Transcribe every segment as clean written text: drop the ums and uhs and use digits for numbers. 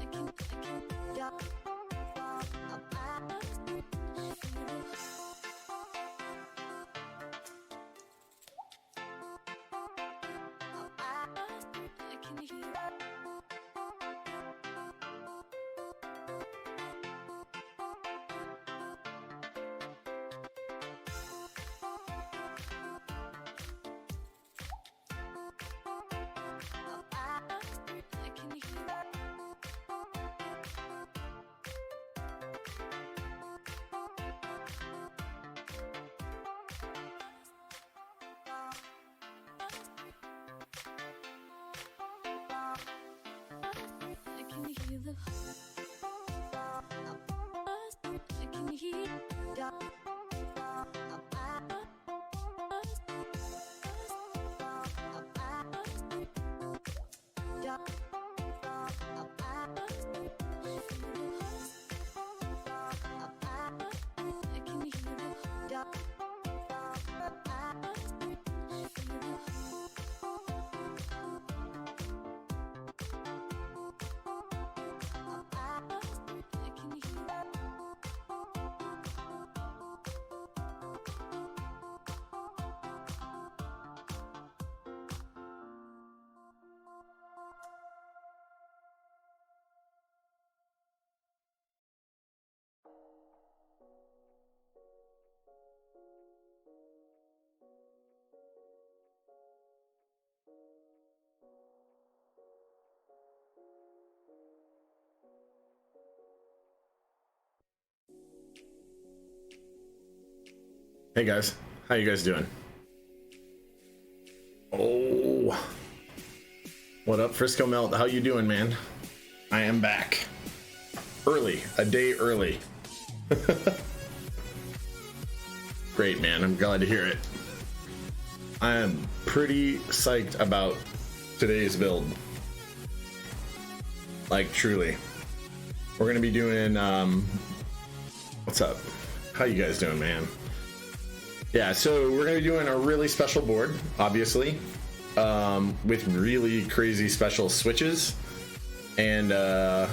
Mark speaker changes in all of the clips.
Speaker 1: I can Hey guys, how you guys doing? Oh, what up, Frisco Melt? How you doing, man? I am back. Early, a day early. Great, man. I'm glad to hear it. I am pretty psyched about today's build. Like, truly. We're gonna be doing, what's up? How you guys doing, man? Yeah, so we're gonna be doing a really special board, obviously, with really crazy special switches, and it's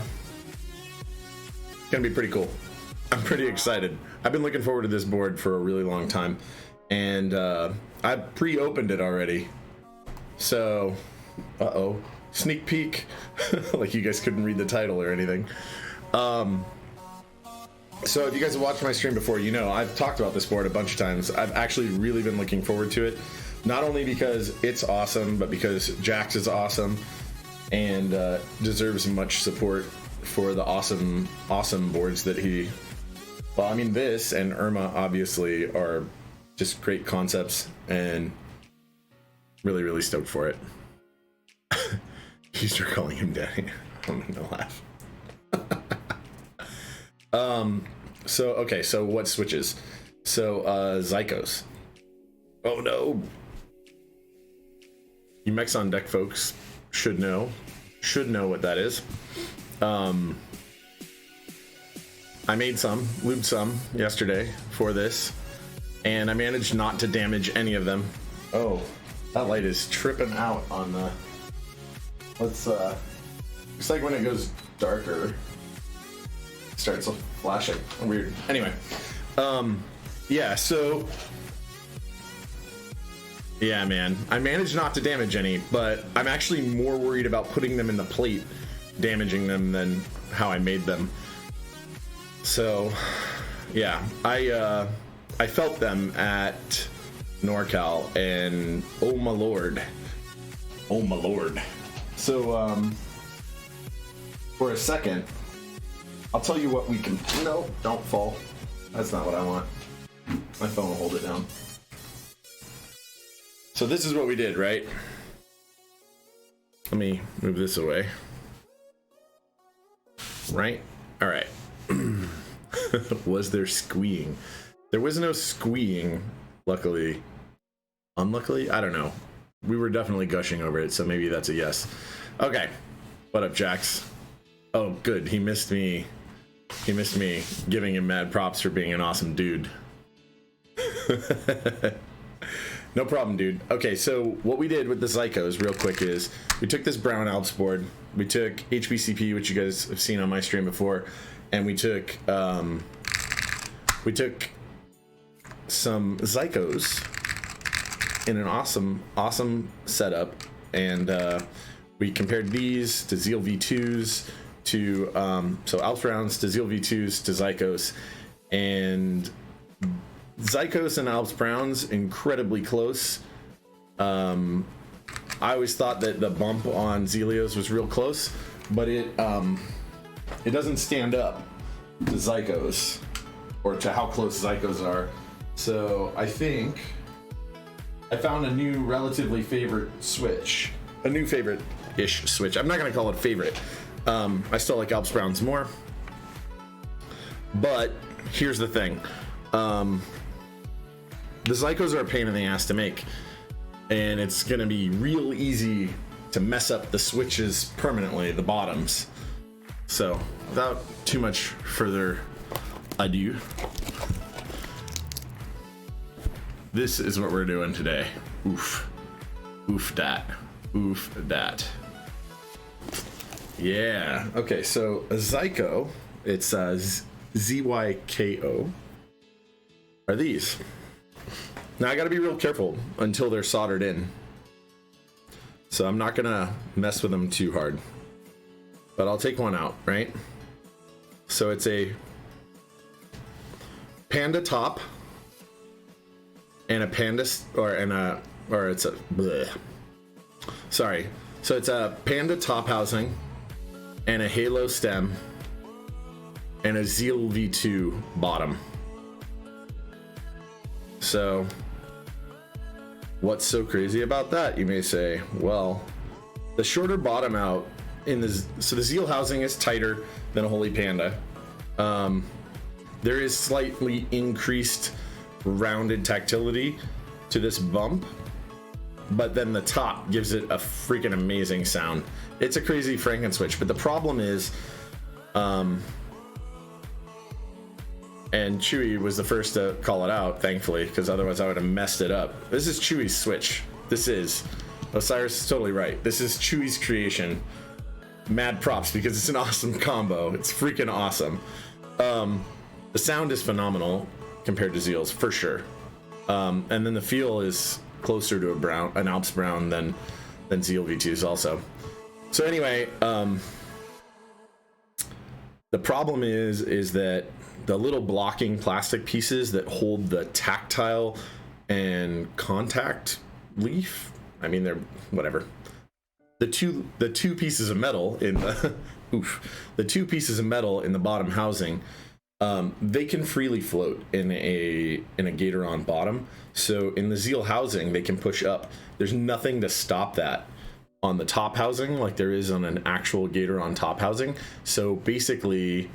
Speaker 1: gonna be pretty cool. I'm pretty excited. I've been looking forward to this board for a really long time, and I pre-opened it already. So, sneak peek, like you guys couldn't read the title or anything. So if you guys have watched my stream before, you know I've talked about this board a bunch of times. I've actually really been looking forward to it, not only because it's awesome, but because Jax is awesome and deserves much support for the awesome boards that he... Well, I mean, this and Irma obviously are just great concepts, and really, really stoked for it. You start calling him daddy. I'm gonna laugh. So what switches? So Zykos. Oh no. You mechs on deck folks should know what that is. I made lubed some yesterday for this, and I managed not to damage any of them. Oh, that light is tripping out on the... Let's it's like when it goes darker, it starts flashing. Weird. Anyway, yeah, so yeah, man, I managed not to damage any, but I'm actually more worried about putting them in the plate, damaging them, than how I made them. So yeah, I felt them at NorCal, and oh my lord. So for a second, I'll tell you what we can... No, don't fall. That's not what I want. My phone will hold it down. So this is what we did, right? Let me move this away. Right? All right. Was there squeeing? There was no squeeing, luckily. Unluckily? I don't know. We were definitely gushing over it, so maybe that's a yes. Okay. What up, Jax? Oh, good. He missed me. He missed me giving him mad props for being an awesome dude. No problem, dude. Okay, so what we did with the Zykos, real quick, is we took this Brown Alps board, we took HBCP, which you guys have seen on my stream before, and we took some Zykos in an awesome setup, and We compared these to Zeal V2s to so Alps Browns to Zeal V2s to Zykos, and Zykos and Alps Browns incredibly close. I always thought that the bump on Zealios was real close, but it doesn't stand up to Zykos or to how close Zykos are. So I think I found a new relatively favorite switch, a new favorite-ish switch. I'm not gonna call it favorite. I still like Alps Browns more, but here's the thing. The Zykos are a pain in the ass to make, and it's gonna be real easy to mess up the switches permanently, the bottoms. So without too much further ado, this is what we're doing today. Oof. Oof dat. Oof dat. Yeah. Okay, so a Zyko, it's ZYKO, are these. Now I gotta be real careful until they're soldered in. So I'm not gonna mess with them too hard. But I'll take one out, right? So it's a Panda top and a Panda, it's a, bleh. Sorry. So it's a Panda top housing and a Halo stem and a Zeal V2 bottom. So what's so crazy about that, you may say? Well, the shorter bottom out in the, so the Zeal housing is tighter than a Holy Panda. There is slightly increased rounded tactility to this bump, but then the top gives it a freaking amazing sound. It's a crazy Franken switch, but the problem is, and Chewy was the first to call it out, thankfully, because otherwise I would have messed it up. This is Chewy's switch. This is, Osiris is totally right. This is Chewy's creation. Mad props, because it's an awesome combo. It's freaking awesome. The sound is phenomenal compared to Zeal's, for sure. And then the feel is closer to an Alps Brown than Zeal V2s also. So anyway, the problem is that the little blocking plastic pieces that hold the tactile and contact leaf, I mean, they're whatever. The two pieces of metal in the the two pieces of metal in the bottom housing, they can freely float in a Gatoron bottom. So in the Zeal housing, they can push up. There's nothing to stop that on the top housing like there is on an actual Gatoron top housing. So basically,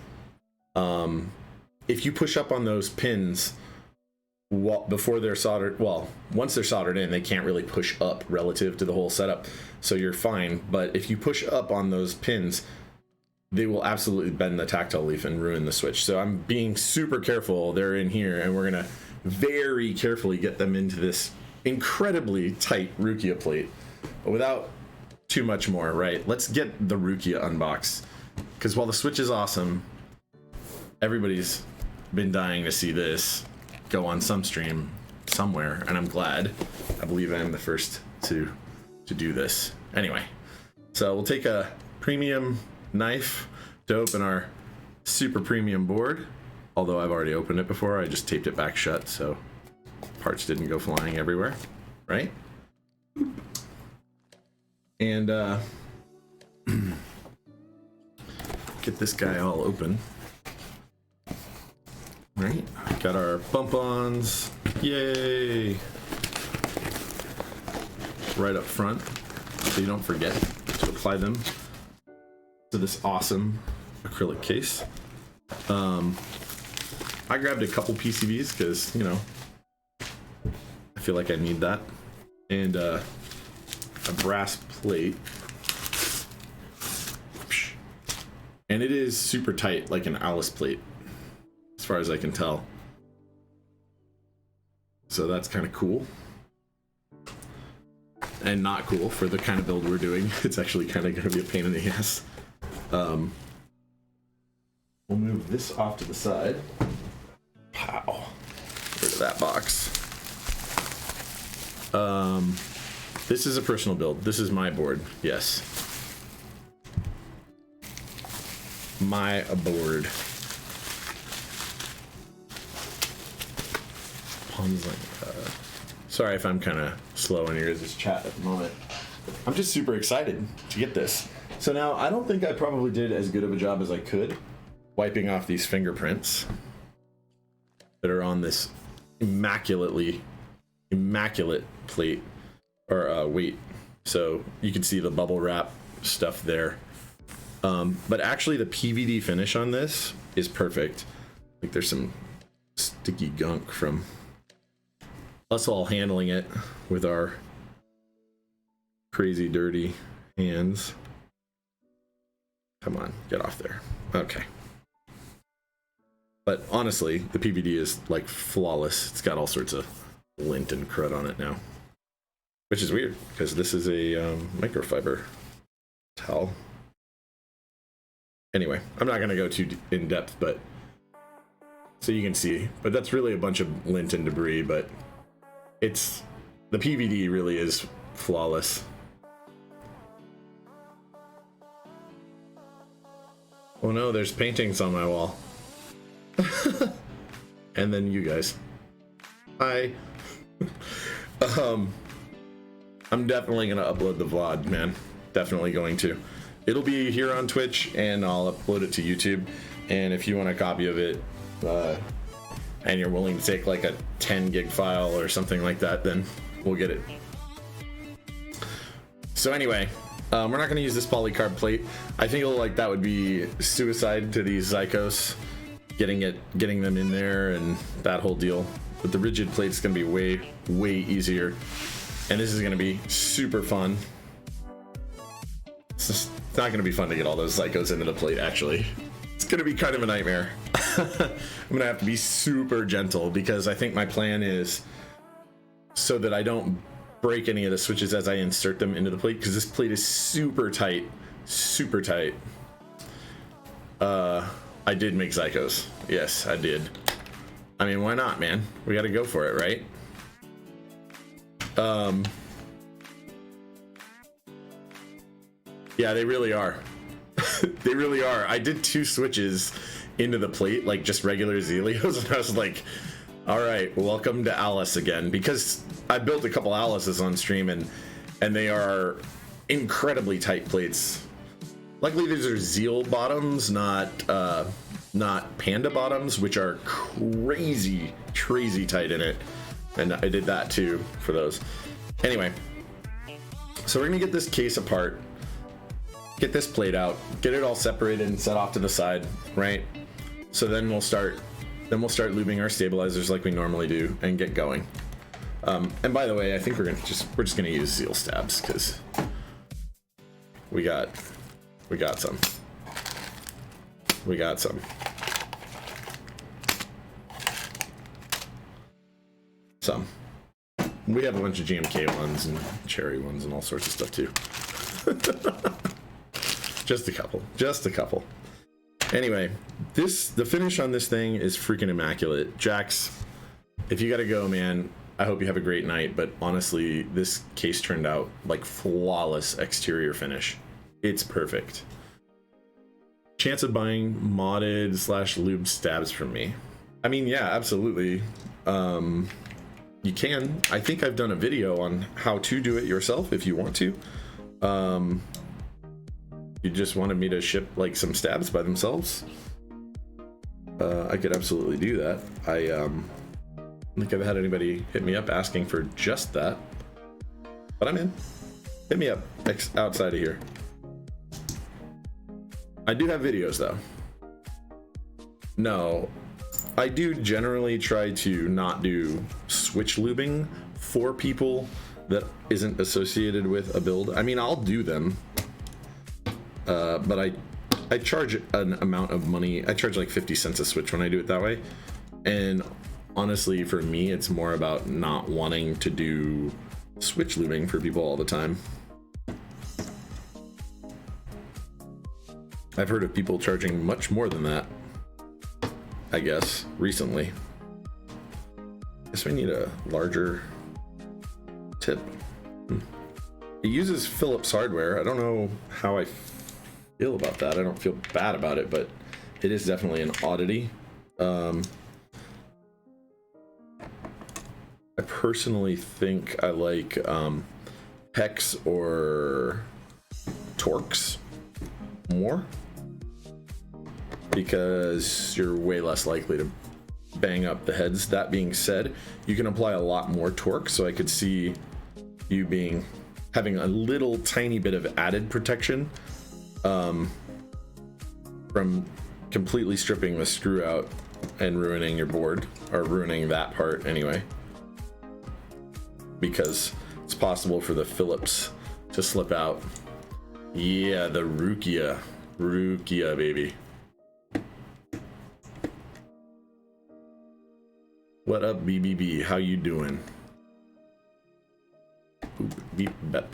Speaker 1: if you push up on those pins before they're soldered, well, once they're soldered in, they can't really push up relative to the whole setup, so you're fine. But if you push up on those pins, they will absolutely bend the tactile leaf and ruin the switch. So I'm being super careful. They're in here, and we're gonna very carefully get them into this incredibly tight Rukia plate, but without too much more, right? Let's get the Rukia unboxed, because while the switch is awesome, everybody's been dying to see this go on some stream somewhere, and I'm glad. I believe I am the first to do this. Anyway, so we'll take a premium knife to open our super premium board, although I've already opened it before. I just taped it back shut so parts didn't go flying everywhere, right? And get this guy all open. Right, got our bump-ons, yay! Right up front, so you don't forget to apply them to this awesome acrylic case. I grabbed a couple PCBs because, you know, I feel like I need that, and a brass plate, and it is super tight, like an Alice plate, as far as I can tell. So that's kind of cool. And not cool for the kind of build we're doing. It's actually kind of going to be a pain in the ass. We'll move this off to the side. Pow. Rid of that box. This is a personal build. This is my board. Yes. my board. Sorry if I'm kind of slow in your guys' chat at the moment. I'm just super excited to get this. So now, I don't think I probably did as good of a job as I could wiping off these fingerprints that are on this immaculate plate, or weight. So you can see the bubble wrap stuff there. But actually the PVD finish on this is perfect. Like there's some sticky gunk from us all handling it with our crazy dirty hands. Come on, get off there. Okay. But honestly, the PVD is like flawless. It's got all sorts of lint and crud on it now, which is weird because this is a microfiber towel. Anyway, I'm not gonna go too in depth, but so you can see, but that's really a bunch of lint and debris, but it's, the PVD really is flawless. Oh no, there's paintings on my wall. And then you guys. Hi. I'm definitely gonna upload the VOD, man. Definitely going to. It'll be here on Twitch, and I'll upload it to YouTube. And if you want a copy of it, and you're willing to take like a 10 gig file or something like that, then we'll get it. So anyway, we're not going to use this polycarb plate. I feel like that would be suicide to these Zykos, getting them in there and that whole deal. But the rigid plate's going to be way easier, and this is going to be super fun. It's not going to be fun to get all those Zykos into the plate, actually. It's going to be kind of a nightmare. I'm going to have to be super gentle, because I think my plan is so that I don't break any of the switches as I insert them into the plate, because this plate is super tight. I did make Zykos. Yes, I did. I mean, why not, man? We got to go for it, right? Yeah, they really are. They really are. I did 2 switches into the plate, like just regular Zealios, and I was like, all right, welcome to Alice again, because I built a couple Alices on stream, and they are incredibly tight plates. Luckily, these are Zeal bottoms, not Panda bottoms, which are crazy tight in it, and I did that too for those. Anyway, so we're gonna get this case apart, get this plate out, get it all separated and set off to the side, right? So then we'll start lubing our stabilizers like we normally do and get going. And by the way, I think we're just gonna use Zeal stabs, because we got some. We have a bunch of GMK ones and cherry ones and all sorts of stuff too. Just a couple. Anyway, the finish on this thing is freaking immaculate. Jax, if you gotta go, man, I hope you have a great night, but honestly, this case turned out like flawless exterior finish. It's perfect. Chance of buying modded / lube stabs from me? I mean, yeah, absolutely. You can. I think I've done a video on how to do it yourself if you want to. You just wanted me to ship like some stabs by themselves, I could absolutely do that. I don't think I've had anybody hit me up asking for just that, but I'm in. Hit me up outside of here. I do have videos though. No, I do generally try to not do switch lubing for people that isn't associated with a build. I mean, I'll do them, but I charge an amount of money. I charge like 50 cents a switch when I do it that way. And honestly, for me, it's more about not wanting to do switch lubing for people all the time. I've heard of people charging much more than that, I guess, recently. I guess we need a larger tip. It uses Philips hardware. I don't know how I feel about that. I don't feel bad about it, but it is definitely an oddity. I personally think I like hex or torques more, because you're way less likely to bang up the heads. That being said, you can apply a lot more torque, so I could see you having a little tiny bit of added protection from completely stripping the screw out and ruining your board, or ruining that part anyway, because it's possible for the Phillips to slip out. Yeah, the Rukia baby. What up, BBB? How you doing? Oop, beep, bep.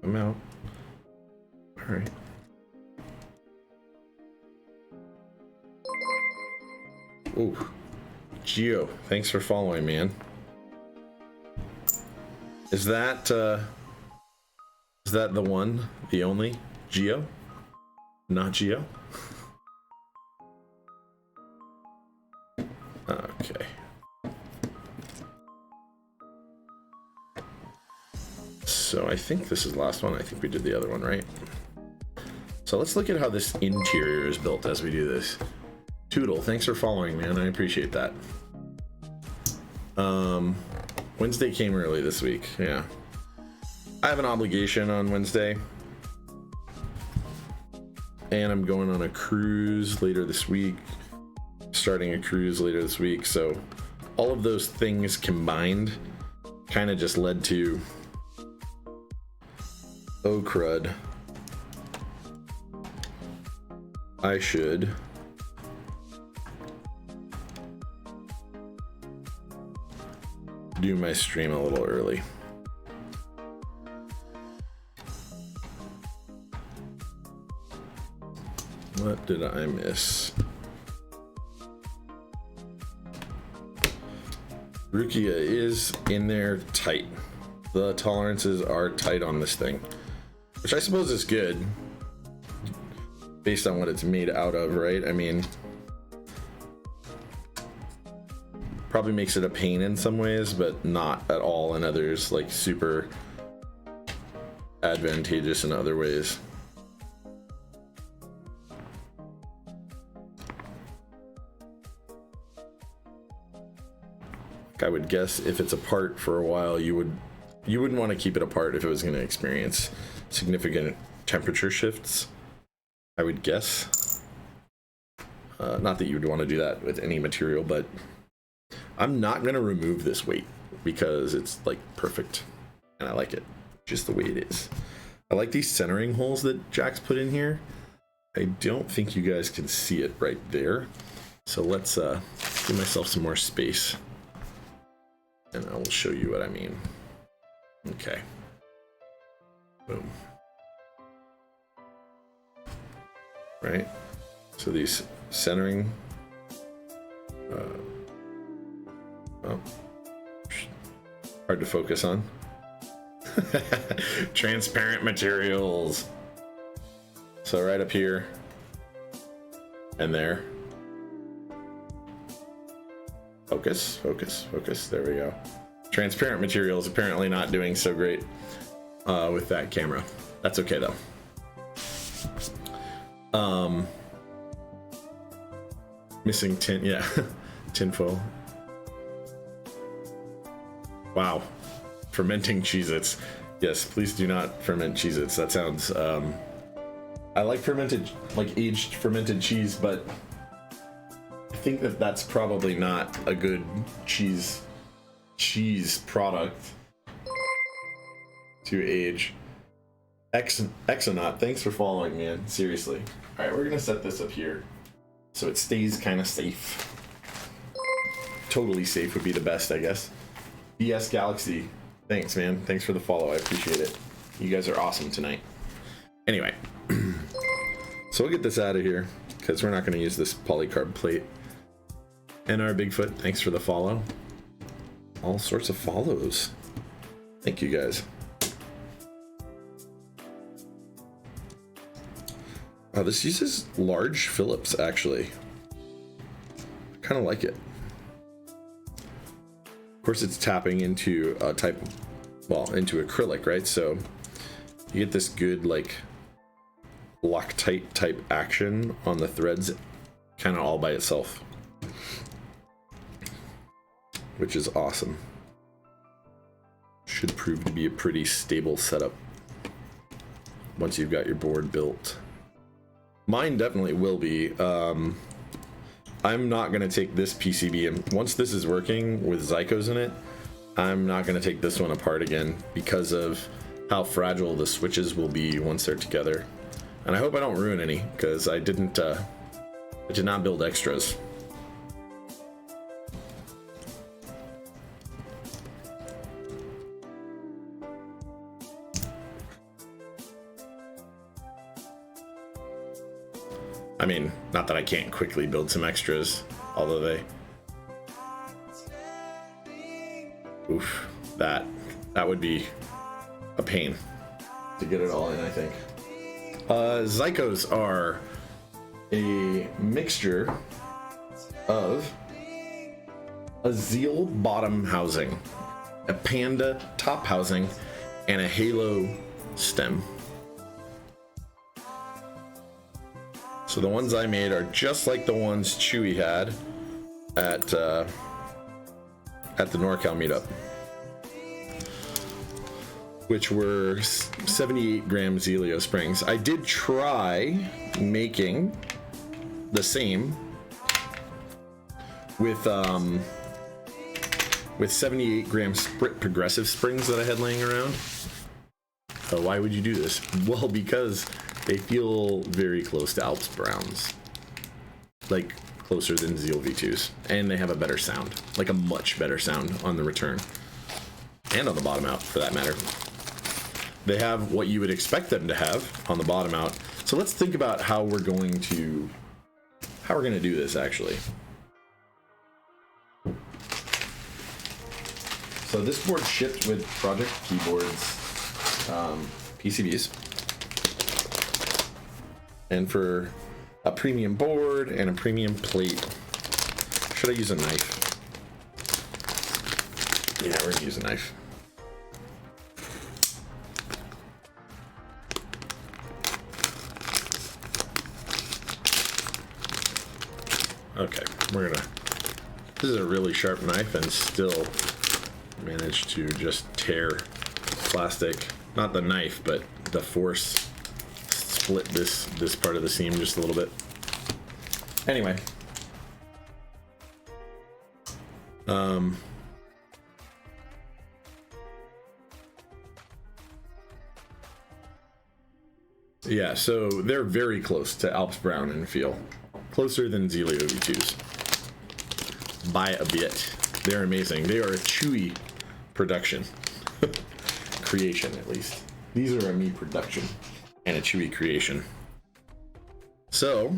Speaker 1: I'm out. All right. Ooh, Geo, thanks for following, man. Is that the one, the only Geo? Not Geo? Okay. So I think this is the last one. I think we did the other one, right? So let's look at how this interior is built as we do this. Toodle, thanks for following, man. I appreciate that. Wednesday came early this week. Yeah. I have an obligation on Wednesday. And I'm going on a cruise later this week. Starting a cruise later this week. So all of those things combined kind of just led to, oh crud, I should do my stream a little early. What did I miss? Rukia is in there tight. The tolerances are tight on this thing, which I suppose is good based on what it's made out of, right? I mean, probably makes it a pain in some ways, but not at all in others, like super advantageous in other ways. I would guess if it's apart for a while, you wouldn't want to keep it apart if it was going to experience significant temperature shifts, I would guess. Not that you would want to do that with any material, but I'm not going to remove this weight because it's like perfect and I like it just the way it is. I like these centering holes that Jack's put in here. I don't think you guys can see it right there. So let's give myself some more space and I will show you what I mean. Okay. Boom. Right? So these centering, oh, hard to focus on. Transparent materials. So right up here and there. Focus, focus, focus. There we go. Transparent materials apparently not doing so great with that camera. That's okay though. Missing tin, yeah. Tinfoil. Wow. Fermenting Cheez-Its. Yes, please do not ferment Cheez-Its. That sounds I like fermented, like aged fermented cheese, but I think that that's probably not a good cheese product to age. Exonaut, thanks for following, man. Seriously. All right, we're gonna set this up here so it stays kind of safe. Totally safe would be the best, I guess. BS Galaxy, thanks, man. Thanks for the follow. I appreciate it. You guys are awesome tonight. Anyway, so we'll get this out of here because we're not going to use this polycarb plate. And our Bigfoot, thanks for the follow. All sorts of follows. Thank you guys. Oh, this uses large Phillips, actually. I kind of like it. Of course, it's tapping into a type, well, into acrylic, right? So you get this good, like, Loctite type action on the threads, kind of all by itself, which is awesome. Should prove to be a pretty stable setup once you've got your board built. Mine definitely will be. I'm not going to take this PCB, and once this is working with Zykos in it, I'm not going to take this one apart again because of how fragile the switches will be once they're together. And I hope I don't ruin any, because I did not build extras. I mean, not that I can't quickly build some extras, although they... Oof, that would be a pain to get it all in, I think. Zykos are a mixture of a Zeal bottom housing, a Panda top housing, and a Halo stem. So the ones I made are just like the ones Chewy had at the NorCal meetup, which were 78 gram Zeal springs. I did try making the same with 78 gram Sprit progressive springs that I had laying around. Why would you do this? Well, because they feel very close to Alps Browns, like closer than Zeal V2s, and they have a better sound, like a much better sound on the return and on the bottom out for that matter. They have what you would expect them to have on the bottom out. So let's think about how we're going to do this actually. So this board shipped with Project Keyboards PCBs. And for a premium board and a premium plate, should I use a knife? Yeah, we're gonna use a knife. Okay, this is a really sharp knife and still managed to just tear plastic, not the knife, but the force split this part of the seam just a little bit. Anyway, yeah, so they're very close to Alps Brown in feel, closer than Zeal V2s by a bit. They're amazing. They are a Chewy production. Creation, at least. These are a me production and a Chewy creation. So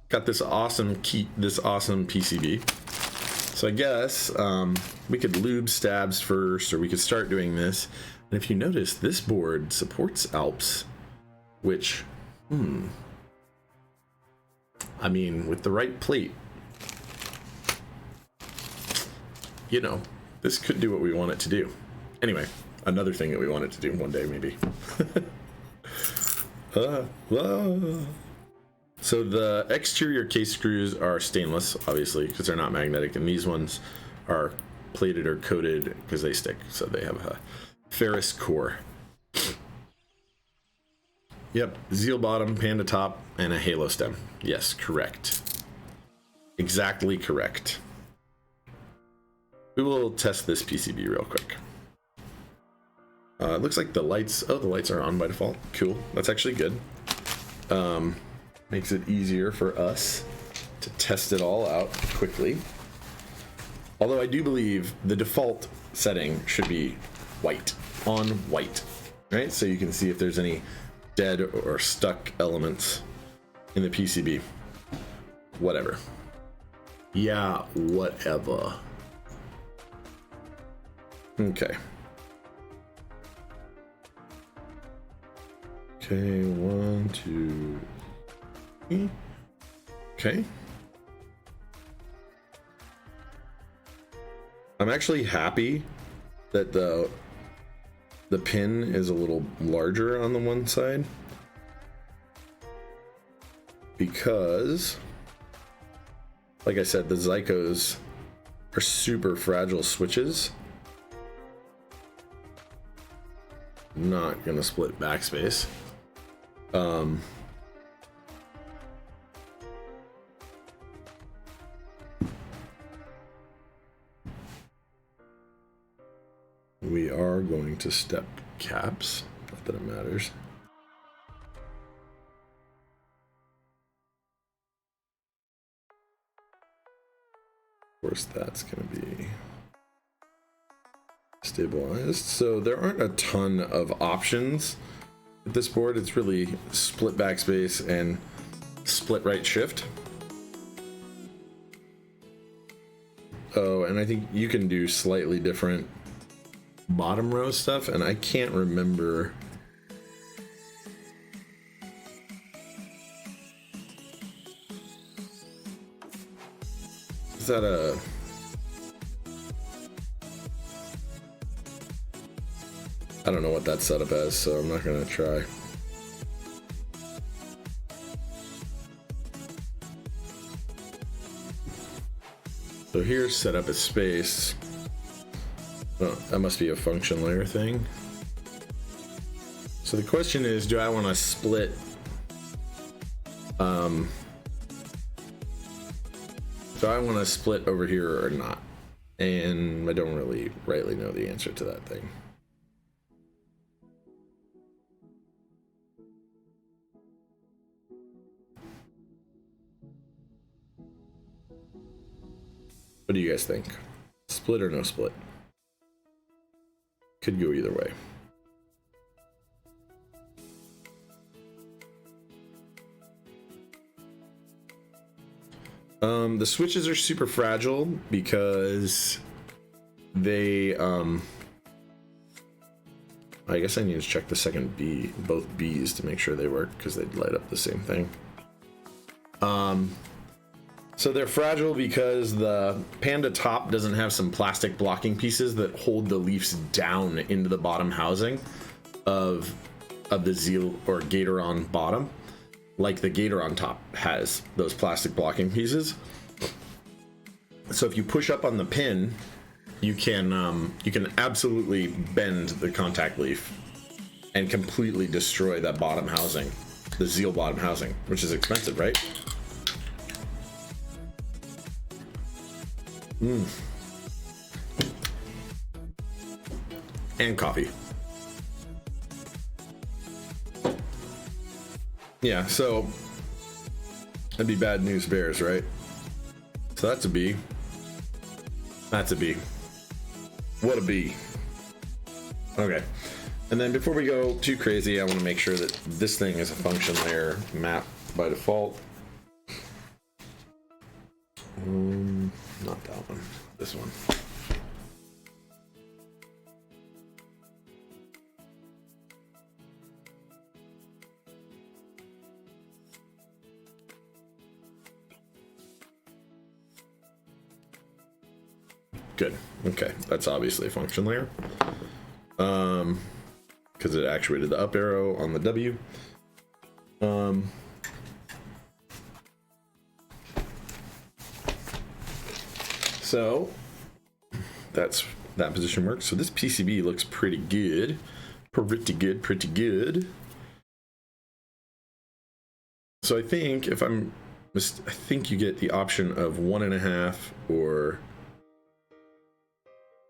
Speaker 1: got this awesome PCB. So I guess we could lube stabs first, or we could start doing this. And if you notice, this board supports Alps, which, I mean, with the right plate, you know, this could do what we want it to do. Anyway, another thing that we want it to do one day, maybe. So the exterior case screws are stainless, obviously, because they're not magnetic, and these ones are plated or coated because they stick, so they have a ferrous core. Yep, Zeal bottom, Panda top, and a Halo stem. Yes, correct. Exactly correct. We will test this PCB real quick. It looks like the lights are on by default. Cool, that's actually good. Makes it easier for us to test it all out quickly. Although I do believe the default setting should be white, on white, right? So you can see if there's any dead or stuck elements in the PCB. Whatever. Yeah, whatever. Okay. Okay, 1, 2, 3. Okay. I'm actually happy that the pin is a little larger on the one side, because like I said, the Zykos are super fragile switches. Not gonna split backspace. We are going to step caps, not that it matters. Of course, that's going to be stabilized. So there aren't a ton of options with this board. It's really split backspace and split right shift. Oh, and I think you can do slightly different bottom row stuff, and I can't remember. Is that a... I don't know what that's set up as, so I'm not gonna try. So here's set up as space. Oh, that must be a function layer thing. So the question is, do I want to split over here or not? And I don't really rightly know the answer to that thing. What do you guys think? Split or no split? Could go either way. The switches are super fragile because they I guess I need to check the second B, both B's, to make sure they work, because they'd light up the same thing. So they're fragile because the Panda top doesn't have some plastic blocking pieces that hold the leaves down into the bottom housing of the Zeal or Gatoron bottom, like the Gatoron top has those plastic blocking pieces. So if you push up on the pin, you can absolutely bend the contact leaf and completely destroy that bottom housing, the Zeal bottom housing, which is expensive, right? And coffee. Yeah, so that'd be bad news bears, right? So that's a B. That's a B. What a B. Okay. And then before we go too crazy, I want to make sure that this thing is a function layer map by default. Not that one. This one. Good. Okay, that's obviously a function layer. Because it actuated the up arrow on the W. So that position works. So this PCB looks pretty good. Pretty good. So I think I think you get the option of 1.5 or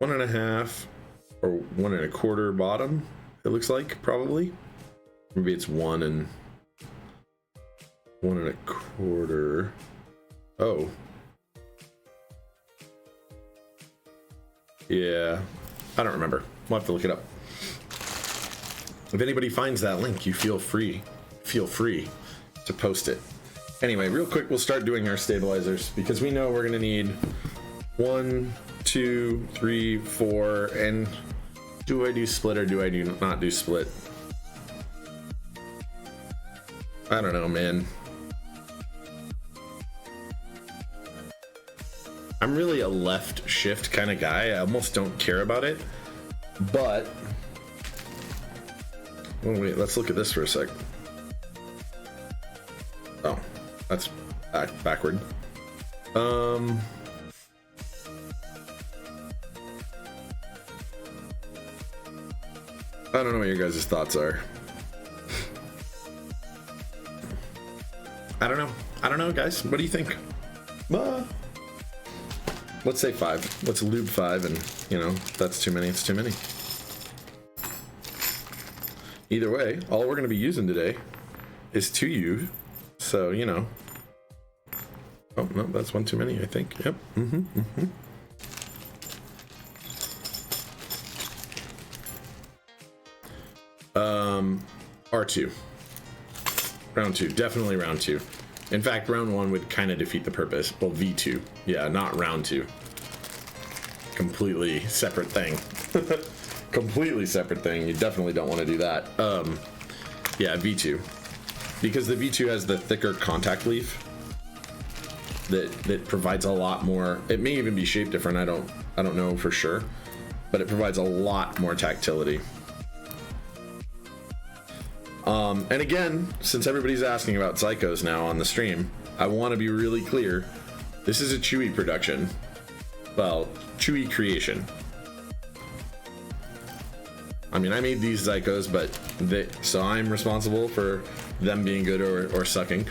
Speaker 1: 1.5 or 1 1/4 bottom. It looks like probably. Maybe it's 1 and 1 1/4. Oh. Yeah, I don't remember. We'll have to look it up. If anybody finds that link, you feel free to post it. Anyway, real quick, we'll start doing our stabilizers because we know we're gonna need 1, 2, 3, 4, and do I do split or do I not do split? I don't know, man. I'm really a left shift kind of guy. I almost don't care about it, but oh, wait, let's look at this for a sec. Oh, that's backward. I don't know what your guys' thoughts are. I don't know, guys. What do you think? Let's say 5. Let's lube 5, and you know, if that's too many, it's too many. Either way, all we're going to be using today is 2U, so you know. Oh no, that's one too many, I think. Yep. R2. Round 2, definitely round 2. In fact, round 1 would kind of defeat the purpose. Well, V2. Yeah, not round 2. Completely separate thing. Completely separate thing. You definitely don't want to do that. Yeah, V2. Because the V2 has the thicker contact leaf that provides a lot more. It may even be shape different. I don't know for sure, but it provides a lot more tactility. And again, since everybody's asking about Zykos now on the stream, I want to be really clear. This is a Chewy production. Well, Chewy creation. I mean, I made these Zykos, but so I'm responsible for them being good or sucking.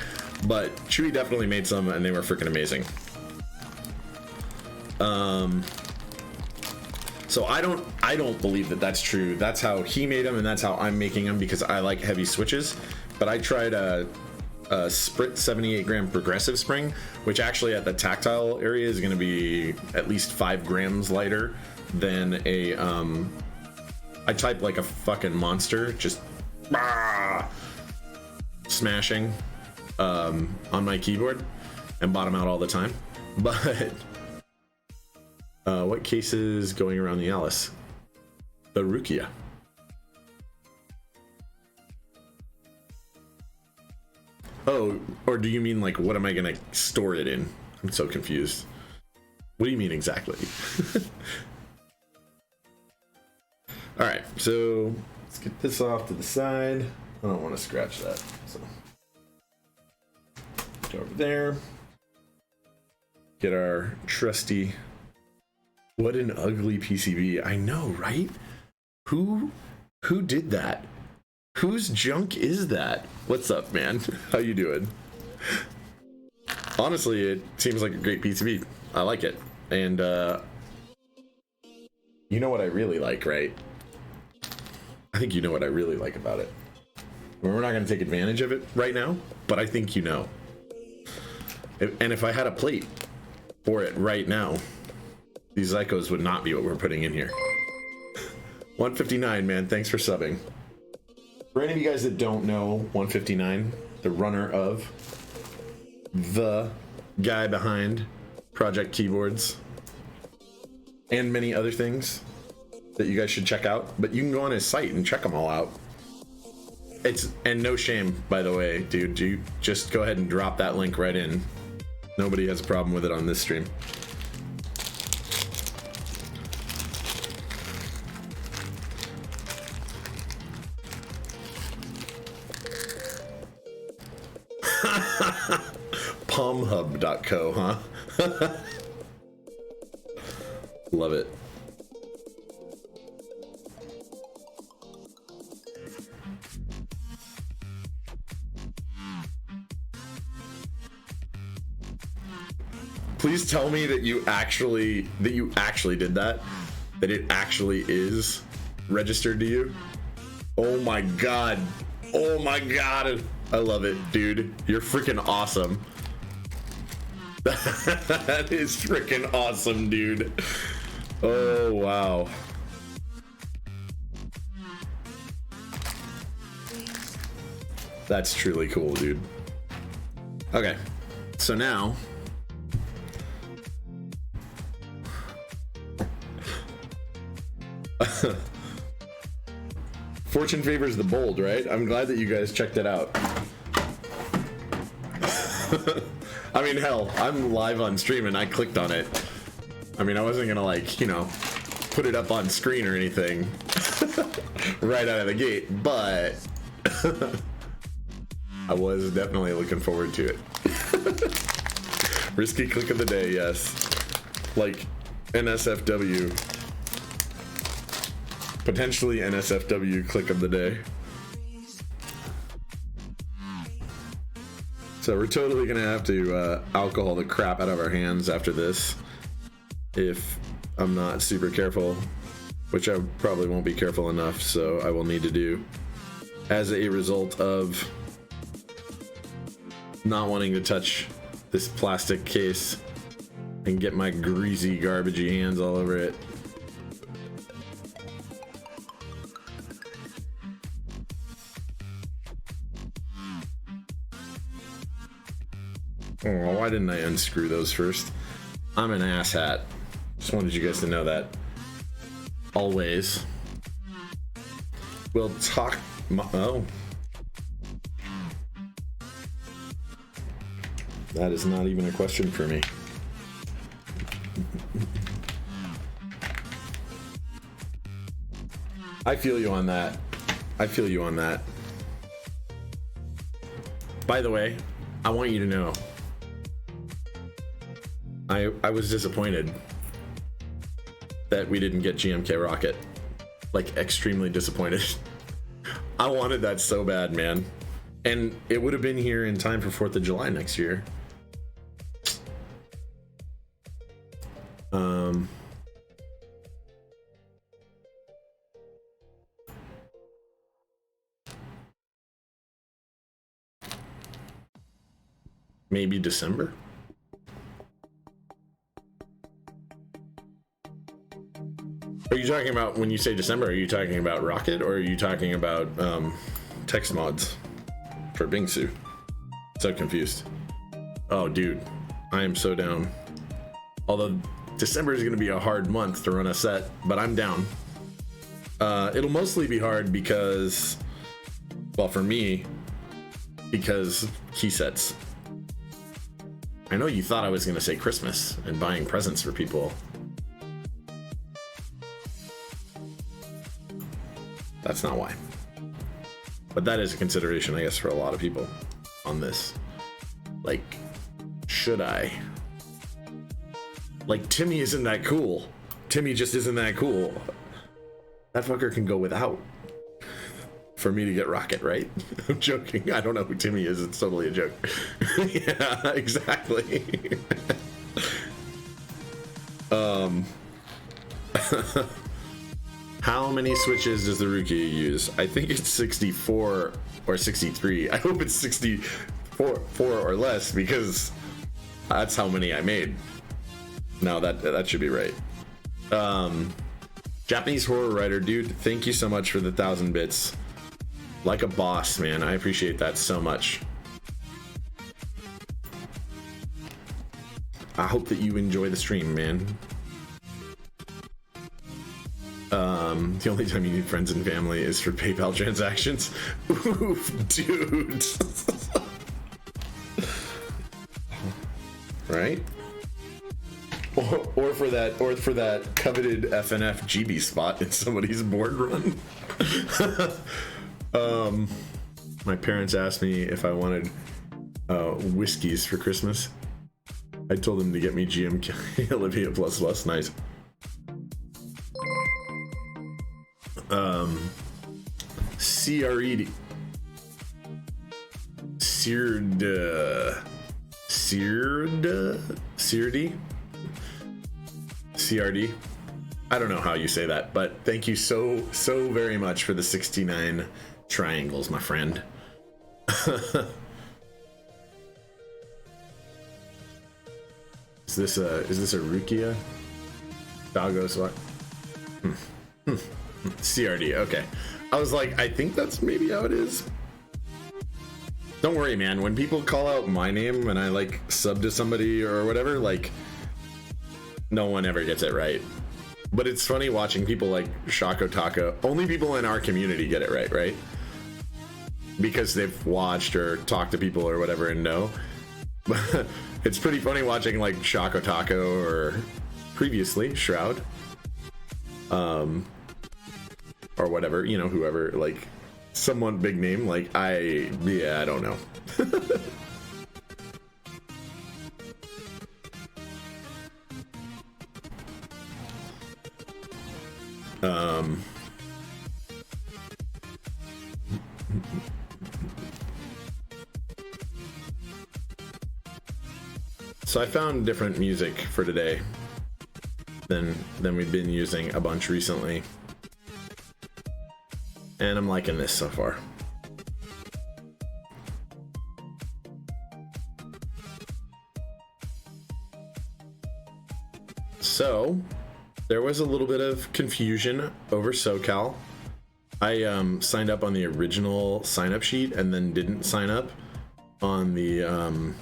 Speaker 1: But Chewy definitely made some, and they were freaking amazing. So I don't believe that that's true. That's how he made them, and that's how I'm making them because I like heavy switches. But I tried a Sprit 78 gram progressive spring, which actually at the tactile area is going to be at least 5 grams lighter than a. I type like a fucking monster, just smashing on my keyboard and bottom out all the time. But what case is going around the Alice? The Rukia. Oh, or do you mean like what am I gonna store it in? I'm so confused. What do you mean exactly? All right, so let's get this off to the side. I don't want to scratch that, so go over there. Get our trusty. What an ugly PCB. I know, right? Who did that? Whose junk is that? What's up, man? How you doing? Honestly, it seems like a great PCB. I like it. And you know what I really like, right? I think you know what I really like about it. We're not going to take advantage of it right now, but I think you know. And if I had a plate for it right now, these Zykos would not be what we're putting in here. 159, man. Thanks for subbing. For any of you guys that don't know 159, the runner of the guy behind Project Keyboards and many other things that you guys should check out, but you can go on his site and check them all out. And no shame, by the way, dude. You just go ahead and drop that link right in. Nobody has a problem with it on this stream. Palmhub.co, huh? Love it. Please tell me that you actually did that. That it actually is registered to you. Oh my god. Oh my god. I love it, dude. You're freaking awesome. That is freaking awesome, dude. Oh, wow. That's truly cool, dude. Okay, so now Fortune favors the bold, right? I'm glad that you guys checked it out. I mean, hell, I'm live on stream and I clicked on it. I mean, I wasn't gonna, like, you know, put it up on screen or anything right out of the gate, but I was definitely looking forward to it. Risky click of the day, yes. Like NSFW. Potentially NSFW click of the day. So we're totally gonna have to alcohol the crap out of our hands after this if I'm not super careful, which I probably won't be careful enough, so I will need to do as a result of not wanting to touch this plastic case and get my greasy, garbagey hands all over it. Oh, why didn't I unscrew those first? I'm an asshat. Just wanted you guys to know that. Always. We'll talk. Oh. That is not even a question for me. I feel you on that. I feel you on that. By the way, I want you to know, I was disappointed that we didn't get GMK Rocket. Like, extremely disappointed. I wanted that so bad, man. And it would have been here in time for 4th of July next year. Maybe December? Are you talking about, when you say December, are you talking about Rocket, or are you talking about text mods for Bingsu? So confused. Oh, dude, I am so down. Although December is going to be a hard month to run a set, but I'm down. It'll mostly be hard because, well, for me, because key sets. I know you thought I was going to say Christmas and buying presents for people. That's not why. But that is a consideration, I guess, for a lot of people on this. Like, should I? Like, Timmy isn't that cool. Timmy just isn't that cool. That fucker can go without for me to get Rocket, right? I'm joking. I don't know who Timmy is. It's totally a joke. Yeah, exactly. How many switches does the Rukia use? I think it's 64 or 63. I hope it's 64 or less, because that's how many I made. No, that should be right. Japanese horror writer, dude, thank you so much for the 1,000 bits. Like a boss, man. I appreciate that so much. I hope that you enjoy the stream, man. The only time you need friends and family is for PayPal transactions. Oof, dude. Right? Or for that coveted FNF GB spot in somebody's board run. My parents asked me if I wanted whiskeys for Christmas. I told them to get me GMK Olivia ++. Nice. CRED. CRD. I don't know how you say that, but thank you so very much for the 69 triangles, my friend. Is this a Rukia? Dogos what? CRD, okay. I was like, I think that's maybe how it is. Don't worry, man. When people call out my name and I like sub to somebody or whatever, like, no one ever gets it right. But it's funny watching people like Shako Taka. Only people in our community get it right? Because they've watched or talked to people or whatever and know. But it's pretty funny watching like Shako Taka or previously Shroud. Or whatever, you know, whoever, like someone big name, like I don't know. So I found different music for today than we've been using a bunch recently. And I'm liking this so far. So there was a little bit of confusion over SoCal. I signed up on the original sign-up sheet and then didn't sign up on the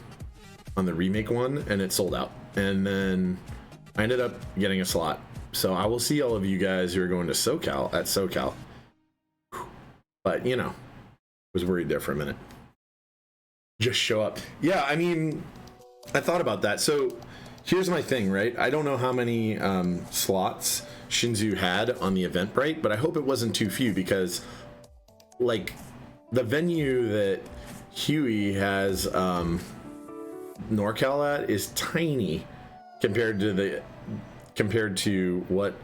Speaker 1: remake one, and it sold out. And then I ended up getting a slot. So I will see all of you guys who are going to SoCal at SoCal. But, you know, was worried there for a minute. Just show up. Yeah, I mean, I thought about that. So here's my thing, right? I don't know how many slots Shinzu had on the Eventbrite, but I hope it wasn't too few, because like the venue that Huey has NorCal at is tiny compared to what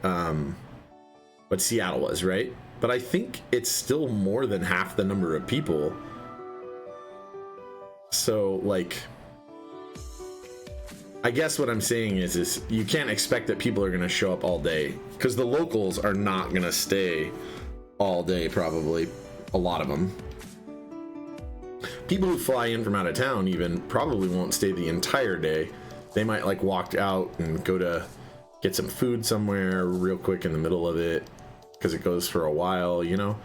Speaker 1: Seattle was, right? But I think it's still more than half the number of people. So like, I guess what I'm saying is you can't expect that people are going to show up all day, because the locals are not going to stay all day, probably. A lot of them. People who fly in from out of town even probably won't stay the entire day. They might like walk out and go to get some food somewhere real quick in the middle of it, because it goes for a while, you know?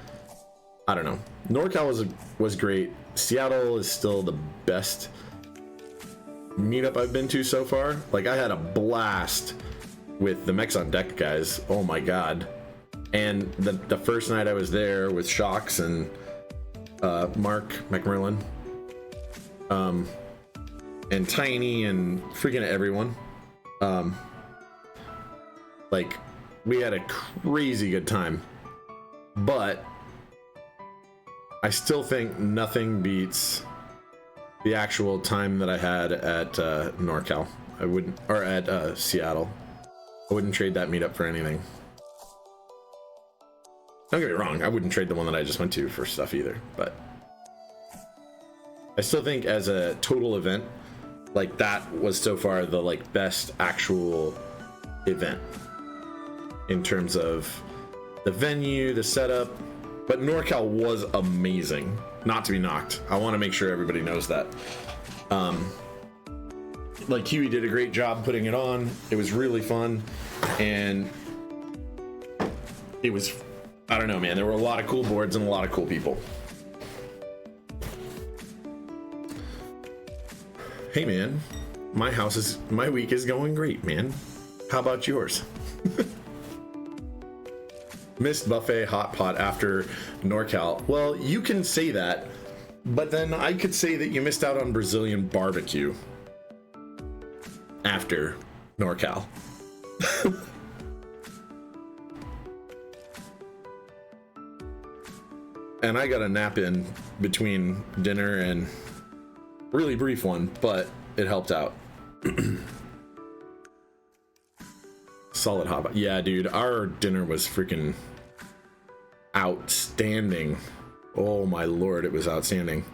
Speaker 1: I don't know. NorCal was great. Seattle is still the best meetup I've been to so far. Like, I had a blast with the Mechs on Deck guys. Oh my god. And the first night I was there with Shocks and Mark McMerlin, and Tiny and freaking everyone. Like, we had a crazy good time, but I still think nothing beats the actual time that I had at NorCal. I wouldn't, or at Seattle. I wouldn't trade that meetup for anything. Don't get me wrong, I wouldn't trade the one that I just went to for stuff either, but I still think as a total event, like, that was so far the like best actual event in terms of the venue, the setup. But NorCal was amazing, not to be knocked. I want to make sure everybody knows that. Like, Huey did a great job putting it on. It was really fun, and it was, I don't know, man, there were a lot of cool boards and a lot of cool people. Hey man, my week is going great, man. How about yours? Missed buffet hot pot after NorCal. Well, you can say that, but then I could say that you missed out on Brazilian barbecue after NorCal. And I got a nap in between dinner and really brief one, but it helped out. Solid hot pot. Yeah, dude, our dinner was freaking outstanding. Oh my lord, it was outstanding.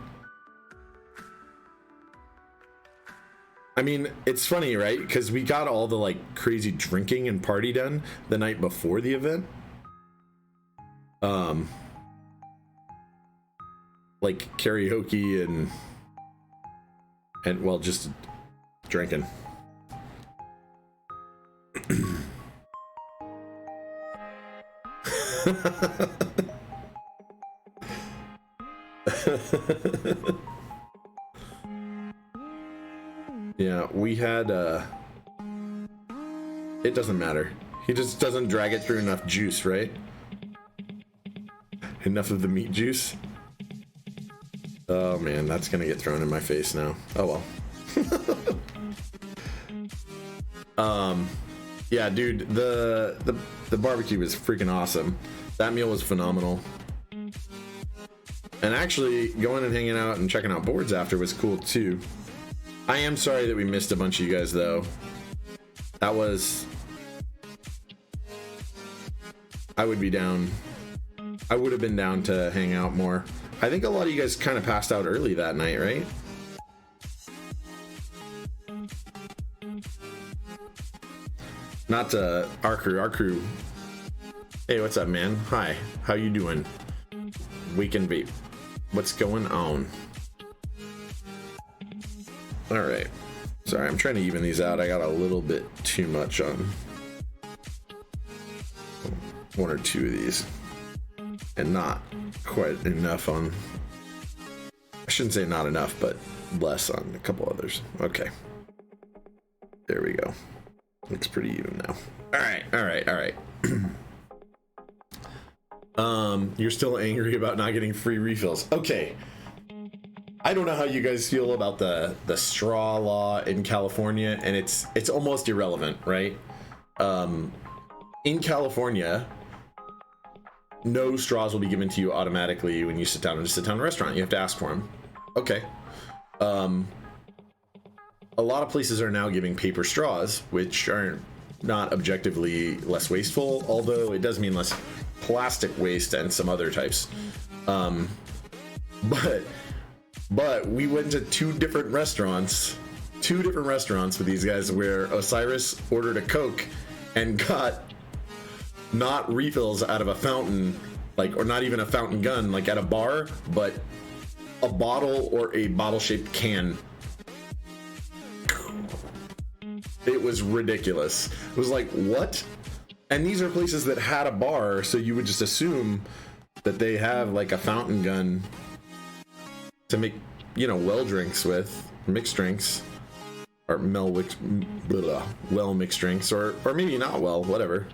Speaker 1: I mean, it's funny, right? Because we got all the like crazy drinking and party done the night before the event. Like karaoke and well, just drinking. Yeah, we had it doesn't matter. He just doesn't drag it through enough juice, right? Enough of the meat juice. Oh man, that's gonna get thrown in my face now. Oh well. Yeah, dude, the barbecue was freaking awesome. That meal was phenomenal. And actually, going and hanging out and checking out boards after was cool too. I am sorry that we missed a bunch of you guys though. That was... I would be down. I would have been down to hang out more. I think a lot of you guys kind of passed out early that night, right? Not to our crew. Our crew. Hey, what's up, man? Hi. How you doing? Weekend vape. What's going on? All right. Sorry, I'm trying to even these out. I got a little bit too much on one or two of these, and not quite enough on... I shouldn't say not enough, but less on a couple others. Okay. There we go. Looks pretty even now. All right. You're still angry about not getting free refills. Okay. I don't know how you guys feel about the straw law in California, and it's almost irrelevant, right? In California, no straws will be given to you automatically when you sit down in a sit-down restaurant. You have to ask for them. Okay. A lot of places are now giving paper straws, which are not objectively less wasteful, although it does mean less plastic waste and some other types. But we went to two different restaurants with these guys where Osiris ordered a Coke and got not refills out of a fountain, like, or not even a fountain gun, like at a bar, but a bottle or a bottle-shaped can. It was ridiculous. It was like, what? And these are places that had a bar, so you would just assume that they have like a fountain gun to make, you know, well drinks with, mixed drinks, or well mixed drinks, or maybe not well, whatever.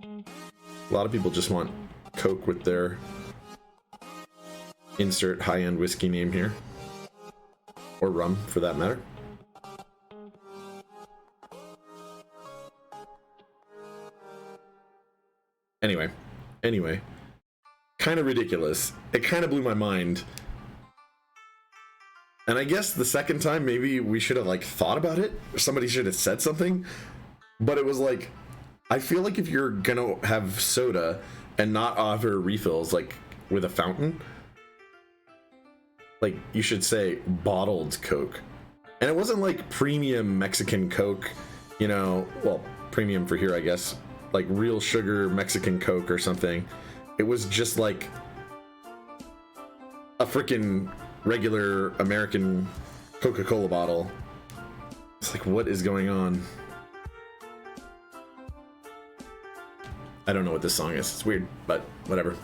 Speaker 1: A lot of people just want Coke with their insert high-end whiskey name here, or rum for that matter. Anyway, kind of ridiculous. It kind of blew my mind. And I guess the second time, maybe we should have like thought about it, or somebody should have said something. But it was like, I feel like if you're gonna have soda and not offer refills, like with a fountain, like you should say bottled Coke. And it wasn't like premium Mexican Coke, you know, well, premium for here, I guess, like real sugar Mexican Coke or something. It was just like a freaking regular American Coca-Cola bottle. It's like, what is going on? I don't know what this song is. It's weird, but whatever.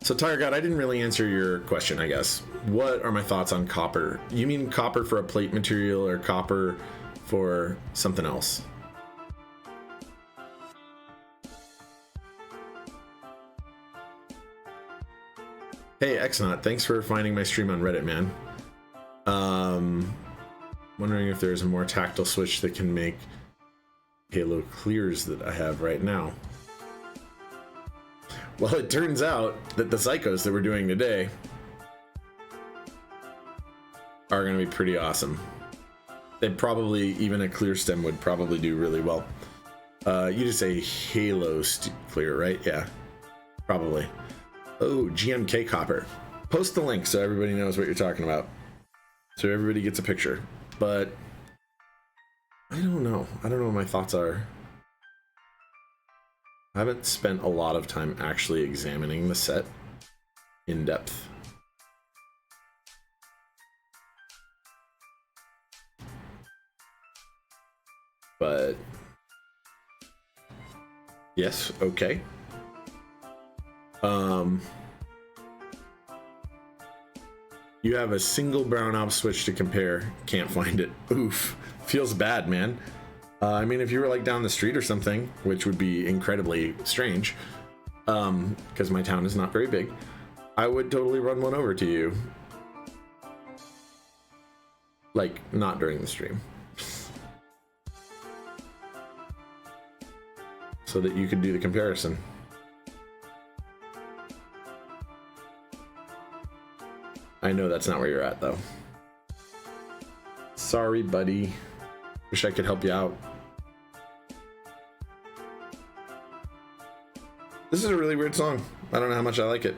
Speaker 1: So Tire God, I didn't really answer your question, I guess. What are my thoughts on copper? You mean copper for a plate material or copper for something else? Hey, Xnot, thanks for finding my stream on Reddit, man. Wondering if there's a more tactile switch that can make Halo clears that I have right now. Well, it turns out that the Zykos that we're doing today are going to be pretty awesome. They'd probably, even a clear stem would probably do really well. You just say Halo clear, right? Yeah, probably. Oh, GMK copper. Post the link so everybody knows what you're talking about. So everybody gets a picture. But I don't know. I don't know what my thoughts are. I haven't spent a lot of time actually examining the set in depth. But yes, okay. You have a single brown op switch to compare. Can't find it. Oof. Feels bad, man. I mean, if you were like down the street or something, which would be incredibly strange, because my town is not very big, I would totally run one over to you. Like, not during the stream. So that you could do the comparison. I know that's not where you're at, though. Sorry, buddy. Wish I could help you out. This is a really weird song. I don't know how much I like it.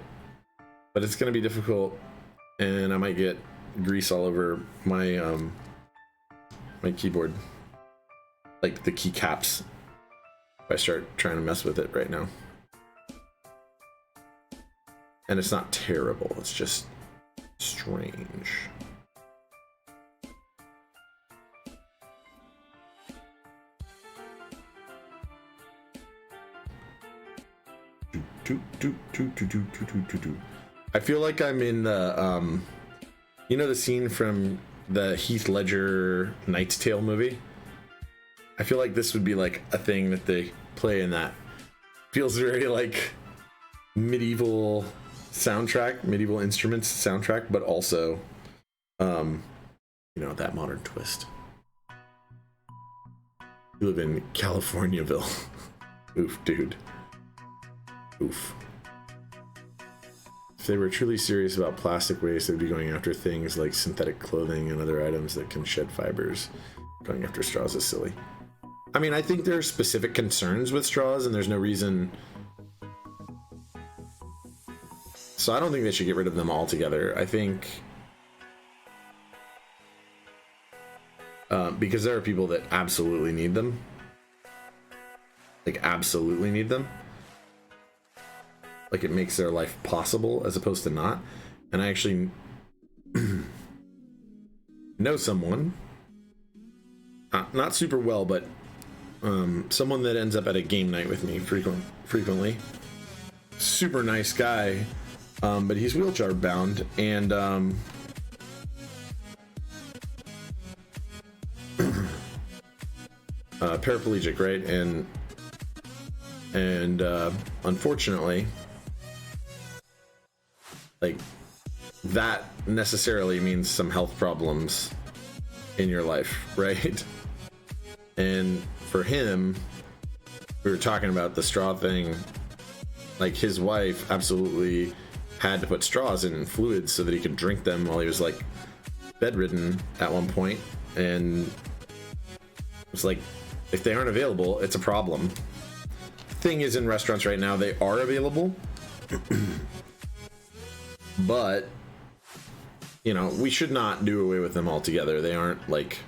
Speaker 1: But it's going to be difficult. And I might get grease all over my my keyboard. Like the keycaps. If I start trying to mess with it right now. And it's not terrible. It's just strange. I feel like I'm in the you know the scene from the Heath Ledger Knight's Tale movie? I feel like this would be like a thing that they play in that. Feels very like medieval soundtrack, medieval instruments soundtrack, but also you know, that modern twist. You live in Californiaville. Oof, dude. Oof. If they were truly serious about plastic waste, they'd be going after things like synthetic clothing and other items that can shed fibers. Going after straws is silly. I mean, I think there are specific concerns with straws, and there's no reason. So I don't think they should get rid of them altogether. I think because there are people that absolutely need them. Like, absolutely need them. Like, it makes their life possible as opposed to not. And I actually know someone, not super well, but someone that ends up at a game night with me frequently. Super nice guy, but he's wheelchair bound and paraplegic, right? And unfortunately, like, that necessarily means some health problems in your life, right? And for him, we were talking about the straw thing. Like, his wife absolutely had to put straws in fluids so that he could drink them while he was like bedridden at one point. And it's like, if they aren't available, it's a problem. Thing is, in restaurants right now, they are available. But, you know, we should not do away with them altogether. They aren't like,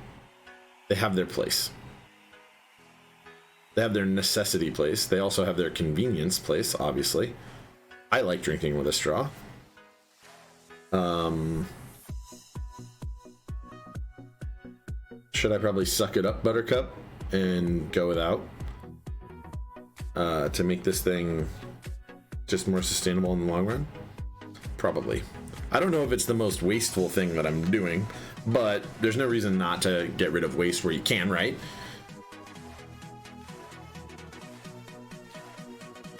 Speaker 1: they have their place. They have their necessity place. They also have their convenience place, obviously. I like drinking with a straw. Should I probably suck it up, Buttercup, and go without? To make this thing just more sustainable in the long run? Probably. I don't know if it's the most wasteful thing that I'm doing, but there's no reason not to get rid of waste where you can, right?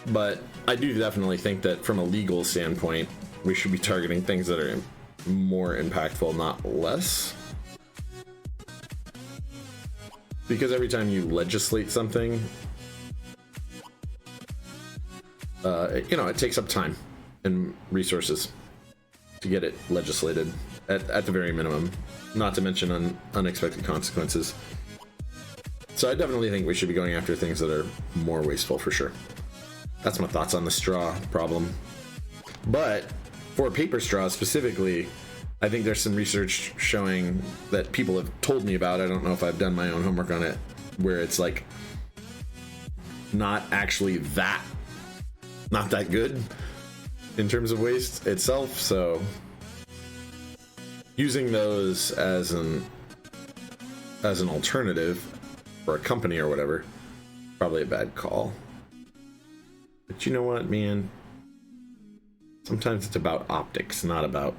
Speaker 1: But I do definitely think that from a legal standpoint, we should be targeting things that are more impactful, not less. Because every time you legislate something, you know, it takes up time and resources to get it legislated at the very minimum, not to mention unexpected consequences. So I definitely think we should be going after things that are more wasteful for sure. That's my thoughts on the straw problem. But for paper straws specifically, I think there's some research showing that people have told me about. I don't know if I've done my own homework on it, where it's like not actually not that good in terms of waste itself. So using those as an alternative for a company or whatever, probably a bad call. But you know what, man? Sometimes it's about optics, not about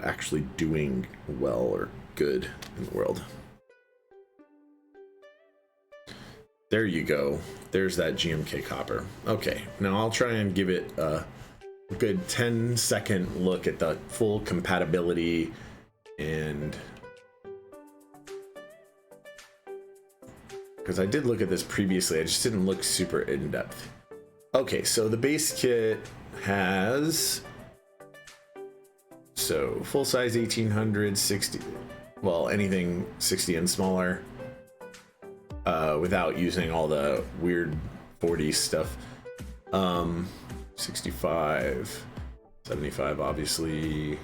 Speaker 1: actually doing well or good in the world. There you go. There's that GMK copper. Okay, now I'll try and give it a good 10-second look at the full compatibility and because I did look at this previously, I just didn't look super in depth. Okay, so the base kit has full size 1800, 60, well, anything 60 and smaller, without using all the weird 40 stuff. 65, 75, obviously.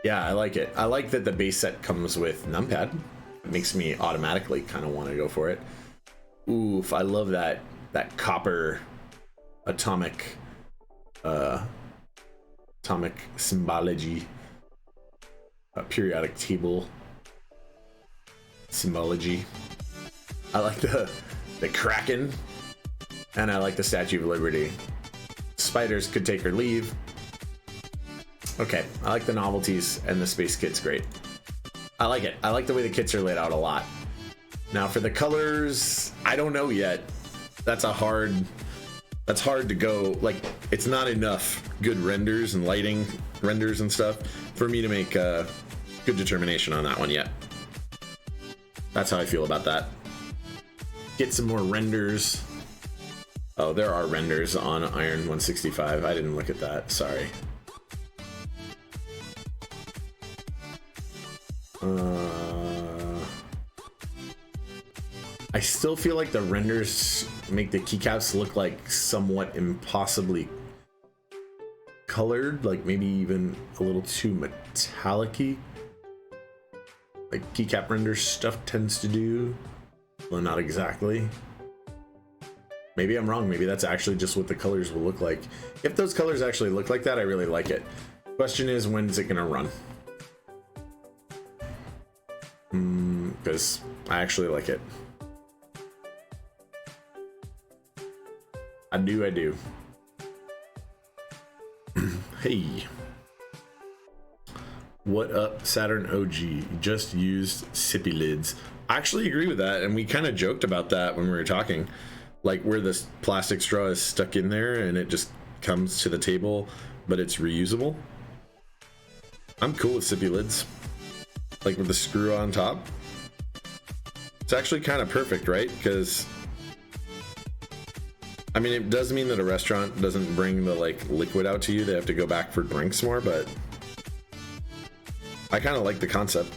Speaker 1: Yeah, I like it. I like that the base set comes with numpad. It makes me automatically kind of want to go for it. Oof, I love that copper atomic symbology, periodic table symbology. I like the Kraken, and I like the Statue of Liberty. Spiders could take or leave. Okay, I like the novelties, and the space kit's great. I like it. I like the way the kits are laid out a lot. Now for the colors, I don't know yet. That's hard to go. Like, it's not enough good renders and lighting renders and stuff for me to make a good determination on that one yet. That's how I feel about that. Get some more renders. Oh, there are renders on Iron 165. I didn't look at that. Sorry. I still feel like the renders make the keycaps look like somewhat impossibly colored, like maybe even a little too metallic-y, like keycap render stuff tends to do. Well, not exactly. Maybe I'm wrong. Maybe that's actually just what the colors will look like. If those colors actually look like that, I really like it. Question is, when is it gonna run? Because I actually like it. I do. Hey. What up, Saturn OG? You just used sippy lids. I actually agree with that, and we kind of joked about that when we were talking. Like, where this plastic straw is stuck in there and it just comes to the table, but it's reusable. I'm cool with sippy lids. Like with the screw on top. It's actually kind of perfect, right? Because I mean, it does mean that a restaurant doesn't bring the like liquid out to you. They have to go back for drinks more, but I kind of like the concept.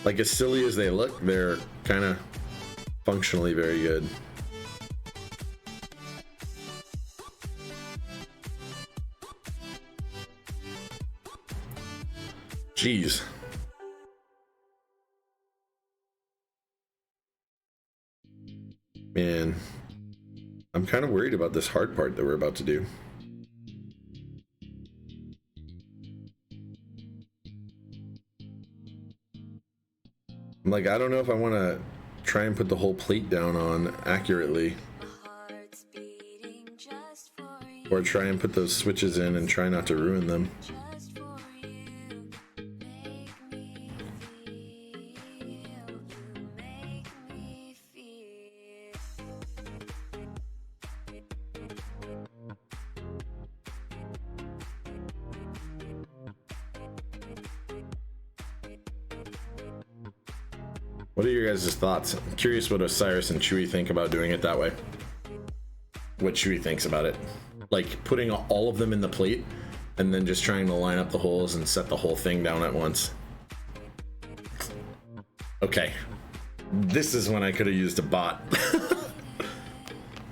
Speaker 1: Like, as silly as they look, they're kind of functionally very good. Jeez. Man, I'm kind of worried about this hard part that we're about to do. Like, I don't know if I want to try and put the whole plate down on accurately, or try and put those switches in and try not to ruin them. What are your guys' thoughts? I'm curious what Osiris and Chewy think about doing it that way. What Chewy thinks about it. Like, putting all of them in the plate and then just trying to line up the holes and set the whole thing down at once. Okay. This is when I could have used a bot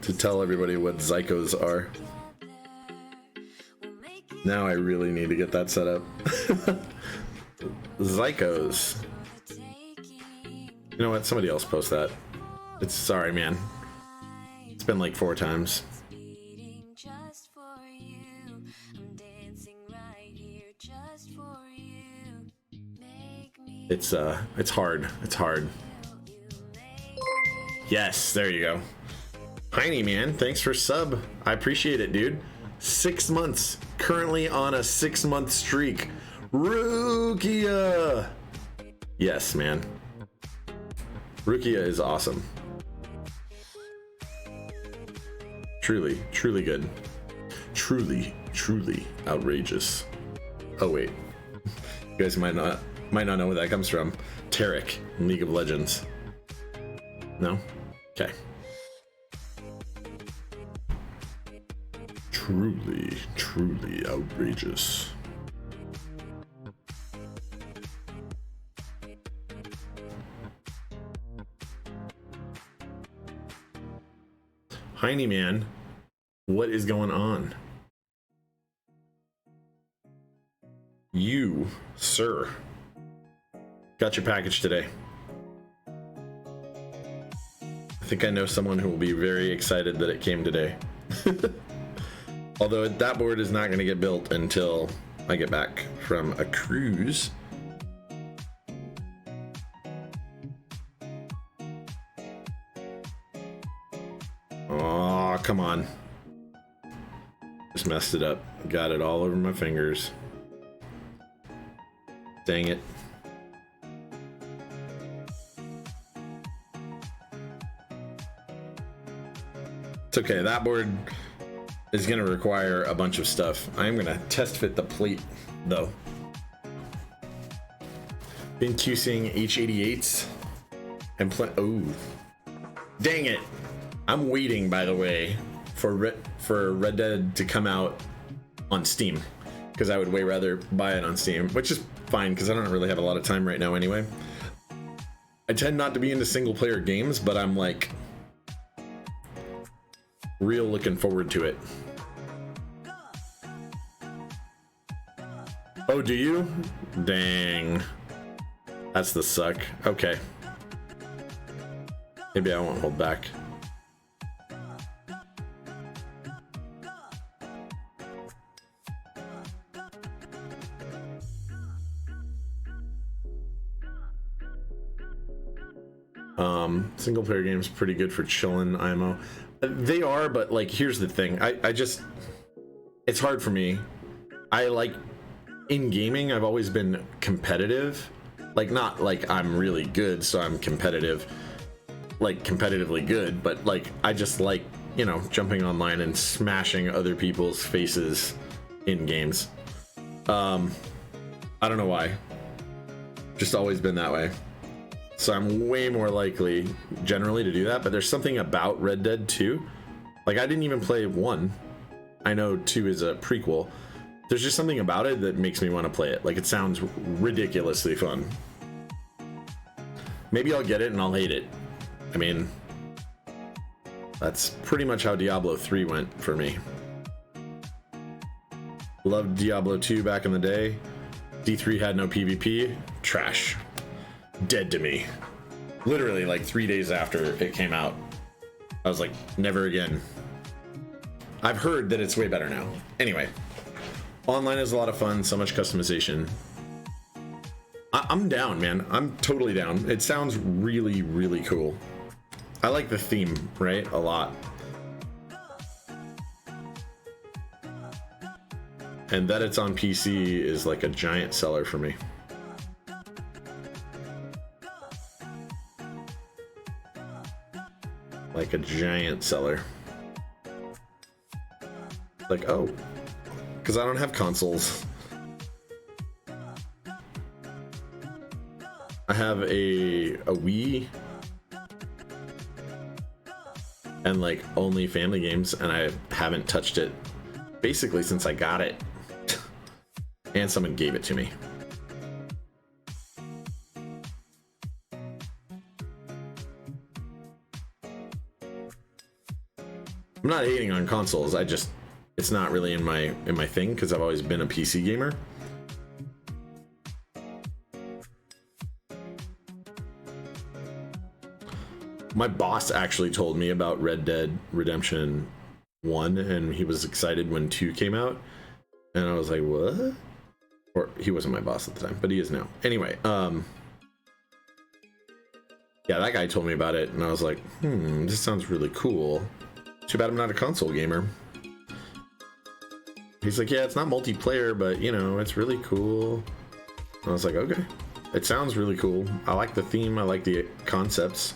Speaker 1: to tell everybody what Zykos are. Now I really need to get that set up. Zykos. You know what? Somebody else post that. It's sorry, man. It's been like 4 times. It's hard. It's hard. Yes, there you go. Heiny, man, thanks for sub. I appreciate it, dude. 6 months. Currently on a 6-month streak. Rukia! Yes, man. Rukia is awesome. Truly, truly good. Truly, truly outrageous. Oh wait. You guys might not know where that comes from. Tarek in League of Legends. No? Okay. Truly, truly outrageous. Heiny man, what is going on? You, sir, got your package today. I think I know someone who will be very excited that it came today. Although that board is not going to get built until I get back from a cruise. Oh, come on. Just messed it up. Got it all over my fingers. Dang it. It's okay. That board is going to require a bunch of stuff. I'm going to test fit the plate, though. Been QCing H88s and oh, dang it! I'm waiting, by the way, for Red Dead to come out on Steam, because I would way rather buy it on Steam, which is fine because I don't really have a lot of time right now anyway. I tend not to be into single player games, but I'm like real looking forward to it. Oh, do you? Dang. That's the suck. Okay. Maybe I won't hold back. Single player games pretty good for chilling IMO. They are, but like here's the thing. I just, it's hard for me. I like in gaming I've always been competitive. Like not like I'm really good so I'm competitive, like competitively good, but like I just like, you know, jumping online and smashing other people's faces in games. I don't know why. Just always been that way. So I'm way more likely generally to do that, but there's something about Red Dead 2. Like I didn't even play 1. I know 2 is a prequel. There's just something about it that makes me want to play it. Like it sounds ridiculously fun. Maybe I'll get it and I'll hate it. I mean, that's pretty much how Diablo 3 went for me. Loved Diablo 2 back in the day. D3 had no PvP. Trash. Dead to me. Literally like 3 days after it came out. I was like, never again. I've heard that it's way better now. Anyway, online is a lot of fun, so much customization. I'm down, man. I'm totally down. It sounds really, really cool. I like the theme, right? A lot. And that it's on PC is like a giant seller for me. Like a giant seller. Like, oh, because I don't have consoles. I have a Wii and like only family games, and I haven't touched it basically since I got it. And someone gave it to me. I'm not hating on consoles. I just, it's not really in my thing because I've always been a PC gamer. My boss actually told me about Red Dead Redemption 1 and he was excited when 2 came out. And I was like, what? Or he wasn't my boss at the time, but he is now. Anyway, yeah, that guy told me about it and I was like, this sounds really cool. Too bad I'm not a console gamer. He's like, yeah, it's not multiplayer, but you know, it's really cool. I was like, okay, it sounds really cool. I like the theme. I like the concepts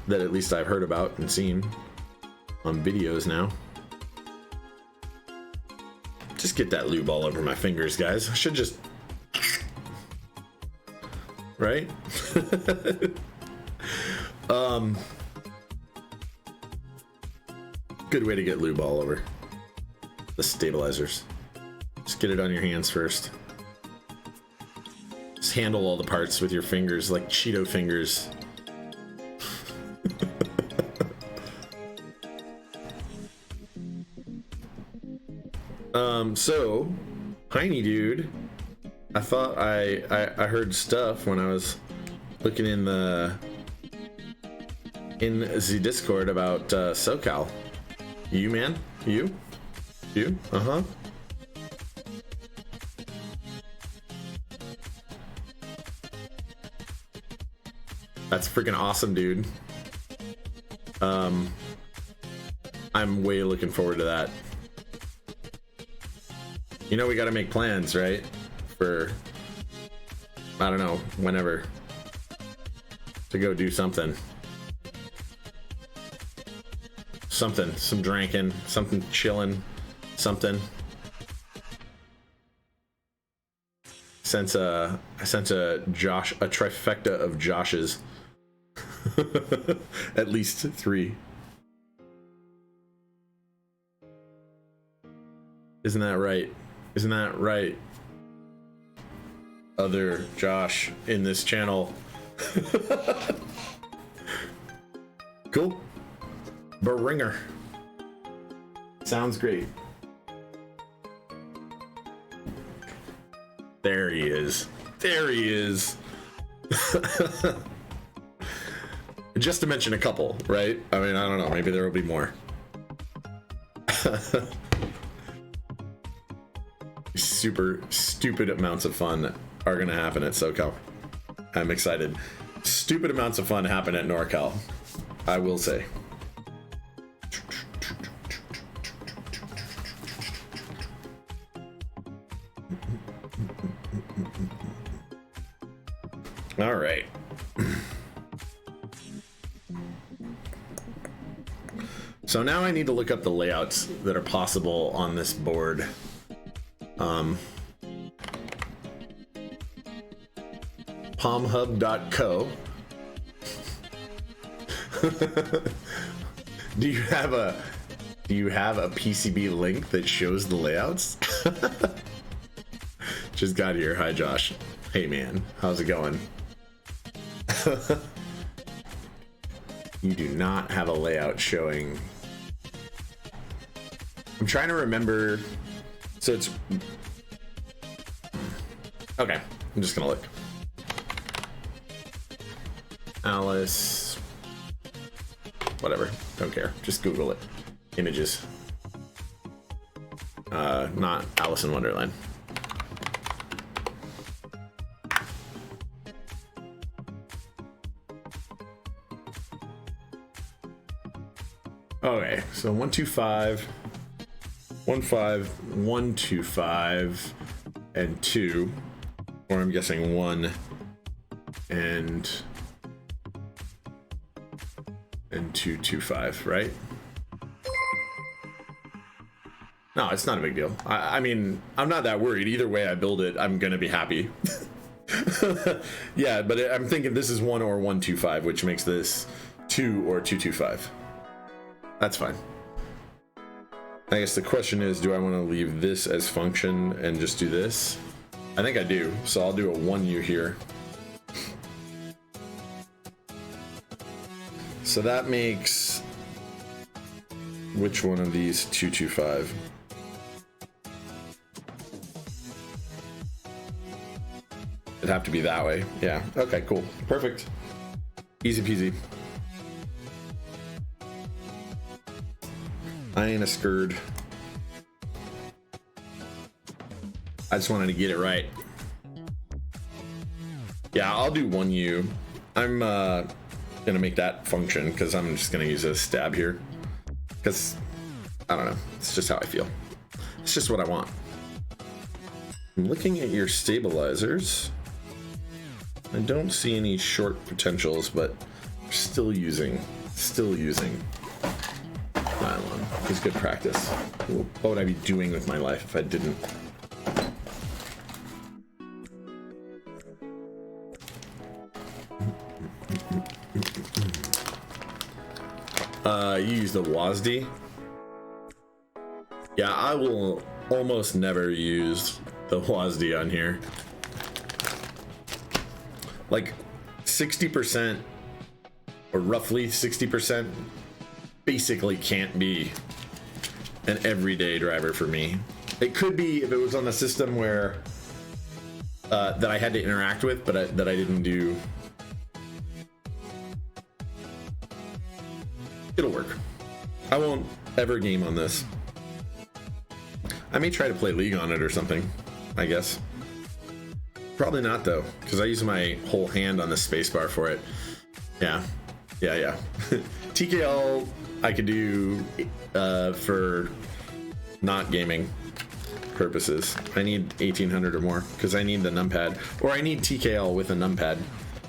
Speaker 1: that at least I've heard about and seen on videos now. Just get that lube all over my fingers, guys. I should just... Right? Good way to get lube all over the stabilizers. Just get it on your hands first. Just handle all the parts with your fingers like Cheeto fingers. So, Piney Dude, I thought I heard stuff when I was looking in the Discord about SoCal. You, man? You? Uh-huh. That's freaking awesome, dude. I'm way looking forward to that. You know, we gotta make plans, right? For, I don't know, whenever. To go do something. Some drinking, something chilling, something. I sense a trifecta of Joshes. At least 3. Isn't that right? Isn't that right? Other Josh in this channel. Cool. Beringer. Sounds great. There he is. There he is. Just to mention a couple, right? I mean, I don't know. Maybe there will be more. Super stupid amounts of fun are gonna happen at SoCal. I'm excited. Stupid amounts of fun happen at NorCal, I will say. All right. So now I need to look up the layouts that are possible on this board. Palmhub.co. Do you have a PCB link that shows the layouts? Just got here. Hi, Josh. Hey, man. How's it going? You do not have a layout showing. I'm trying to remember. So it's okay. I'm just gonna look. Alice, whatever. Don't care. Just Google it. Images. Not Alice in Wonderland. Okay, so 125, 15, 125, and 2, or I'm guessing 1 and 225, right? No, it's not a big deal. I mean, I'm not that worried. Either way I build it, I'm gonna be happy. Yeah, but I'm thinking this is 1 or 125, which makes this 2 or 225. That's fine. I guess the question is, do I want to leave this as function and just do this? I think I do, so I'll do a 1U here. So that makes, which one of these 225? It'd have to be that way. Yeah, okay, cool. Perfect. Easy peasy. I ain't a scared. I just wanted to get it right. Yeah, I'll do 1U. I'm gonna make that function because I'm just gonna use a stab here. Because, I don't know, it's just how I feel. It's just what I want. I'm looking at your stabilizers. I don't see any short potentials, but still using nylon is good practice. What would I be doing with my life if I didn't? You use the WASD. Yeah, I will almost never use the WASD on here. Like 60% or roughly 60% basically can't be an everyday driver for me. It could be if it was on a system where that I had to interact with, but that I didn't do. It'll work. I won't ever game on this. I may try to play League on it or something, I guess. Probably not though, because I use my whole hand on the spacebar for it. Yeah. TKL I could do for not gaming purposes. I need 1800 or more because I need the numpad, or I need TKL with a numpad.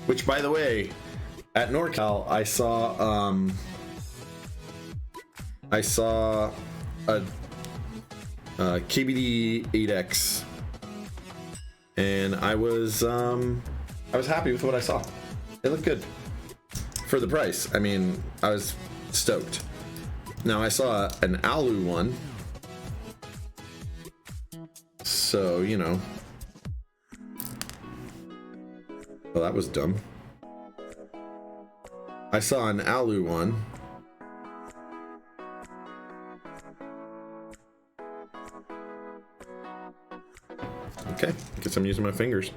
Speaker 1: Which, by the way, at NorCal I saw a KBD 8X, and I was happy with what I saw. It looked good for the price. I mean, I was stoked. Now I saw an Alu one, so you know. Well, that was dumb. I saw an Alu one. Okay, guess I'm using my fingers.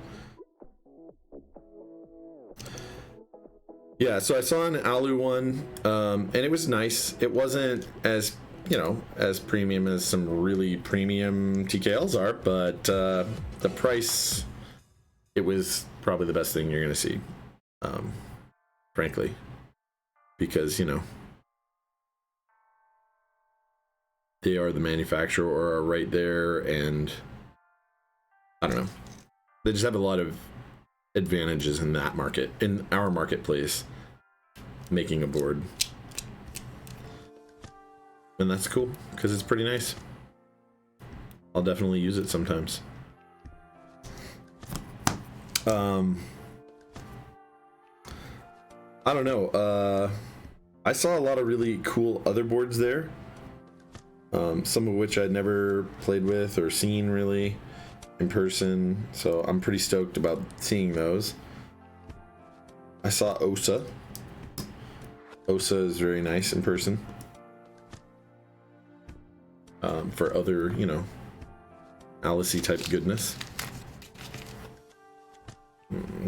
Speaker 1: Yeah, so I saw an Alu one, and it was nice. It wasn't as, you know, as premium as some really premium TKLs are, but the price, it was probably the best thing you're going to see, frankly, because, you know, they are the manufacturer or are right there, and I don't know. They just have a lot of advantages in that market, in our marketplace, making a board. And that's cool, because it's pretty nice. I'll definitely use it sometimes. I don't know. I saw a lot of really cool other boards there. Some of which I'd never played with or seen really in person, so I'm pretty stoked about seeing those. I saw OSA. OSA is very nice in person. For other, you know, Alice-y type goodness.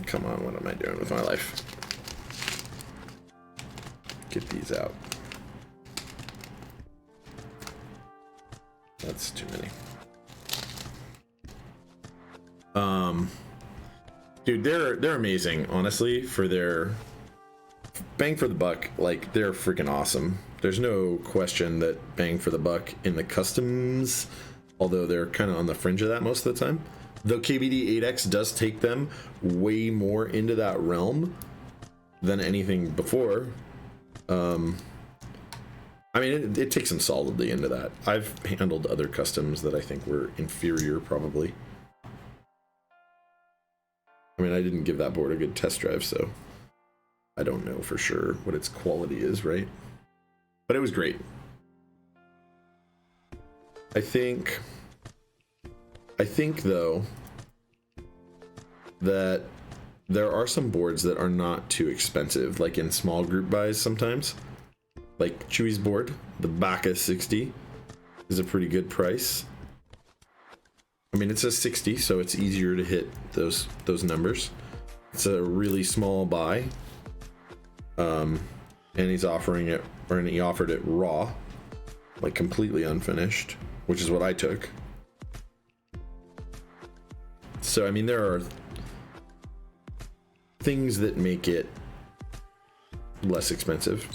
Speaker 1: Come on, what am I doing with my life? Get these out. That's too many. Dude, they're amazing, honestly, for their bang for the buck. Like, they're freaking awesome. There's no question that bang for the buck in the customs, although they're kind of on the fringe of that most of the time. Though KBD 8X does take them way more into that realm than anything before. I mean, it takes them solidly into that. I've handled other customs that I think were inferior, probably. I mean, I didn't give that board a good test drive, so I don't know for sure what its quality is, right? But it was great. I think though that there are some boards that are not too expensive, like in small group buys sometimes. Like Chewy's board, the Baka 60 is a pretty good price. I mean, it's a 60, so it's easier to hit those numbers. It's a really small buy. And he's offering it, or he offered it raw, like completely unfinished, which is what I took. So, I mean, there are things that make it less expensive.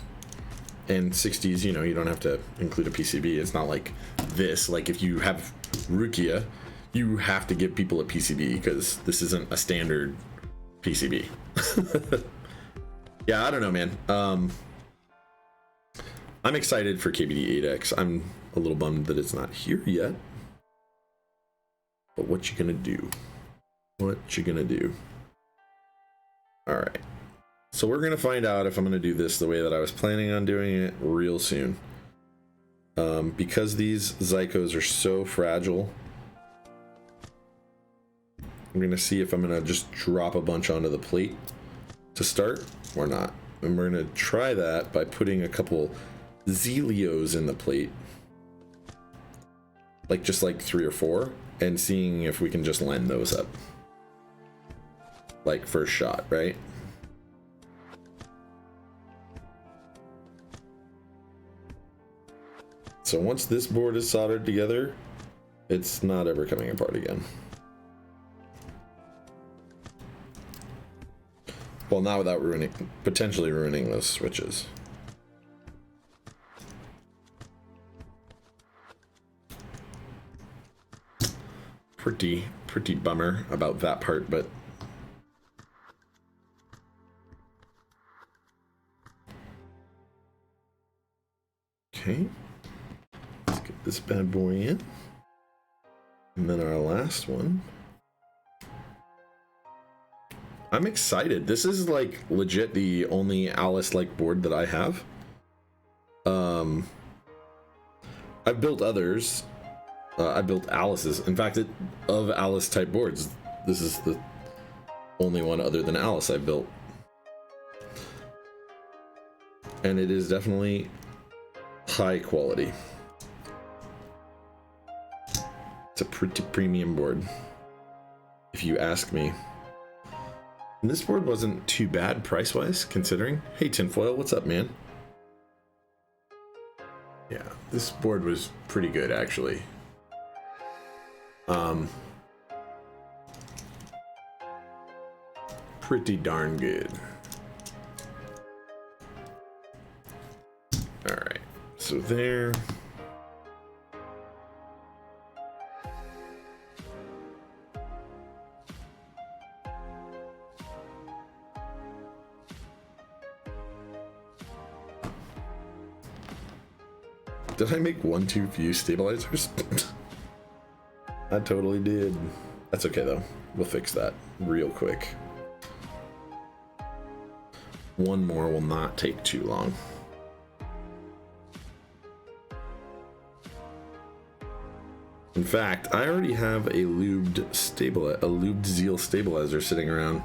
Speaker 1: And 60s, you know, you don't have to include a PCB. It's not like this. Like, if you have Rukia, you have to give people a PCB because this isn't a standard PCB. Yeah, I don't know, man. I'm excited for KBD8X. I'm a little bummed that it's not here yet. But what you gonna do? What you gonna do? All right. So we're gonna find out if I'm gonna do this the way that I was planning on doing it real soon. Because these Zykos are so fragile, I'm gonna see if I'm gonna just drop a bunch onto the plate to start or not. And we're gonna try that by putting a couple Zealios in the plate, like just like 3 or 4, and seeing if we can just line those up. Like first shot, right? So once this board is soldered together, it's not ever coming apart again. Well, not without potentially ruining those switches. Pretty bummer about that part, but okay. Let's get this bad boy in. And then our last one. I'm excited. This is like legit the only Alice-like board that I have. I've built others. I built Alice's. In fact, of Alice type boards, this is the only one other than Alice I've built. And it is definitely high quality. It's a pretty premium board, if you ask me. And this board wasn't too bad price-wise, considering. Hey, Tinfoil, what's up, man? Yeah, this board was pretty good, actually. Pretty darn good. All right, so there. Did I make one too few stabilizers? I totally did. That's okay though. We'll fix that real quick. One more will not take too long. In fact, I already have a lubed Zeal stabilizer sitting around.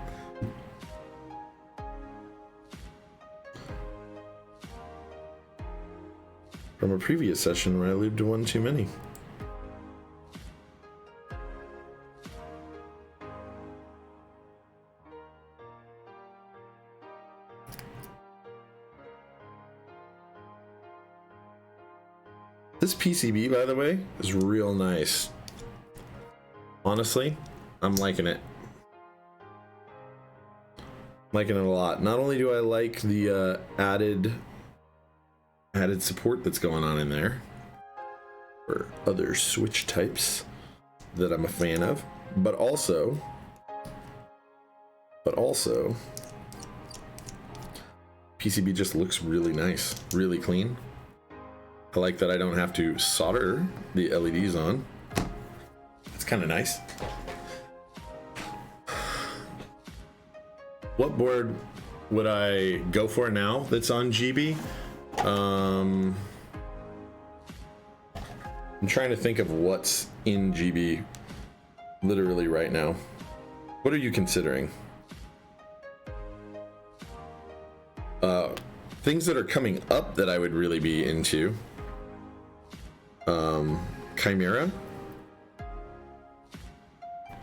Speaker 1: From a previous session where I lubed one too many. This PCB, by the way, is real nice. Honestly, I'm liking it. Liking it a lot. Not only do I like the added support that's going on in there for other switch types that I'm a fan of, but also PCB just looks really nice, really clean. I like that I don't have to solder the LEDs on. It's kind of nice. What board would I go for now that's on GB? I'm trying to think of what's in GB literally right now. What are you considering? Things that are coming up that I would really be into. Chimera.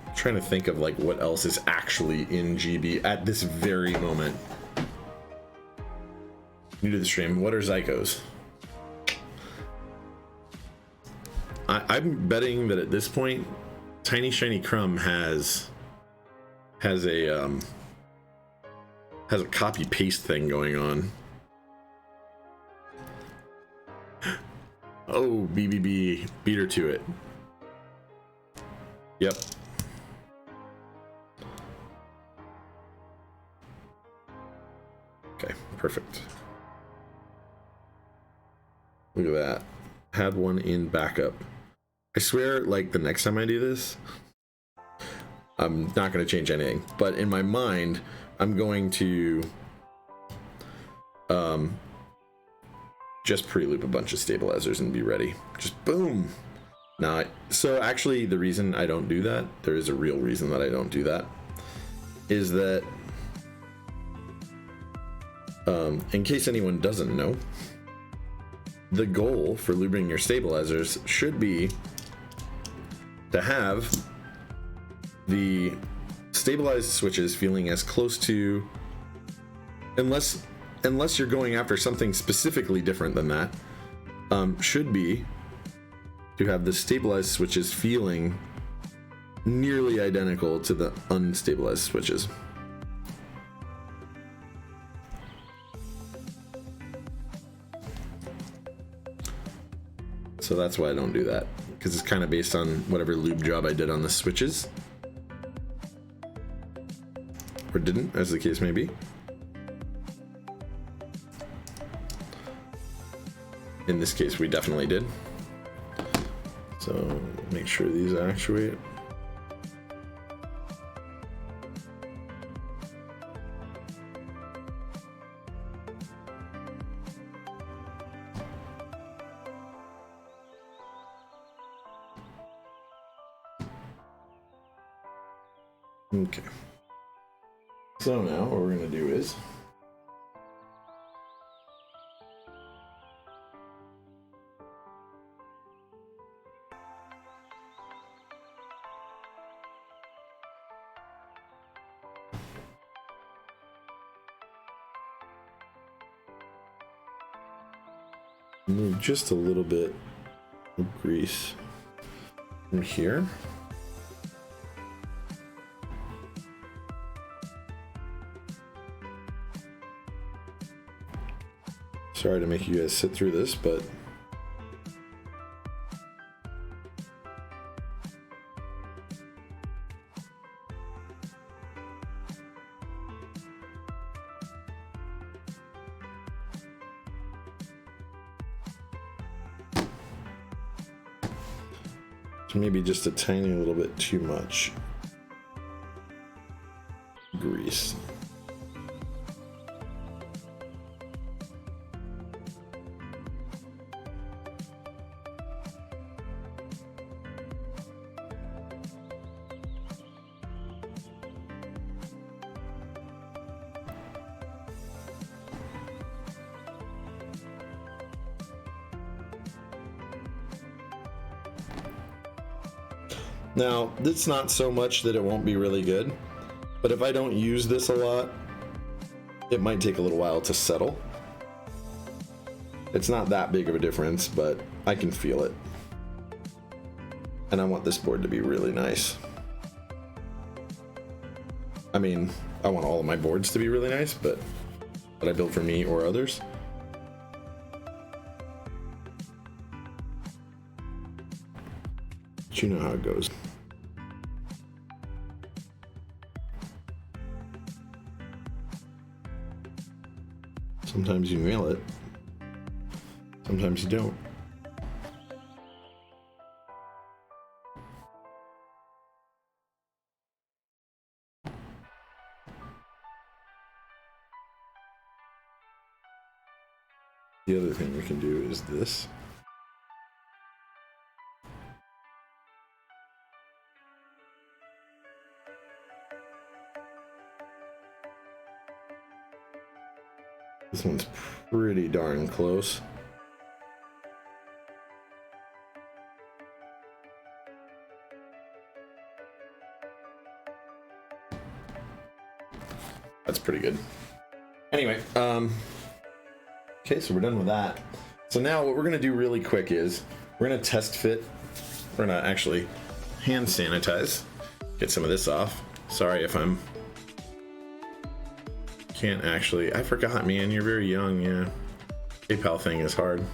Speaker 1: I'm trying to think of like what else is actually in GB at this very moment. New to the stream, what are Zykos? I'm betting that at this point, Tiny Shiny Crumb has a copy paste thing going on. Oh, BBB, beat her to it. Yep. perfect. Look at that. Had one in backup. I swear, like, the next time I do this, I'm not going to change anything. But in my mind, I'm going to just pre-loop a bunch of stabilizers and be ready. Just boom. Now, so actually, the reason I don't do that, there is a real reason that I don't do that, is that, in case anyone doesn't know, the goal for lubing your stabilizers should be to have the stabilized switches feeling as close to, unless you're going after something specifically different than that, should be to have the stabilized switches feeling nearly identical to the unstabilized switches. So that's why I don't do that, because it's kind of based on whatever lube job I did on the switches. Or didn't, as the case may be. In this case, we definitely did. So make sure these actuate. Okay. So now what we're going to do is move just a little bit of grease from here. Sorry to make you guys sit through this, but maybe just a tiny little bit too much grease. Now, it's not so much that it won't be really good, but if I don't use this a lot, it might take a little while to settle. It's not that big of a difference, but I can feel it. And I want this board to be really nice. I mean, I want all of my boards to be really nice, but that I build for me or others. But you know how it goes. Sometimes you nail it, sometimes you don't. The other thing we can do is this. This one's pretty darn close. That's pretty good. Anyway, okay, so we're done with that. So now what we're gonna do really quick is we're gonna test fit. We're gonna actually hand sanitize. Get some of this off. Sorry if I'm can't actually. I forgot, man. You're very young. Yeah. PayPal thing is hard.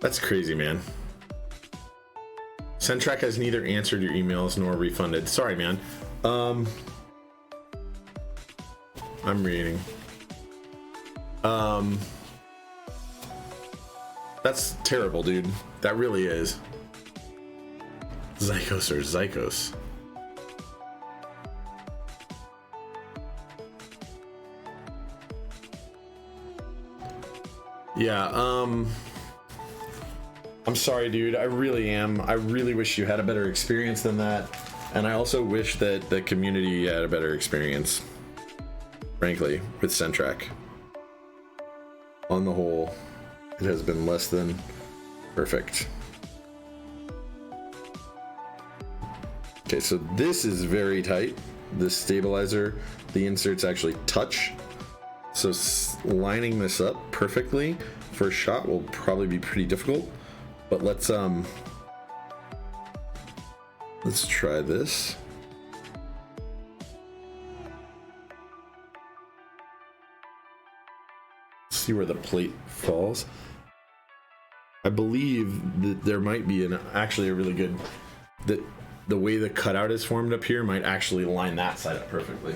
Speaker 1: That's crazy, man. Centrac has neither answered your emails nor refunded. Sorry, man. I'm reading. That's terrible, dude. That really is. Zykos or Zykos. Yeah, I'm sorry, dude. I really am. I really wish you had a better experience than that. And I also wish that the community had a better experience, frankly, with Centrac. On the whole, it has been less than perfect. Okay, so this is very tight. This stabilizer, the inserts actually touch. So lining this up perfectly for a shot will probably be pretty difficult. But let's try this. See where the plate falls. I believe that there might be actually a really good, that the way the cutout is formed up here might actually line that side up perfectly.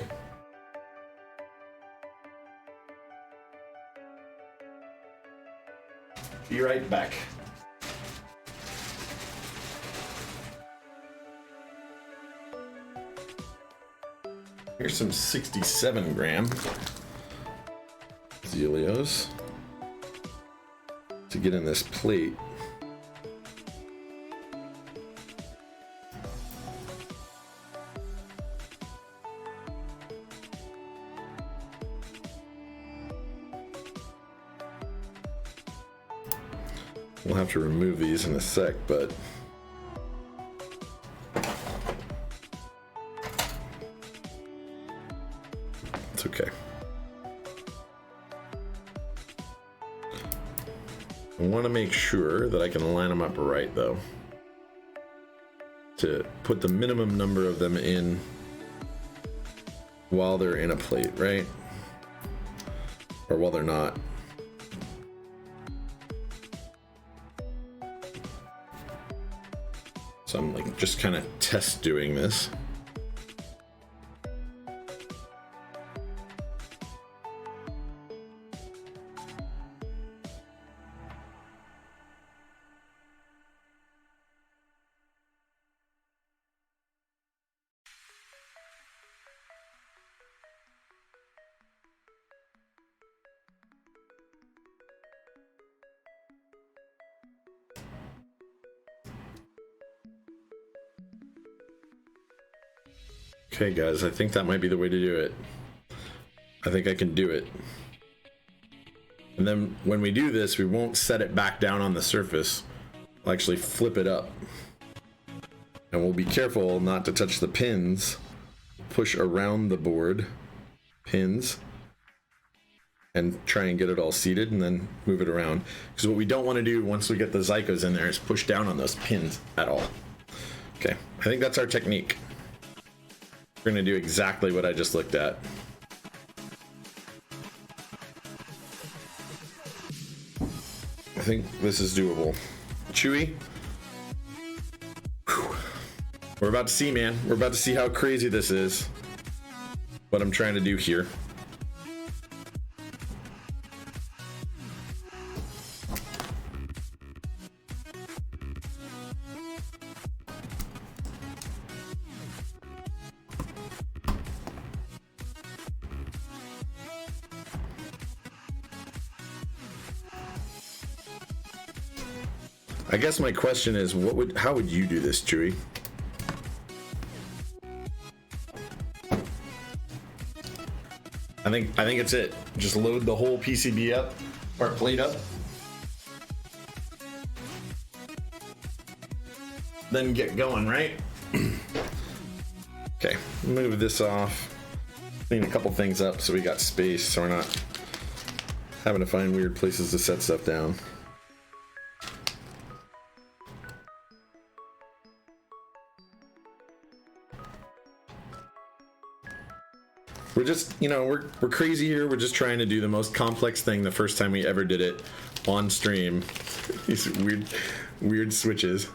Speaker 1: Be right back. Here's some 67 gram Zealios to get in this plate. We'll have to remove these in a sec, but it's okay. I want to make sure that I can line them up right, though, to put the minimum number of them in while they're in a plate, right? Or while they're not. So I'm like just kind of test doing this. Okay, guys, I think that might be the way to do it. I think I can do it. And then when we do this, we won't set it back down on the surface. We'll actually flip it up. And we'll be careful not to touch the pins. Push around the board, pins, and try and get it all seated and then move it around. Because what we don't want to do once we get the Zykos in there is push down on those pins at all. Okay, I think that's our technique. We're going to do exactly what I just looked at. I think this is doable. Chewy. Whew. We're about to see, man. We're about to see how crazy this is. What I'm trying to do here. I guess my question is, how would you do this, Chewy? I think it's it. Just load the whole PCB up, or plate up. Then get going, right? Okay, move this off. Clean a couple things up so we got space, so we're not having to find weird places to set stuff down. We're just, you know, we're crazy here. We're just trying to do the most complex thing the first time we ever did it on stream. These weird switches.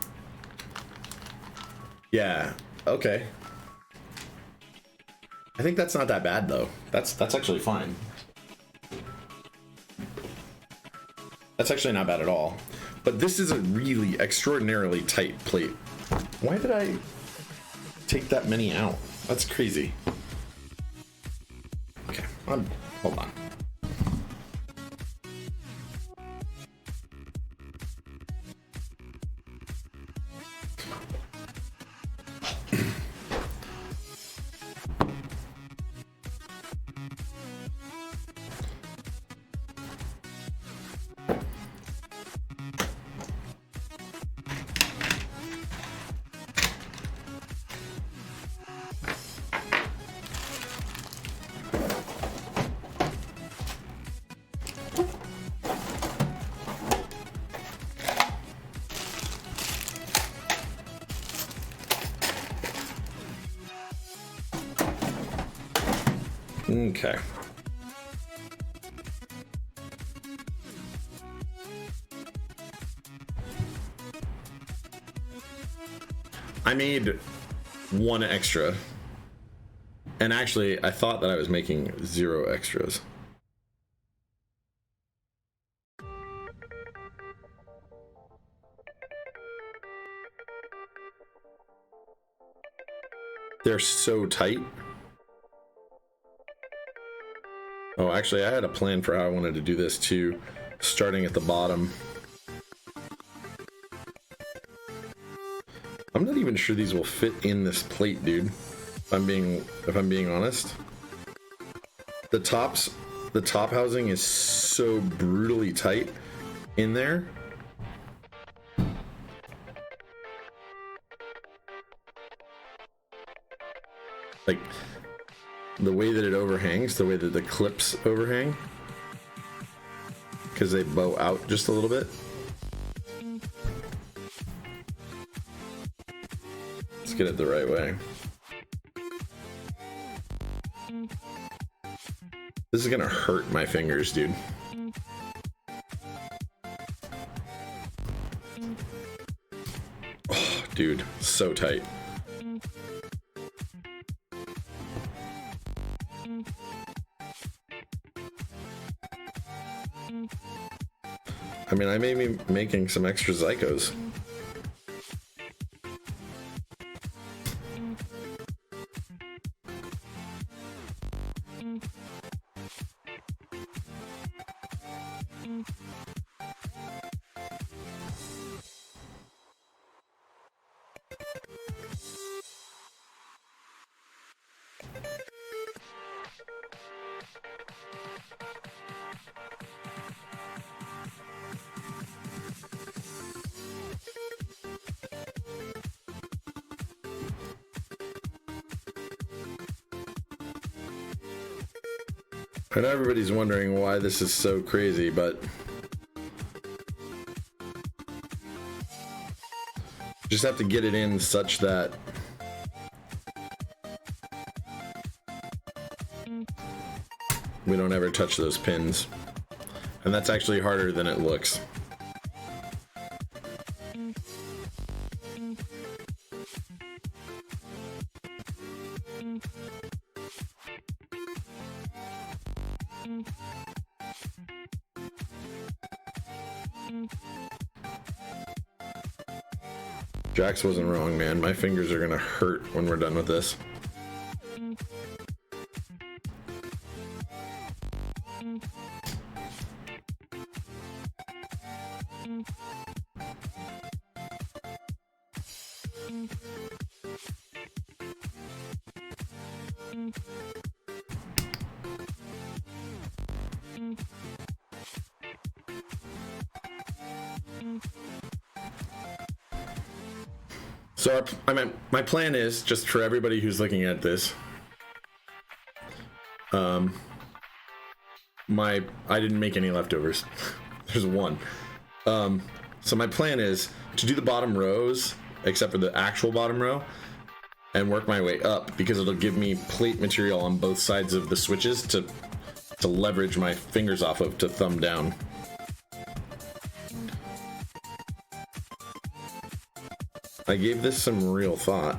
Speaker 1: Yeah, okay. I think that's not that bad though. That's actually fine. That's actually not bad at all. But this is a really extraordinarily tight plate. Why did I take that many out? That's crazy. Okay, hold on. Okay. I made one extra. And actually, I thought that I was making 0 extras. They're so tight. Oh, actually, I had a plan for how I wanted to do this too, starting at the bottom. I'm not even sure these will fit in this plate, dude. If I'm being honest. The top housing is so brutally tight in there. Like the way that it overhangs, the way that the clips overhang, because they bow out just a little bit. Let's get it the right way. This is gonna hurt my fingers, dude. Oh, dude, so tight. I mean, I may be making some extra Zykos. I know everybody's wondering why this is so crazy, but just have to get it in such that we don't ever touch those pins. And that's actually harder than it looks. Jax wasn't wrong, man. My fingers are gonna hurt when we're done with this. So my plan is, just for everybody who's looking at this, I didn't make any leftovers. There's one. So my plan is to do the bottom rows, except for the actual bottom row, and work my way up, because it'll give me plate material on both sides of the switches to leverage my fingers off of to thumb down. I gave this some real thought.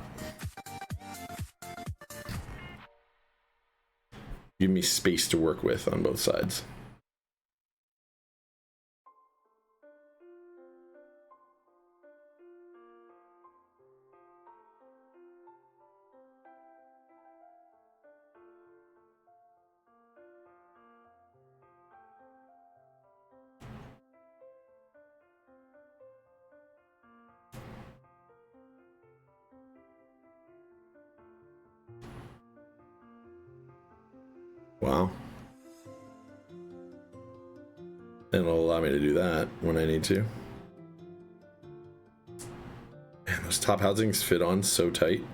Speaker 1: give me space to work with on both sides. Wow. It'll allow me to do that when I need to. Man, those top housings fit on so tight.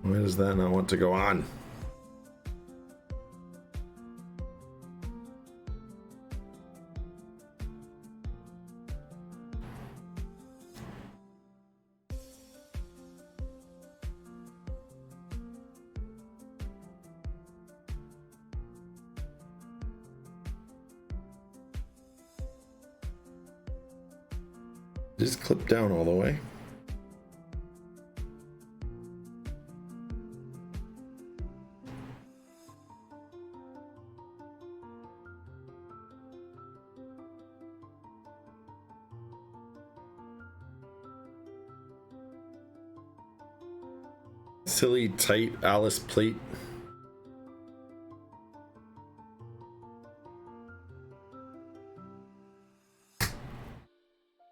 Speaker 1: Why does that not want to go on? Just clip down all the way. Silly tight Alice plate.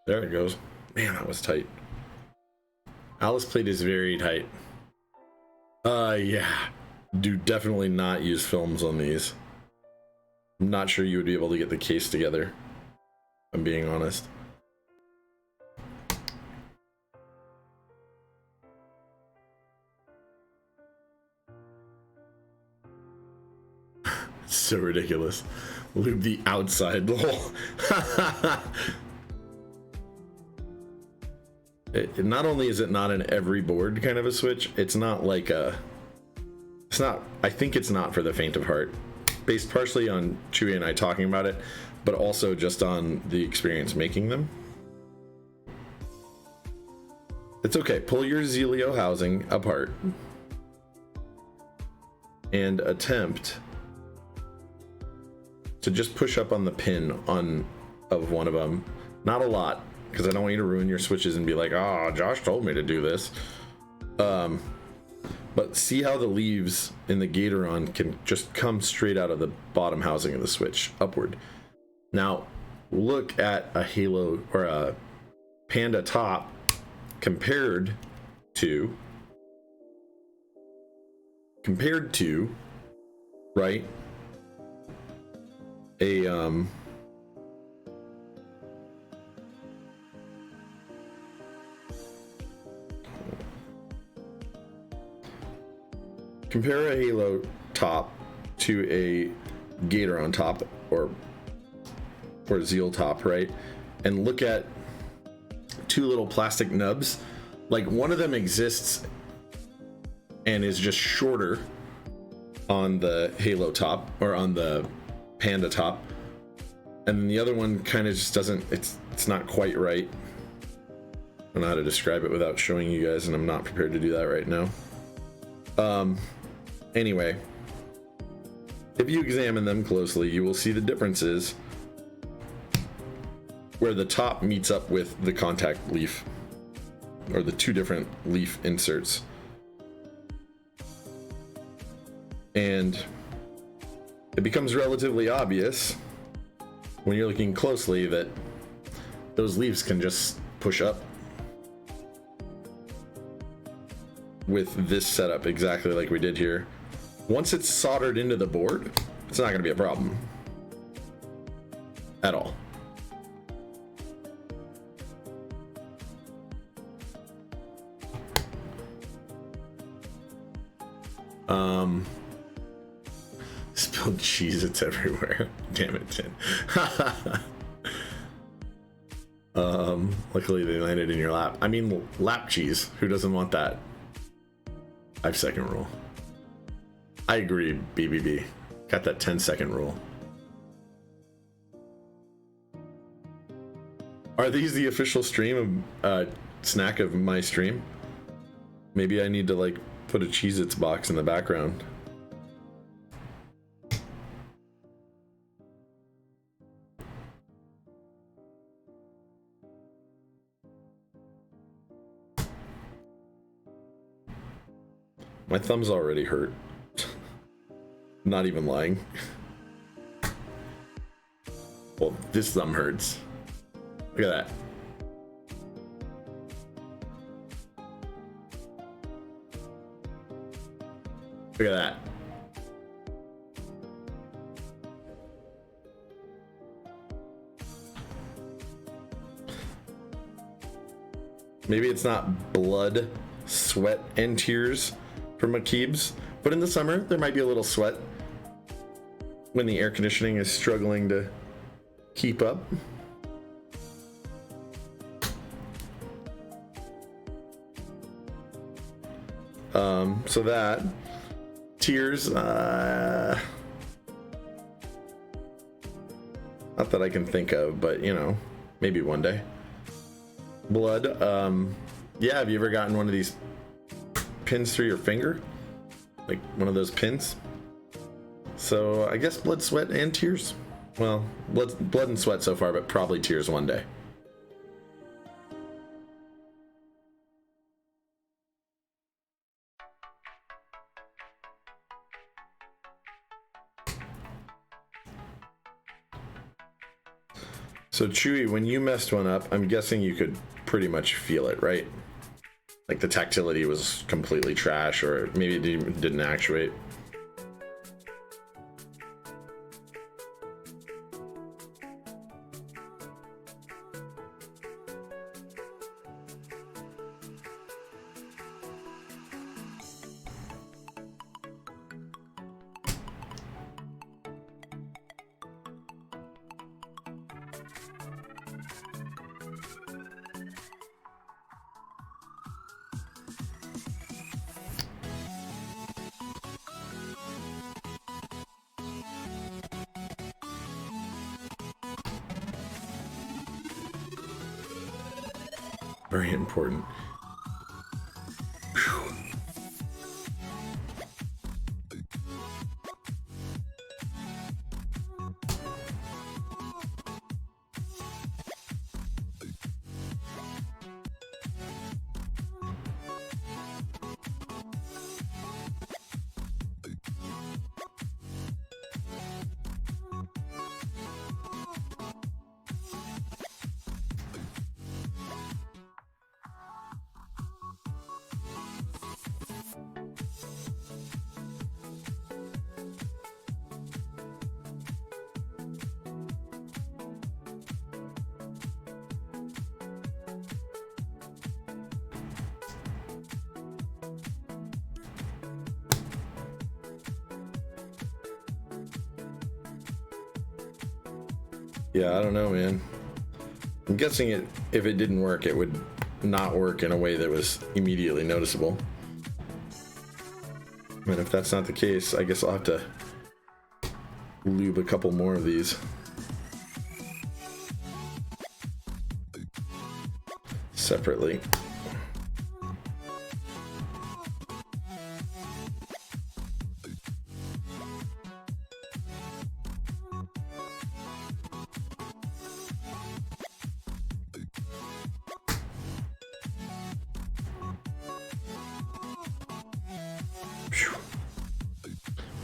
Speaker 1: There it goes. Man, that was tight. Alice plate is very tight. Yeah. Do definitely not use films on these. I'm not sure you would be able to get the case together, if I'm being honest. So ridiculous. Lube the outside. Not only is it not an every board kind of a switch, it's not like a... It's not... I think it's not for the faint of heart. Based partially on Chewy and I talking about it, but also just on the experience making them. It's okay. Pull your Zeal housing apart and attempt to just push up on the pin of one of them. Not a lot, because I don't want you to ruin your switches and be like, oh, Josh told me to do this. But see how the leaves in the Gatoron can just come straight out of the bottom housing of the switch upward. Now look at a Halo or a Panda top compared to right, a compare a Halo top to a Gatoron top or Zeal top, right? And look at two little plastic nubs. Like one of them exists and is just shorter on the Halo top or on the Panda top, and then the other one kind of just doesn't, it's not quite right. I don't know how to describe it without showing you guys, and I'm not prepared to do that right now. Anyway, if you examine them closely, you will see the differences where the top meets up with the contact leaf, or the two different leaf inserts. And it becomes relatively obvious when you're looking closely that those leaves can just push up with this setup exactly like we did here. Once it's soldered into the board, it's not going to be a problem at all. Spilled cheese, it's everywhere. Damn it, Tin. Luckily they landed in your lap. I mean, lap cheese. Who doesn't want that? 5-second rule. I agree, BBB. Got that 10-second rule. Are these the official stream of snack of my stream? Maybe I need to like put a Cheez-Its box in the background. My thumb's already hurt. Not even lying. Well, this thumb hurts. Look at that. Look at that. Maybe it's not blood, sweat, and tears from Akib's, but in the summer there might be a little sweat when the air conditioning is struggling to keep up. So that tears, not that I can think of, but you know, maybe one day. Blood, yeah, have you ever gotten one of these pins through your finger? Like one of those pins? So I guess blood, sweat, and tears. Well, blood and sweat so far, but probably tears one day. So Chewy, when you messed one up, I'm guessing you could pretty much feel it, right? Like the tactility was completely trash, or maybe it didn't actuate. Very important. Whew. Yeah, I don't know, man. I'm guessing if it didn't work, it would not work in a way that was immediately noticeable. And if that's not the case, I guess I'll have to lube a couple more of these. Separately.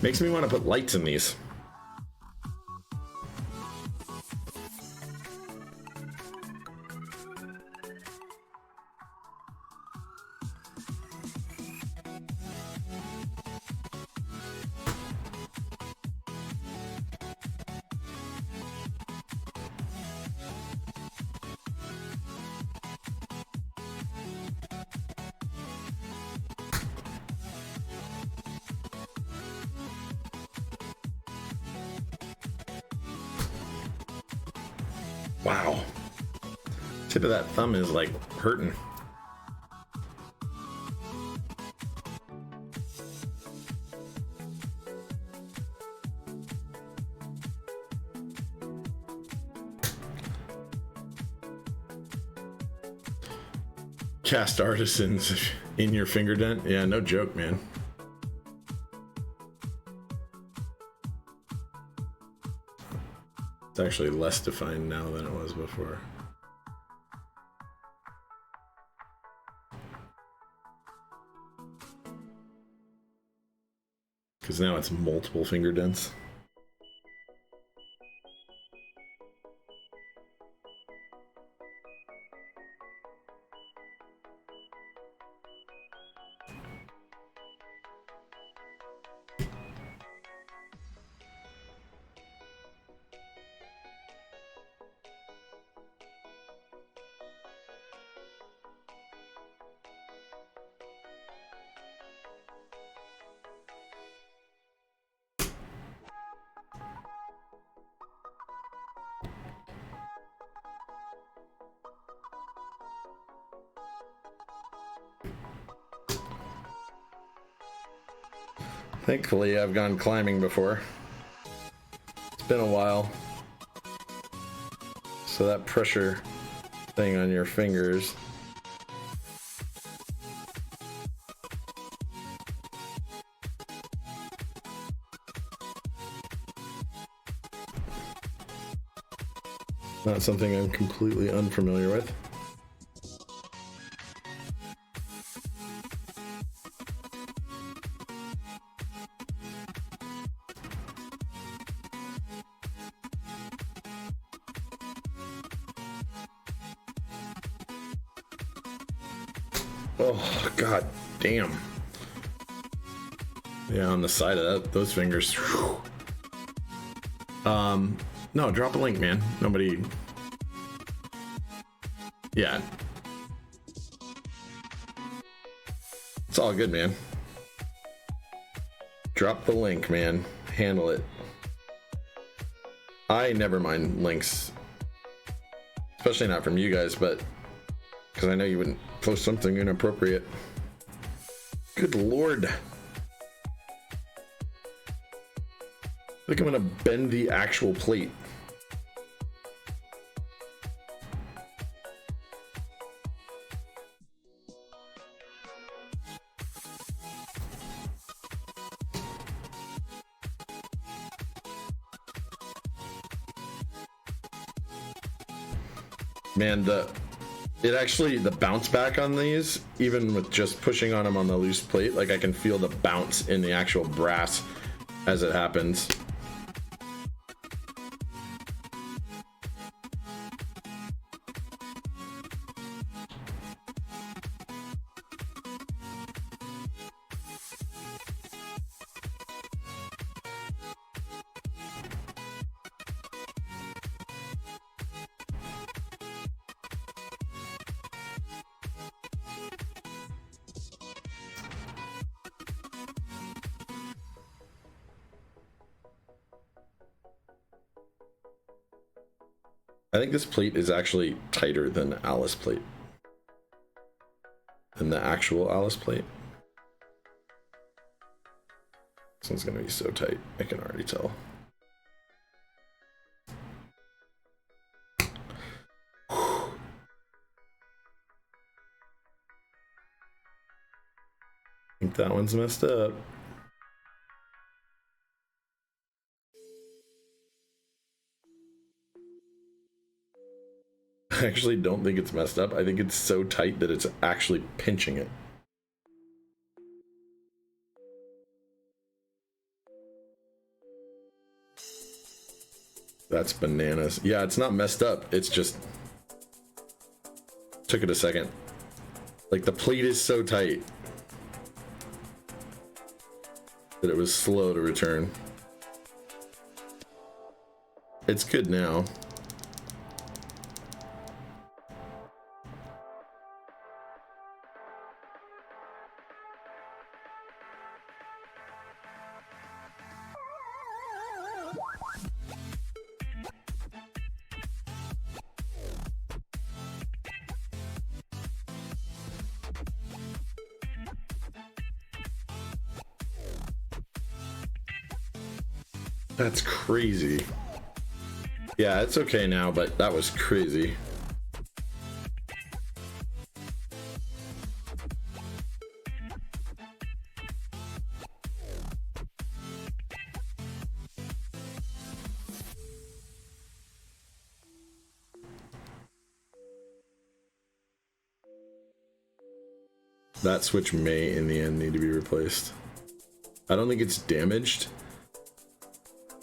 Speaker 1: Makes me want to put lights in these. Wow. Tip of that thumb is like hurting. Cast artisans in your finger dent? Yeah, no joke, man. It's actually less defined now than it was before. Because now it's multiple finger dents. Thankfully, I've gone climbing before. It's been a while. So that pressure thing on your fingers. Not something I'm completely unfamiliar with. Oh, god damn. Yeah, on the side of that, those fingers. Whew. No, drop a link, man. Nobody. Yeah. It's all good, man. Drop the link, man. Handle it. I never mind links. Especially not from you guys, but because I know you wouldn't post something inappropriate. Good lord. I think I'm gonna bend the actual plate. Man, the bounce back on these, even with just pushing on them on the loose plate, like I can feel the bounce in the actual brass as it happens. I think this plate is actually tighter than the Alice plate. Than the actual Alice plate. This one's gonna be so tight, I can already tell. I think that one's messed up. I actually don't think it's messed up. I think it's so tight that it's actually pinching it. That's bananas. Yeah, it's not messed up. It's just took it a second. Like the plate is so tight that it was slow to return. It's good now. That's crazy. Yeah, it's okay now, but that was crazy. That switch may in the end need to be replaced. I don't think it's damaged.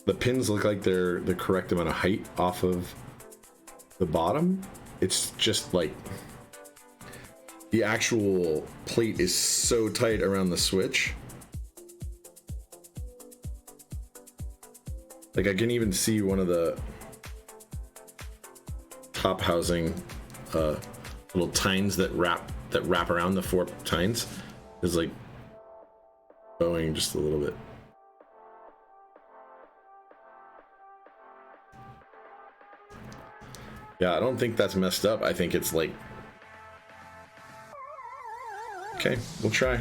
Speaker 1: The pins look like they're the correct amount of height off of the bottom. It's just like the actual plate is so tight around the switch. Like I can even see one of the top housing little tines that wrap around the 4 tines is like bowing just a little bit. Yeah, I don't think that's messed up. I think it's like, okay, we'll try.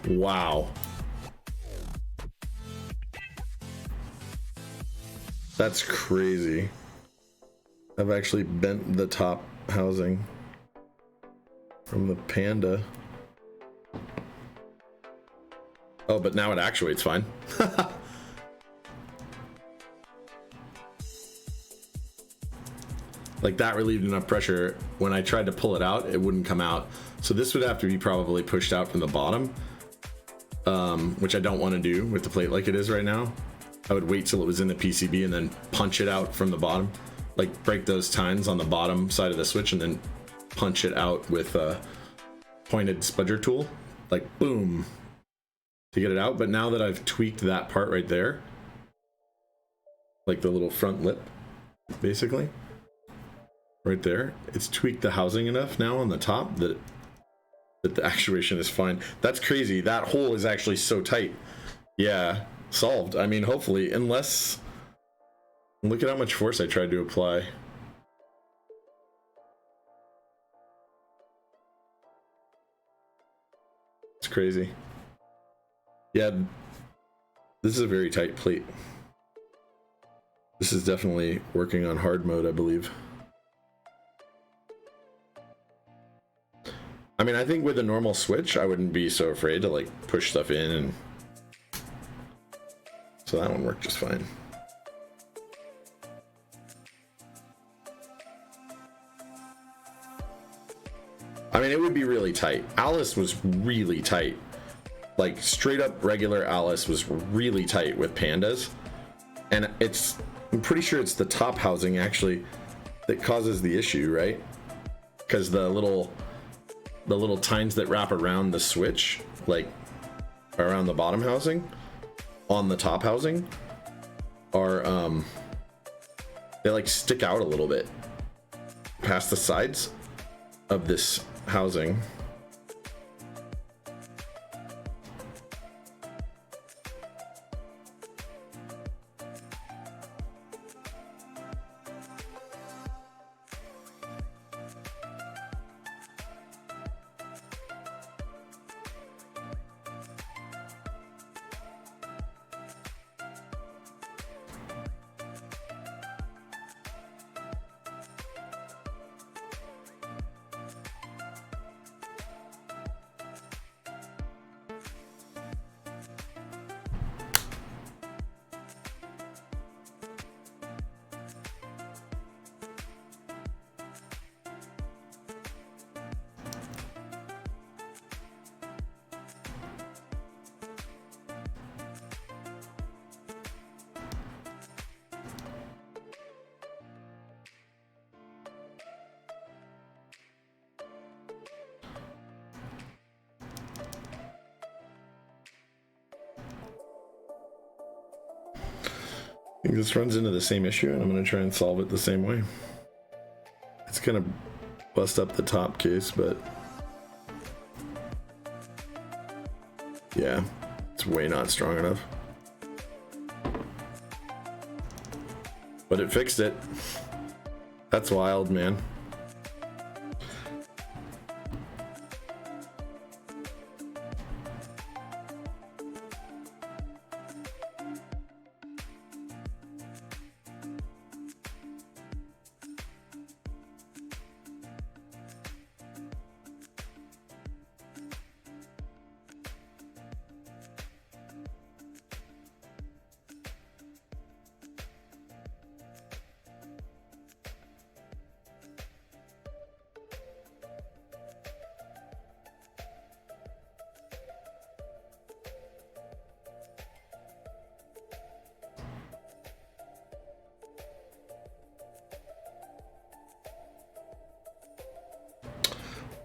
Speaker 1: Wow. That's crazy. I've actually bent the top housing from the Panda. Oh, but now it actuates fine. Like that relieved enough pressure. When I tried to pull it out, it wouldn't come out. So this would have to be probably pushed out from the bottom, which I don't want to do with the plate like it is right now. I would wait till it was in the PCB and then punch it out from the bottom, like break those tines on the bottom side of the switch and then punch it out with a pointed spudger tool, like boom, to get it out. But now that I've tweaked that part right there, like the little front lip, basically, right there, it's tweaked the housing enough now on the top that the actuation is fine. That's crazy. That hole is actually so tight. Yeah, solved. I mean, hopefully, unless, look at how much force I tried to apply. It's crazy. Yeah, this is a very tight plate. This is definitely working on hard mode, I believe. I mean, I think with a normal switch, I wouldn't be so afraid to like push stuff in, and so that one worked just fine. I mean, it would be really tight. Alice was really tight. Like straight up regular Alice was really tight with Pandas. And I'm pretty sure it's the top housing actually that causes the issue, right? Because the little tines that wrap around the switch, like around the bottom housing, on the top housing, are they like stick out a little bit past the sides of this housing. I think this runs into the same issue, and I'm going to try and solve it the same way. It's going to bust up the top case, but yeah, it's way not strong enough. But it fixed it. That's wild, man.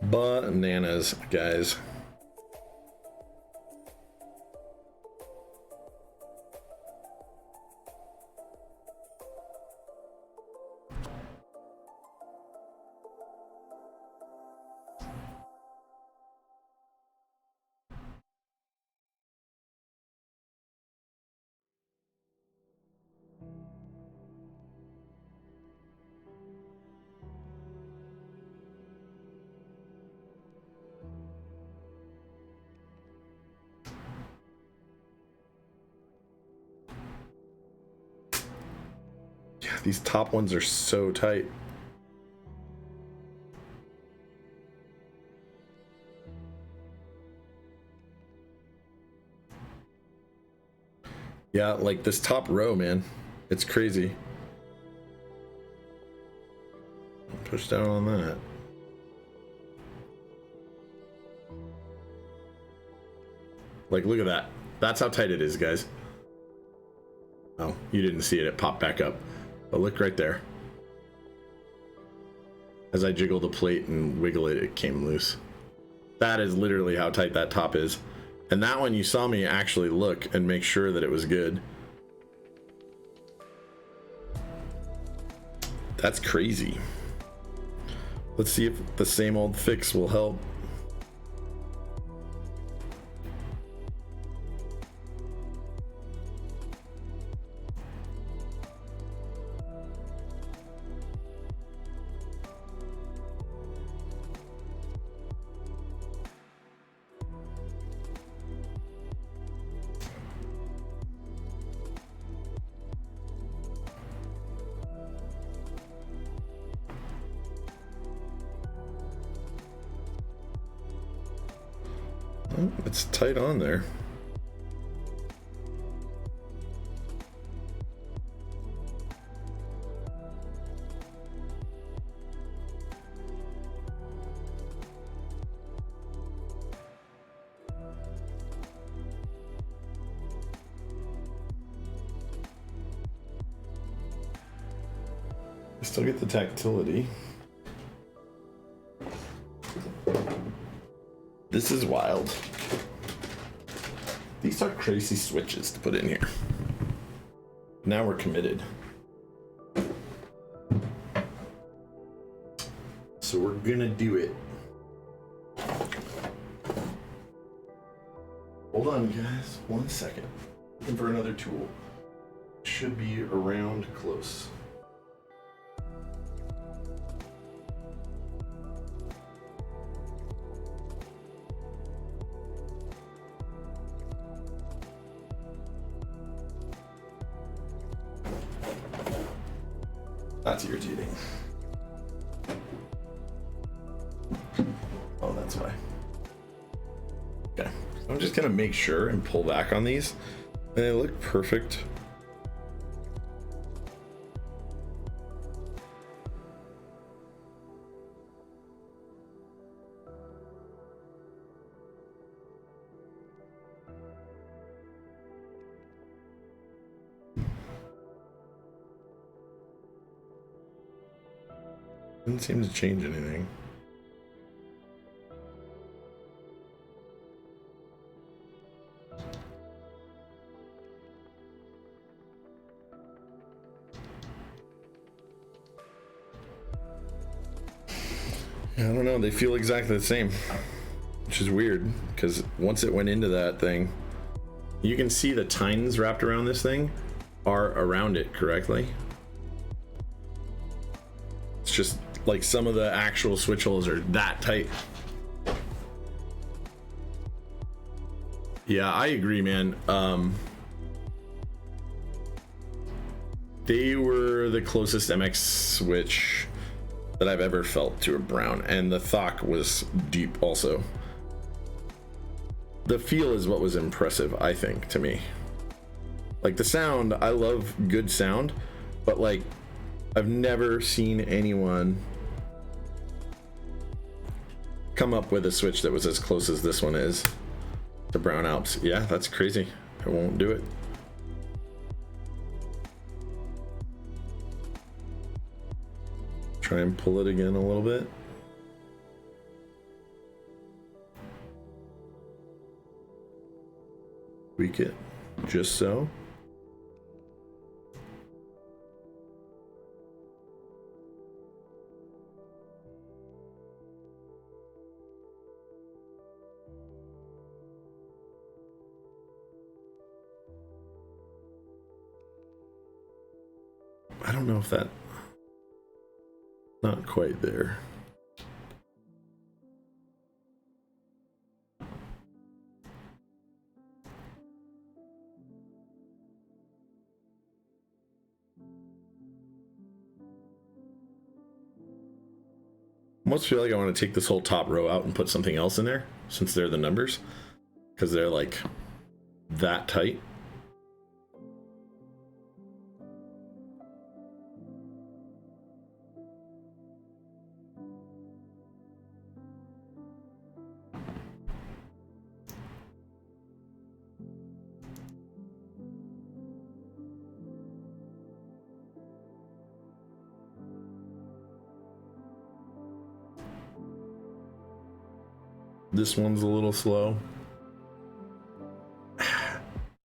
Speaker 1: Bananas, guys. These top ones are so tight. Yeah, like this top row, man. It's crazy. Push down on that. Like, look at that. That's how tight it is, guys. Oh, you didn't see it. It popped back up. But look right there. As I jiggle the plate and wiggle it, it came loose. That is literally how tight that top is. And that one, you saw me actually look and make sure that it was good. That's crazy. Let's see if the same old fix will help. Oh, it's tight on there. I still get the tactility. This is wild. These are crazy switches to put in here. Now we're committed. So we're gonna do it. Hold on, guys. 1 second. Looking for another tool. Should be around close. That's irritating. Oh, that's why. Okay, I'm just gonna make sure and pull back on these. And they look perfect. Didn't seem to change anything. I don't know, they feel exactly the same, which is weird because once it went into that thing, you can see the tines wrapped around this thing are around it correctly. It's just like some of the actual switch holes are that tight. Yeah, I agree, man. They were the closest MX switch that I've ever felt to a brown, and the thock was deep also. The feel is what was impressive, I think, to me. Like the sound, I love good sound, but like I've never seen anyone come up with a switch that was as close as this one is to brown Alps. Yeah, that's crazy. I won't do it. Try and pull it again a little bit. Tweak it just so. I don't know if that, not quite there. Almost feel like I want to take this whole top row out and put something else in there, since they're the numbers, because they're like that tight. This one's a little slow.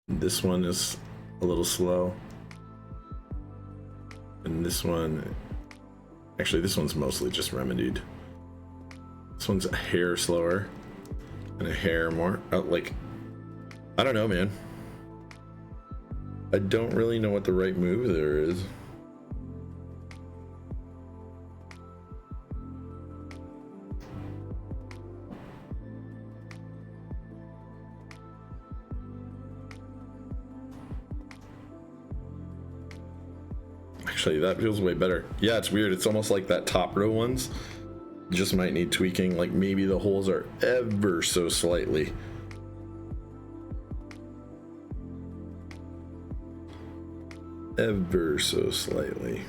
Speaker 1: This one is a little slow. And this one, actually this one's mostly just remedied. This one's a hair slower and a hair more, like, I don't know, man. I don't really know what the right move there is. Actually, that feels way better. Yeah, it's weird. It's almost like that top row ones just might need tweaking. Like maybe the holes are ever so slightly. Ever so slightly.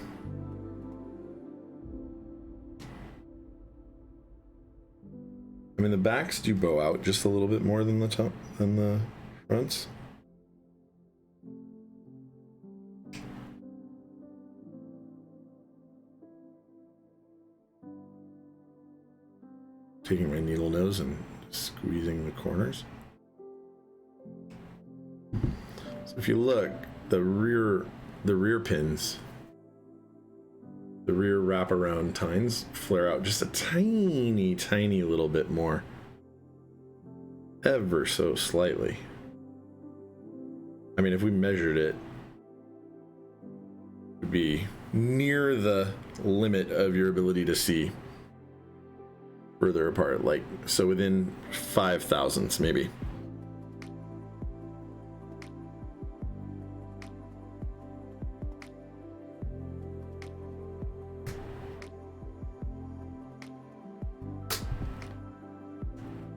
Speaker 1: I mean, the backs do bow out just a little bit more than the top, than the fronts. Taking my needle nose and squeezing the corners. So if you look, the rear pins, the rear wraparound tines flare out just a tiny little bit more, ever so slightly. I mean, if we measured it, it would be near the limit of your ability to see further apart, like, so within 5 thousandths maybe.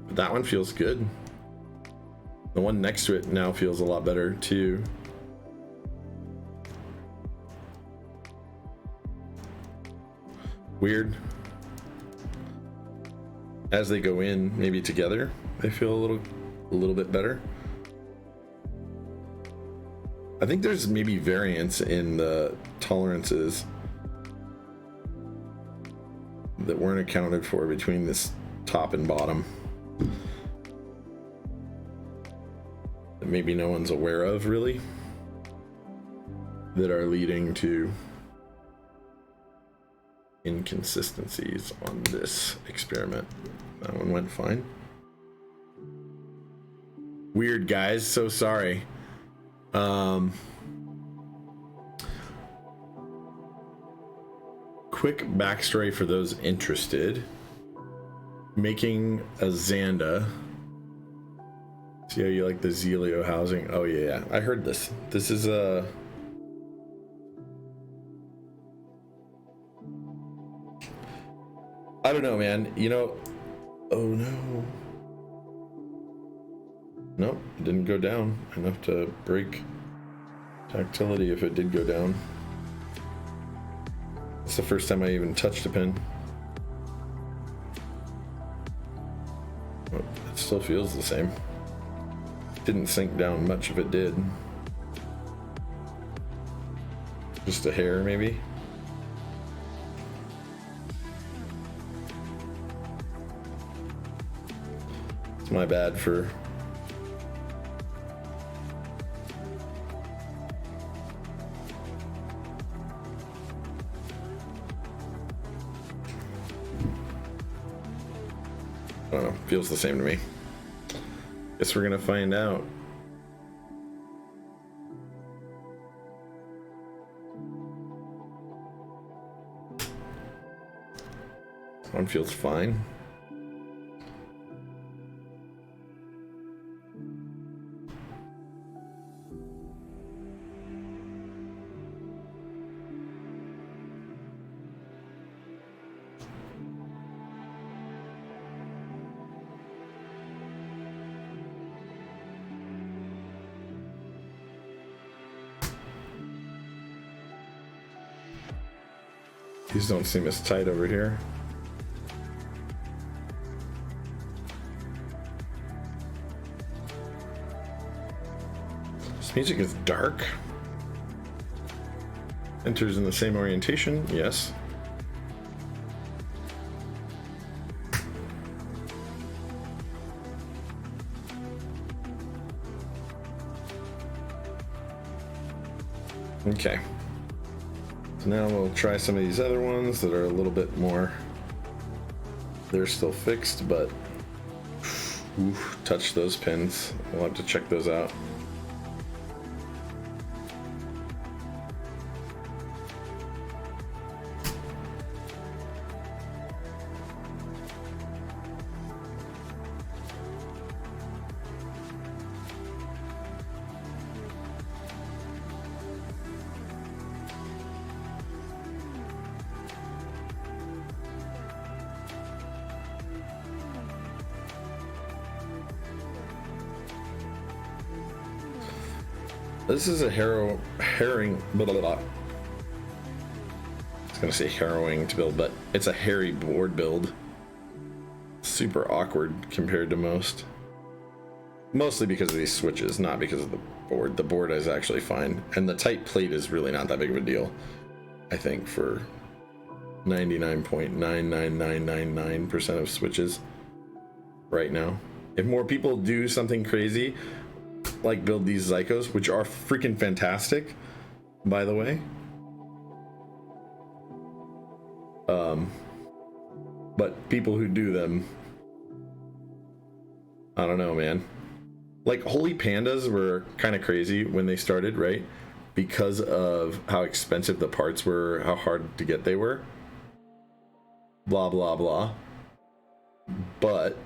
Speaker 1: But that one feels good. The one next to it now feels a lot better too. Weird. As they go in, maybe together, they feel a little bit better. I think there's maybe variance in the tolerances that weren't accounted for between this top and bottom, that maybe no one's aware of really, that are leading to inconsistencies on this experiment. That one went fine. Weird, guys, so sorry. Quick backstory for those interested. Making a Zanda. See how you like the Zeal housing? Oh yeah, I heard this. This is a I don't know, man. You know, oh no. Nope, it didn't go down enough to break tactility if it did go down. It's the first time I even touched a pin. Oh, it still feels the same. Didn't sink down much if it did. Just a hair, maybe. It's my bad for I don't know, feels the same to me. Guess we're gonna find out. One feels fine. These don't seem as tight over here. This music is dark. Enters in the same orientation, yes. Okay. So now we'll try some of these other ones that are a little bit more. They're still fixed, but oof, touch those pins. We'll have to check those out. This is a herring, blah, blah, blah. I was gonna say harrowing to build, but it's a hairy board build. Super awkward compared to most. Mostly because of these switches, not because of the board. The board is actually fine, and the tight plate is really not that big of a deal. I think for 99.99999% of switches right now. If more people do something crazy, like build these Zykos, which are freaking fantastic, by the way. But people who do them, I don't know, man. Like, holy pandas were kind of crazy when they started, right? Because of how expensive the parts were, how hard to get they were. Blah, blah, blah. But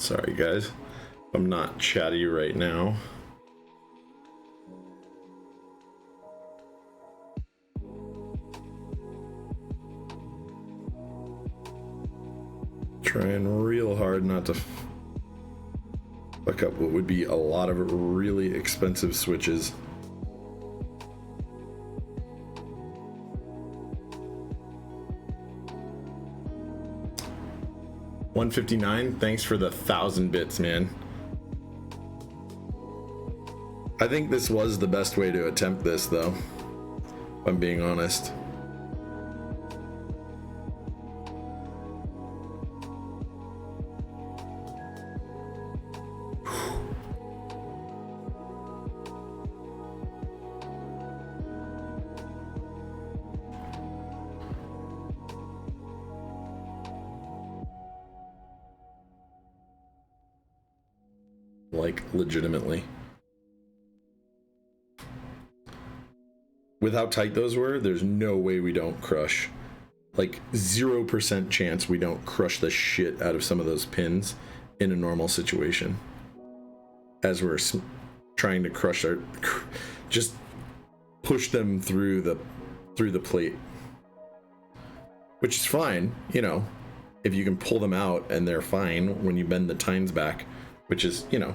Speaker 1: Sorry guys, I'm not chatty right now. Trying real hard not to fuck up what would be a lot of really expensive switches. $159, thanks for the 1,000 bits, man. I think this was the best way to attempt this, though, if I'm being honest. Like, legitimately. With how tight those were, there's no way we don't crush. Like, 0% chance we don't crush the shit out of some of those pins in a normal situation. As we're trying to crush our... just push them through the plate. Which is fine, you know, if you can pull them out and they're fine when you bend the tines back, which is, you know,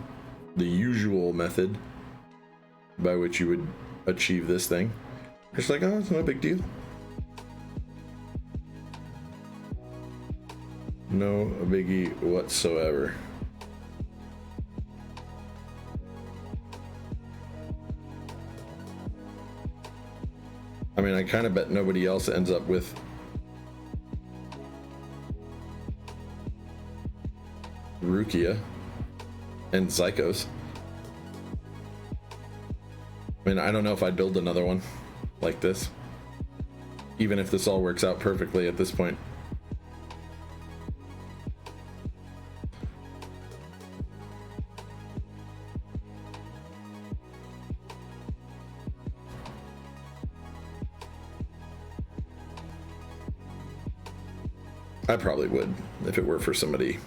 Speaker 1: the usual method by which you would achieve this thing. It's like, oh, it's no big deal. No biggie whatsoever. I mean, I kind of bet nobody else ends up with Rukia and Zykos. I mean, I don't know if I'd build another one like this, even if this all works out perfectly at this point. I probably would if it were for somebody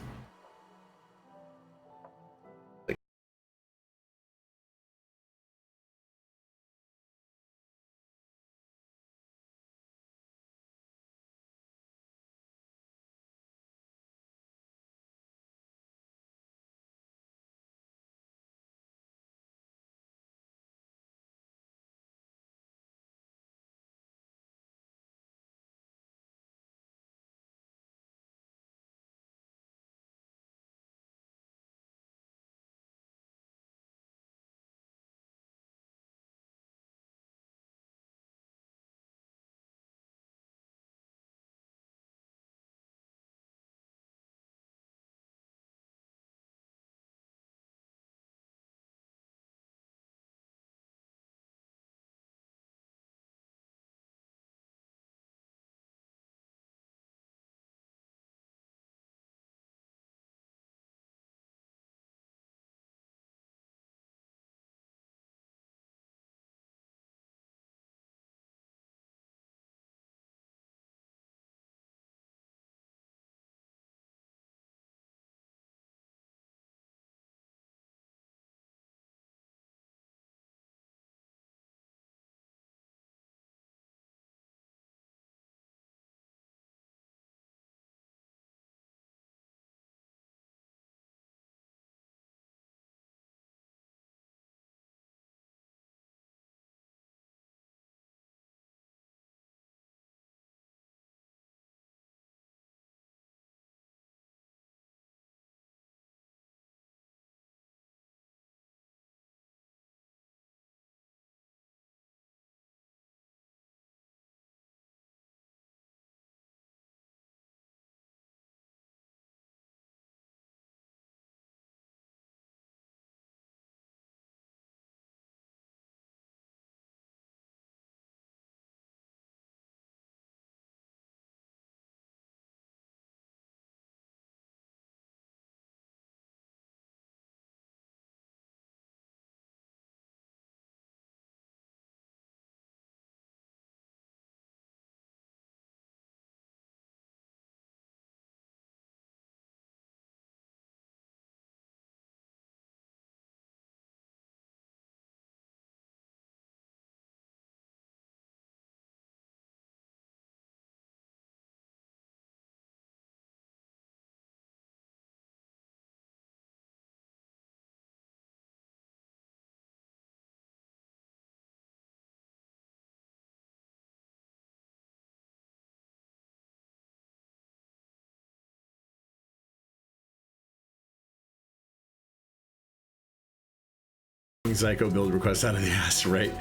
Speaker 1: Zyko build request out of the ass, right?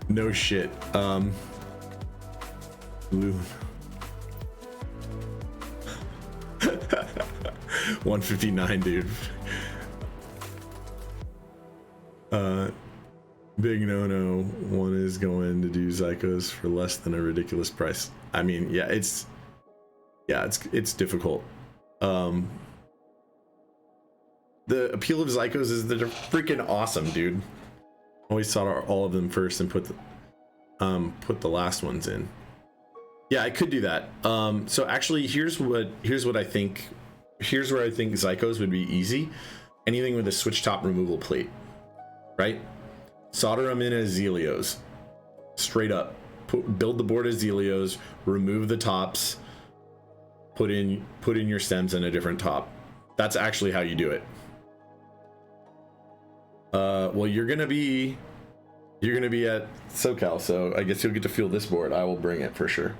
Speaker 1: No shit. Blue. 159, dude. Big no-no. One is going to do Zykos for less than a ridiculous price. I mean, yeah, it's difficult. The appeal of Zykos is that they're freaking awesome, dude. Always sought all of them first and put the last ones in. Yeah, I could do that. So actually, here's what I think. Here's where I think Zykos would be easy. Anything with a switch top removal plate, right? Solder them in as Zealios, straight up. Build the board as Zealios. Remove the tops. Put in your stems in a different top. That's actually how you do it. Well, you're gonna be at SoCal, so I guess you'll get to feel this board. I will bring it for sure.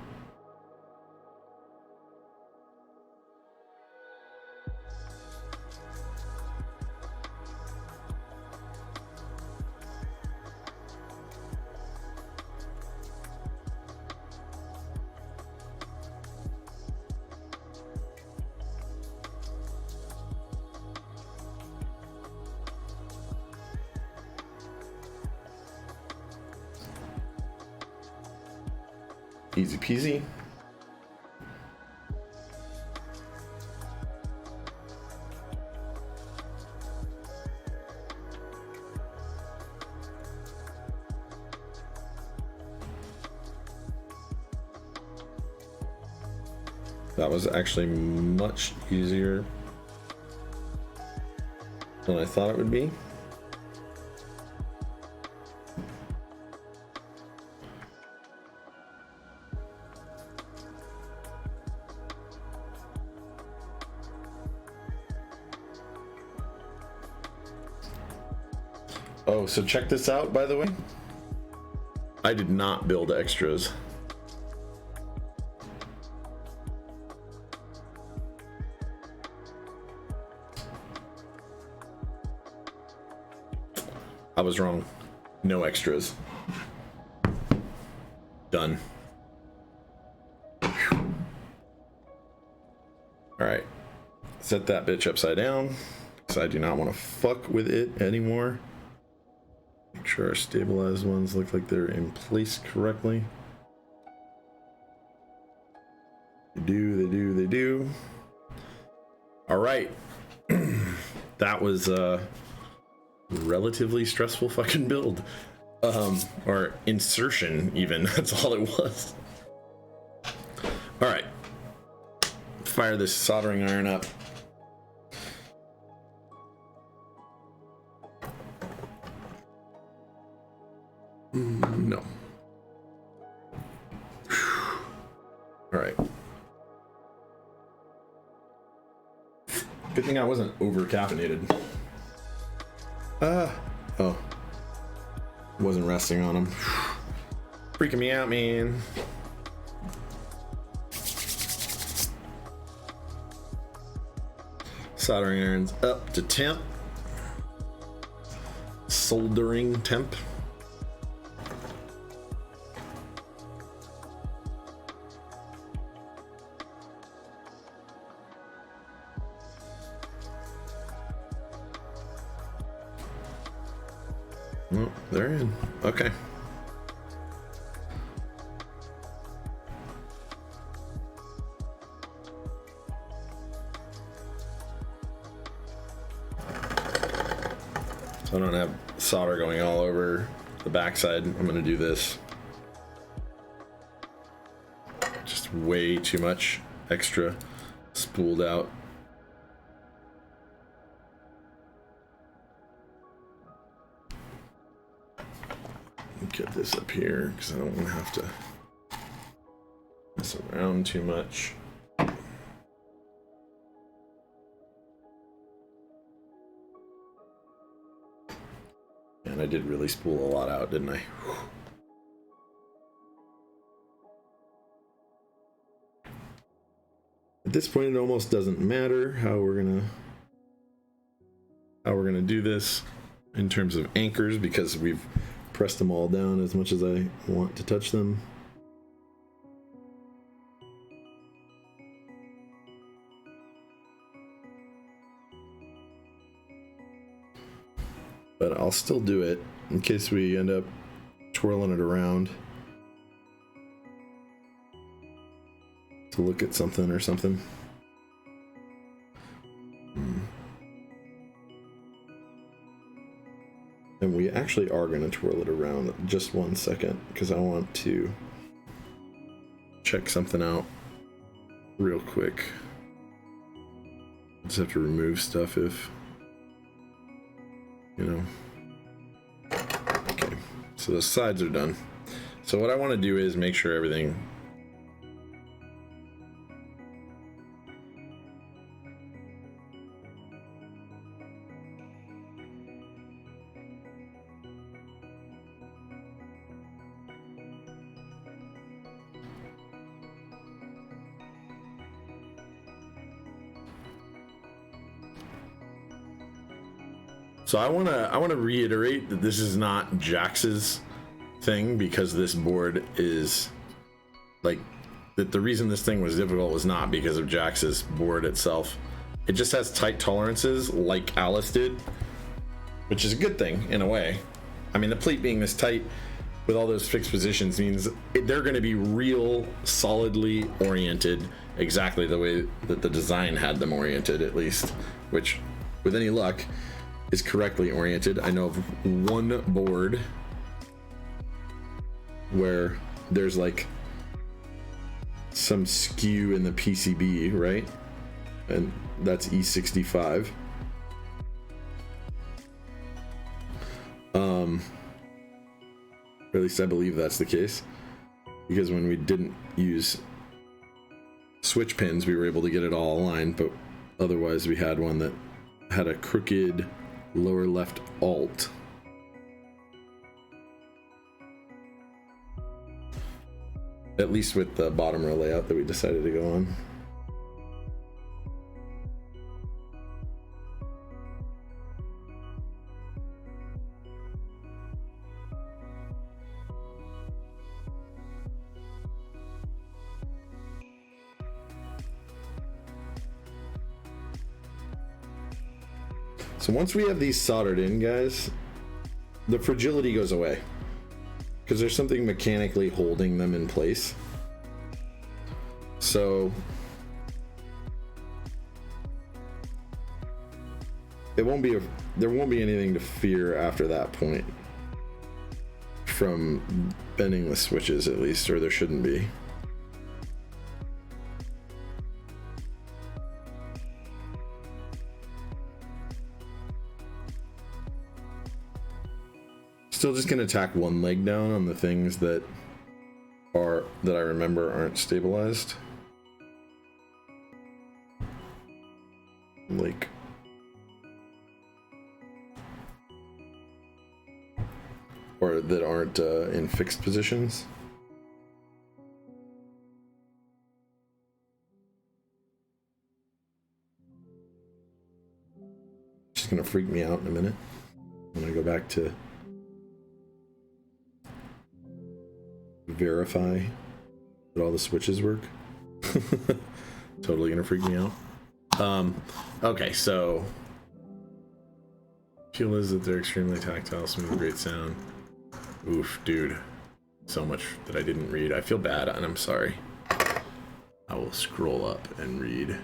Speaker 1: Easy peasy. That was actually much easier than I thought it would be. Oh, so check this out, by the way. I did not build extras. I was wrong. No extras. Done. Alright. Set that bitch upside down, because I do not want to fuck with it anymore. Make sure our stabilized ones look like they're in place correctly. They do. Alright. That was relatively stressful fucking build, or insertion even. That's all it was. All right, fire this soldering iron up. No. All right, good thing I wasn't over caffeinated. Oh, wasn't resting on him. Freaking me out, man. Soldering irons up to temp. Soldering temp. Oh, they're in. Okay. So I don't have solder going all over the backside. I'm going to do this. Just way too much extra spooled out. Get this up here because I don't want to have to mess around too much. And I did really spool a lot out, didn't I? At this point, it almost doesn't matter how we're gonna do this. in terms of anchors because we've pressed them all down as much as I want to touch them. But I'll still do it in case we end up twirling it around to look at something or something. And we actually are going to twirl it around just 1 second because I want to check something out real quick. Just have to remove stuff if, you know. Okay, so the sides are done. So what I want to do is make sure everything So I want to reiterate that this is not GSUS's thing, because this board is like that. The reason this thing was difficult was not because of GSUS's board itself. It just has tight tolerances like Alice did, which is a good thing in a way. I mean, the pleat being this tight with all those fixed positions means they're going to be real solidly oriented exactly the way that the design had them oriented, at least, which with any luck is correctly oriented. I know of one board where there's like some skew in the PCB, right? And that's E65. Or at least I believe that's the case, because when we didn't use switch pins, we were able to get it all aligned, but otherwise we had one that had a crooked lower left alt. At least with the bottom row layout that we decided to go on. So once we have these soldered in, guys, the fragility goes away because there's something mechanically holding them in place. So there won't be anything to fear after that point from bending the switches, at least, or there shouldn't be. Still just gonna tack one leg down on the things that I remember aren't stabilized, like or that aren't in fixed positions. Just gonna freak me out in a minute when I go back to verify that all the switches work. Totally gonna freak me out. Okay, so feel is that they're extremely tactile, smooth, great sound. Oof, dude, so much that I didn't read. I feel bad and I'm sorry. I will scroll up and read.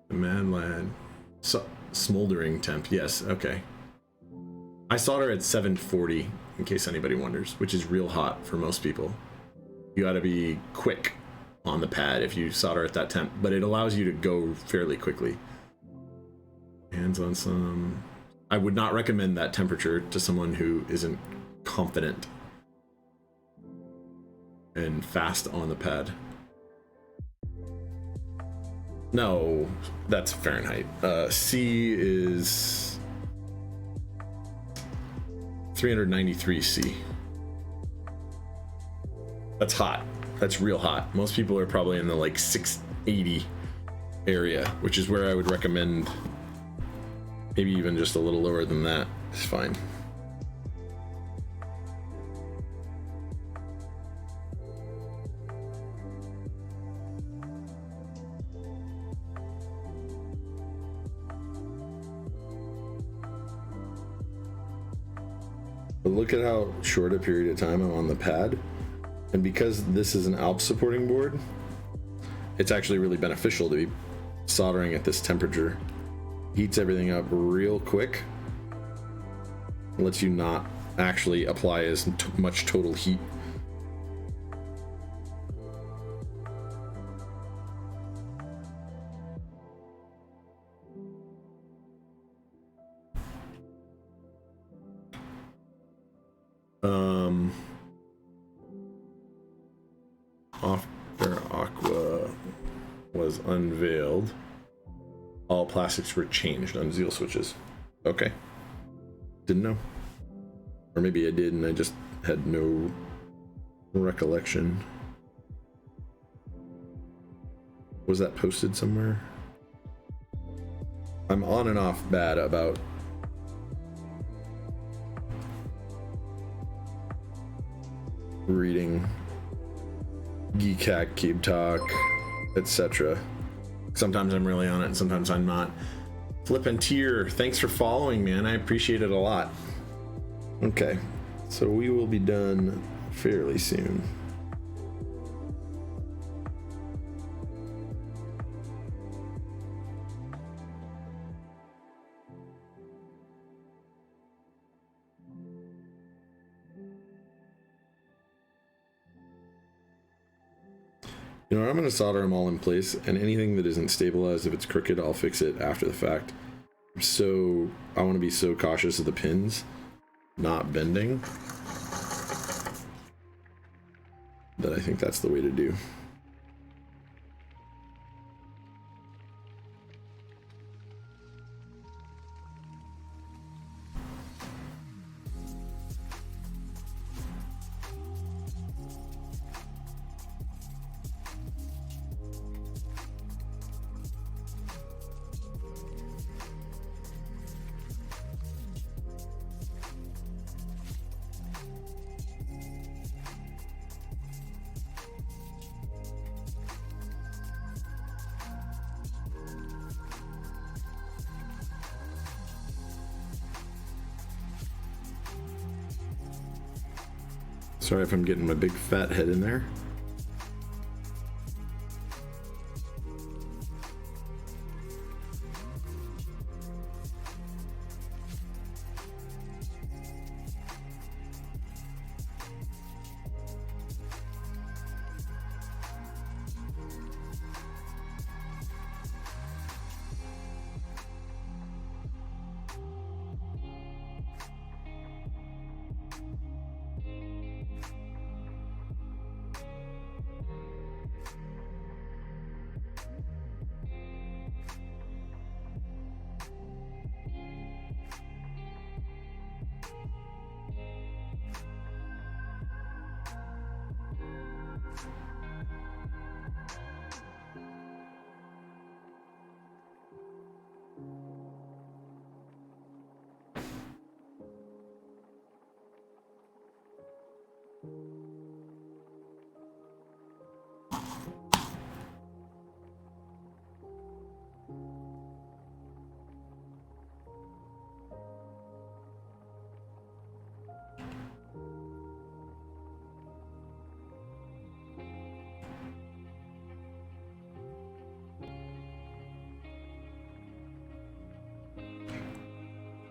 Speaker 1: The Mad Lad. Smoldering temp, yes, okay. I solder at 740, in case anybody wonders, which is real hot for most people. You gotta be quick on the pad if you solder at that temp, but it allows you to go fairly quickly. Hands on some. I would not recommend that temperature to someone who isn't confident and fast on the pad. No, that's Fahrenheit. C is 393 C. That's hot. That's real hot. Most people are probably in the like 680 area, which is where I would recommend Maybe even just a little lower than that is fine. But look at how short a period of time I'm on the pad. And because this is an ALP supporting board, it's actually really beneficial to be soldering at this temperature. Heats everything up real quick. Lets you not actually apply as much total heat. After Aqua was unveiled, all plastics were changed on Zeal switches. Okay. Didn't know. Or maybe I did and I just had no recollection. Was that posted somewhere? I'm on and off bad about reading Geek Hack, Cube Talk, etc. Sometimes I'm really on it and sometimes I'm not. Flippin' Tier, thanks for following, man. I appreciate it a lot. Okay, so we will be done fairly soon. You know, I'm going to solder them all in place, and anything that isn't stabilized, if it's crooked, I'll fix it after the fact. So I want to be so cautious of the pins not bending that I think that's the way to do. Sorry if I'm getting my big fat head in there.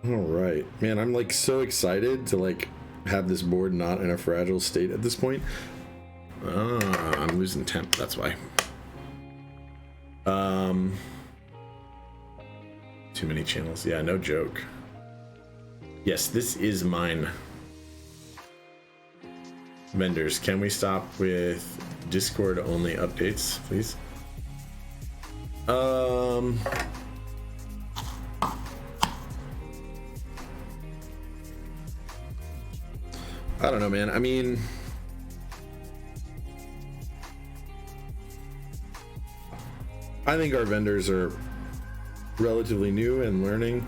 Speaker 1: All right, man, I'm like so excited to like have this board not in a fragile state at this point. I'm losing temp, that's why. Too many channels. Yeah, no joke. Yes, this is mine. Vendors, can we stop with Discord only updates, please? I don't know, man. I mean, I think our vendors are relatively new and learning.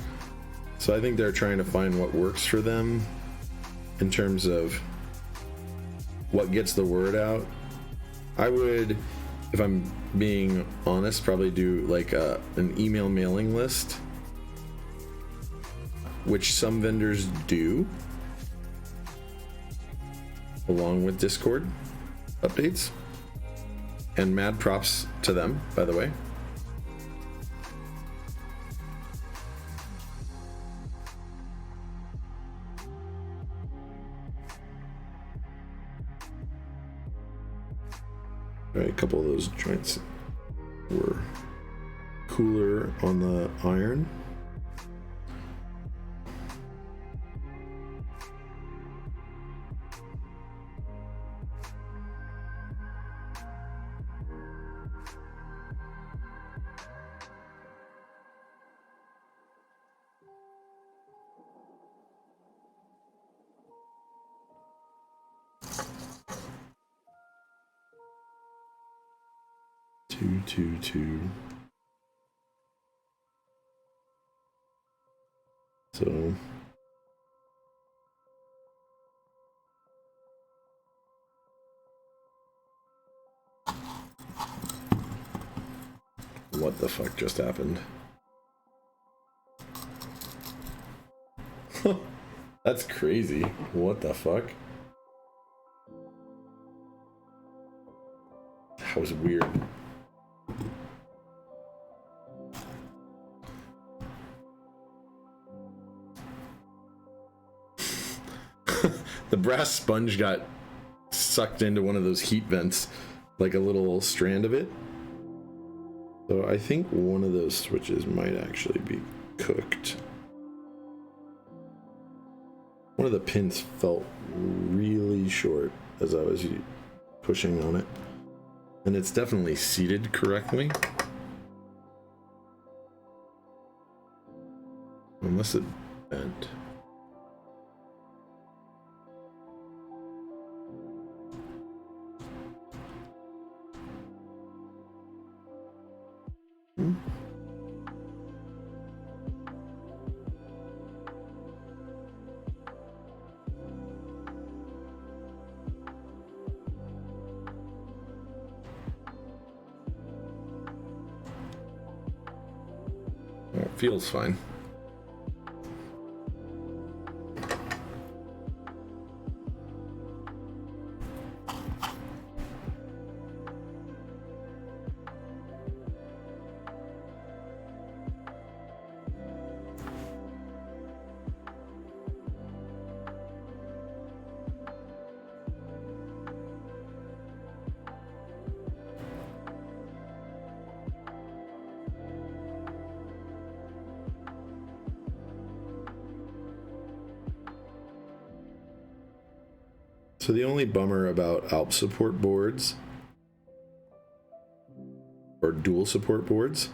Speaker 1: So I think they're trying to find what works for them in terms of what gets the word out. I would, if I'm being honest, probably do like an email mailing list, which some vendors do, along with Discord updates. And mad props to them, by the way. All right, a couple of those joints were cooler on the iron. Two. So what the fuck just happened? That's crazy. What the fuck? That was weird. The brass sponge got sucked into one of those heat vents, like a little strand of it. So I think one of those switches might actually be cooked. One of the pins felt really short as I was pushing on it. And it's definitely seated correctly. Unless it bent. It feels fine. So the only bummer about ALP support boards or dual support boards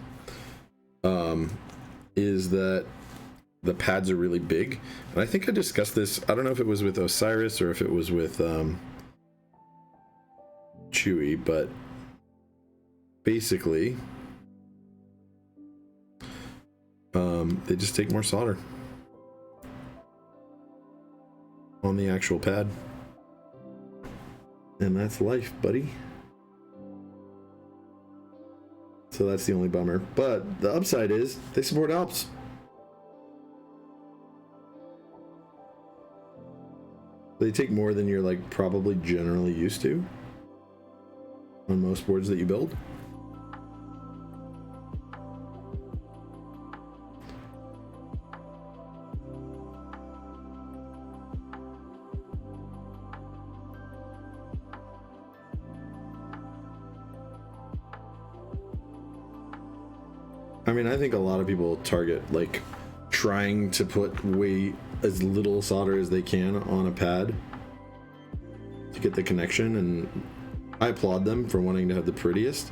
Speaker 1: is that the pads are really big. And I think I discussed this, I don't know if it was with Osiris or if it was with Chewy, but basically they just take more solder on the actual pad. And that's life, buddy. So that's the only bummer. But the upside is they support ALPs. They take more than you're like probably generally used to on most boards that you build. I mean, I think a lot of people target like trying to put way as little solder as they can on a pad to get the connection, and I applaud them for wanting to have the prettiest.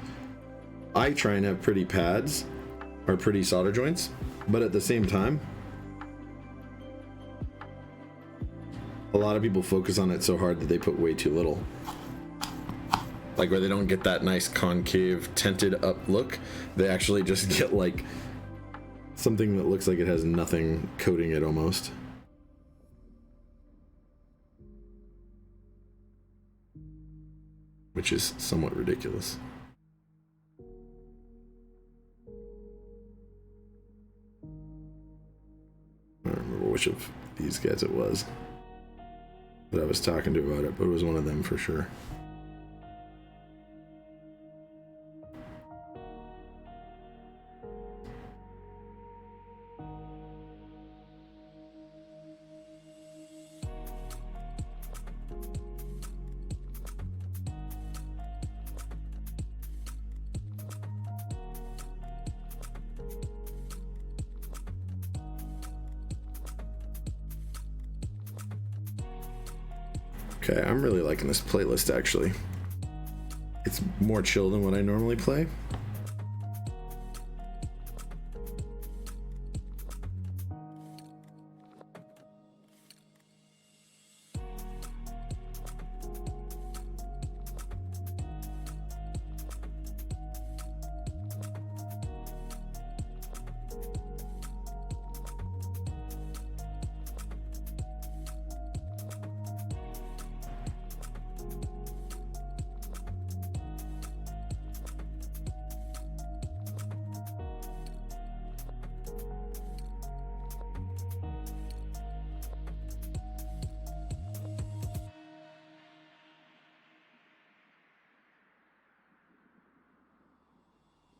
Speaker 1: I try and have pretty pads or pretty solder joints, but at the same time, a lot of people focus on it so hard that they put way too little. Like where they don't get that nice concave tinted up look, they actually just get like something that looks like it has nothing coating it almost. Which is somewhat ridiculous. I don't remember which of these guys it was that I was talking to about it, but it was one of them for sure. Okay, I'm really liking this playlist actually. It's more chill than what I normally play.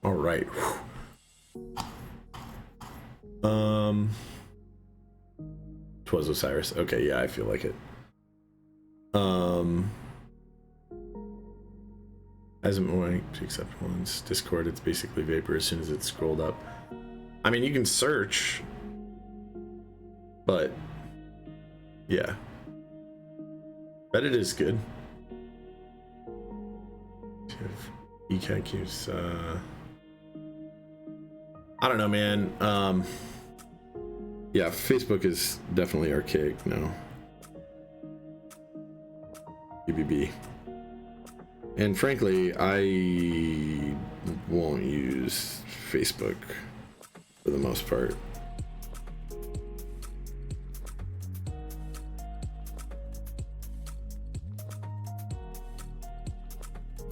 Speaker 1: All right. Twas Osiris. Okay, yeah, I feel like it. Hasn't wanting to accept ones. Discord, it's basically vapor as soon as it's scrolled up. I mean, you can search, but yeah. Reddit is good. EKQs, I don't know, man. Yeah, Facebook is definitely archaic now. BBB. And frankly, I won't use Facebook for the most part.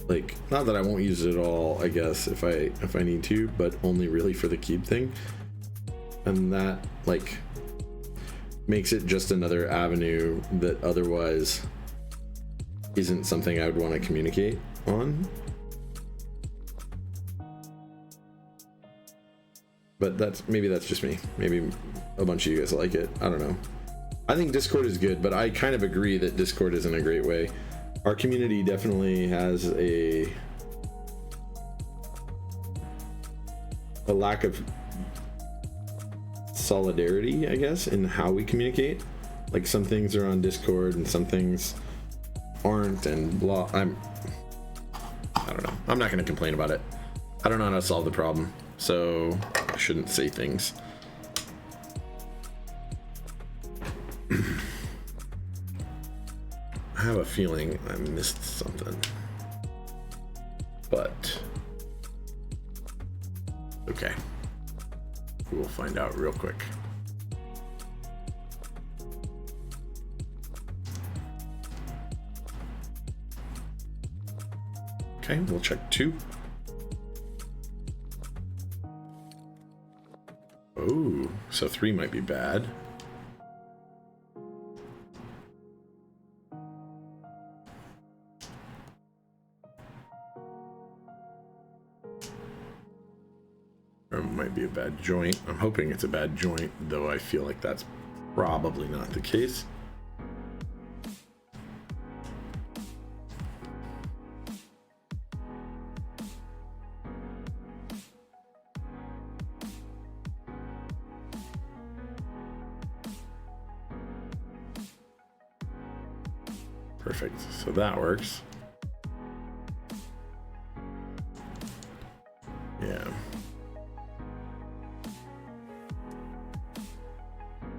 Speaker 1: Like, not that I won't use it at all, I guess, if I need to, but only really for the keep thing. And that, like, makes it just another avenue that otherwise isn't something I would want to communicate on. But maybe that's just me. Maybe a bunch of you guys like it. I don't know. I think Discord is good, but I kind of agree that Discord isn't a great way. Our community definitely has a lack of solidarity, I guess, in how we communicate. Like, some things are on Discord and some things aren't, and blah. I don't know. I'm not going to complain about it. I don't know how to solve the problem, so I shouldn't say things. I have a feeling I missed something, but okay, we will find out real quick. Okay, we'll check 2. Oh, so 3 might be bad. Or it might be a bad joint. I'm hoping it's a bad joint, though I feel like that's probably not the case. Perfect. So that works. Yeah.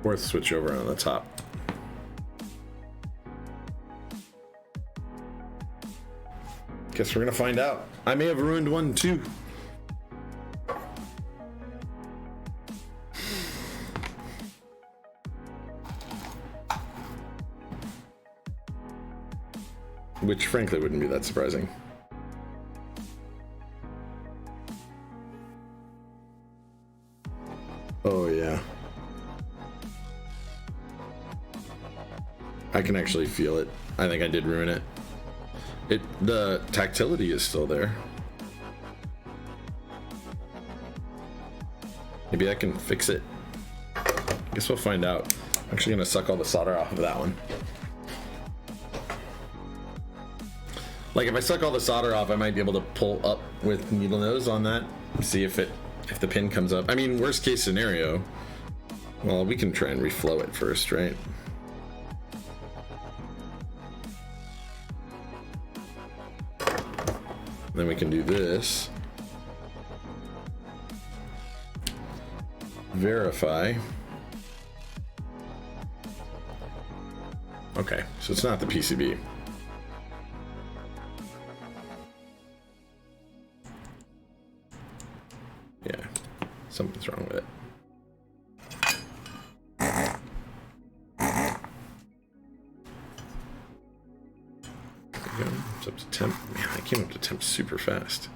Speaker 1: Fourth switch over on the top. Guess we're gonna find out. I may have ruined one too. which frankly wouldn't be that surprising. Oh yeah. I can actually feel it. I think I did ruin it. The tactility is still there. Maybe I can fix it. I guess we'll find out. I'm actually gonna suck all the solder off of that one. Like if I suck all the solder off, I might be able to pull up with needle nose on that. See if the pin comes up. I mean, worst case scenario. Well, we can try and reflow it first, right? Then we can do this. Verify. Okay, so it's not the PCB. Yeah, something's wrong with it. It's up to temp. Man, I came up to temp super fast.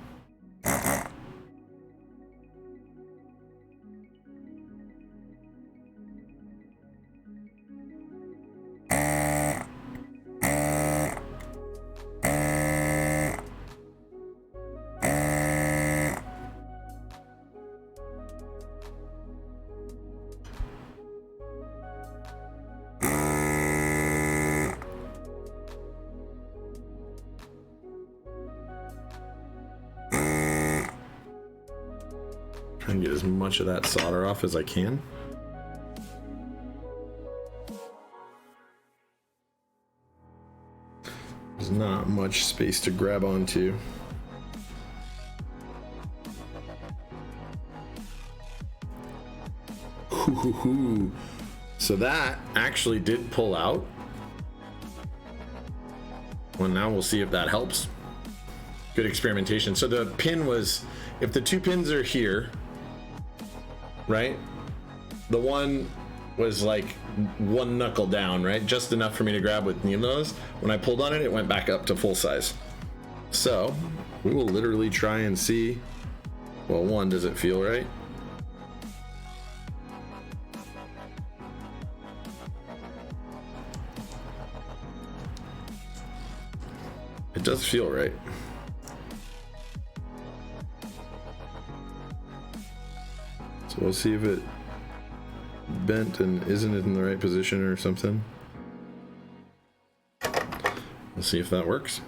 Speaker 1: Try and get as much of that solder off as I can. There's not much space to grab onto. So that actually did pull out. Well, now we'll see if that helps. Good experimentation. So the pin was, if the two pins are here, right? The one was like one knuckle down, right? Just enough for me to grab with needle nose. When I pulled on it, it went back up to full size. So we will literally try and see. Well, one, does it feel right? It does feel right. So we'll see if it bent and isn't in the right position or something. We'll see if that works.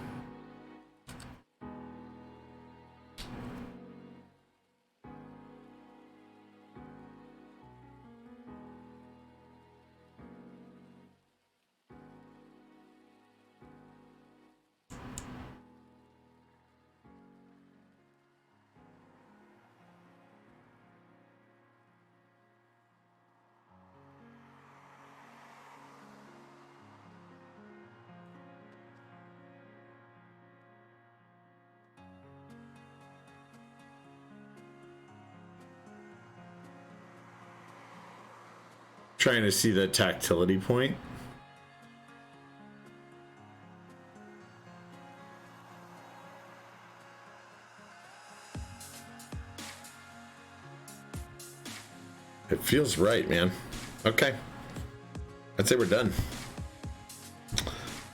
Speaker 1: Trying to see the tactility point. It feels right, man. Okay. I'd say we're done.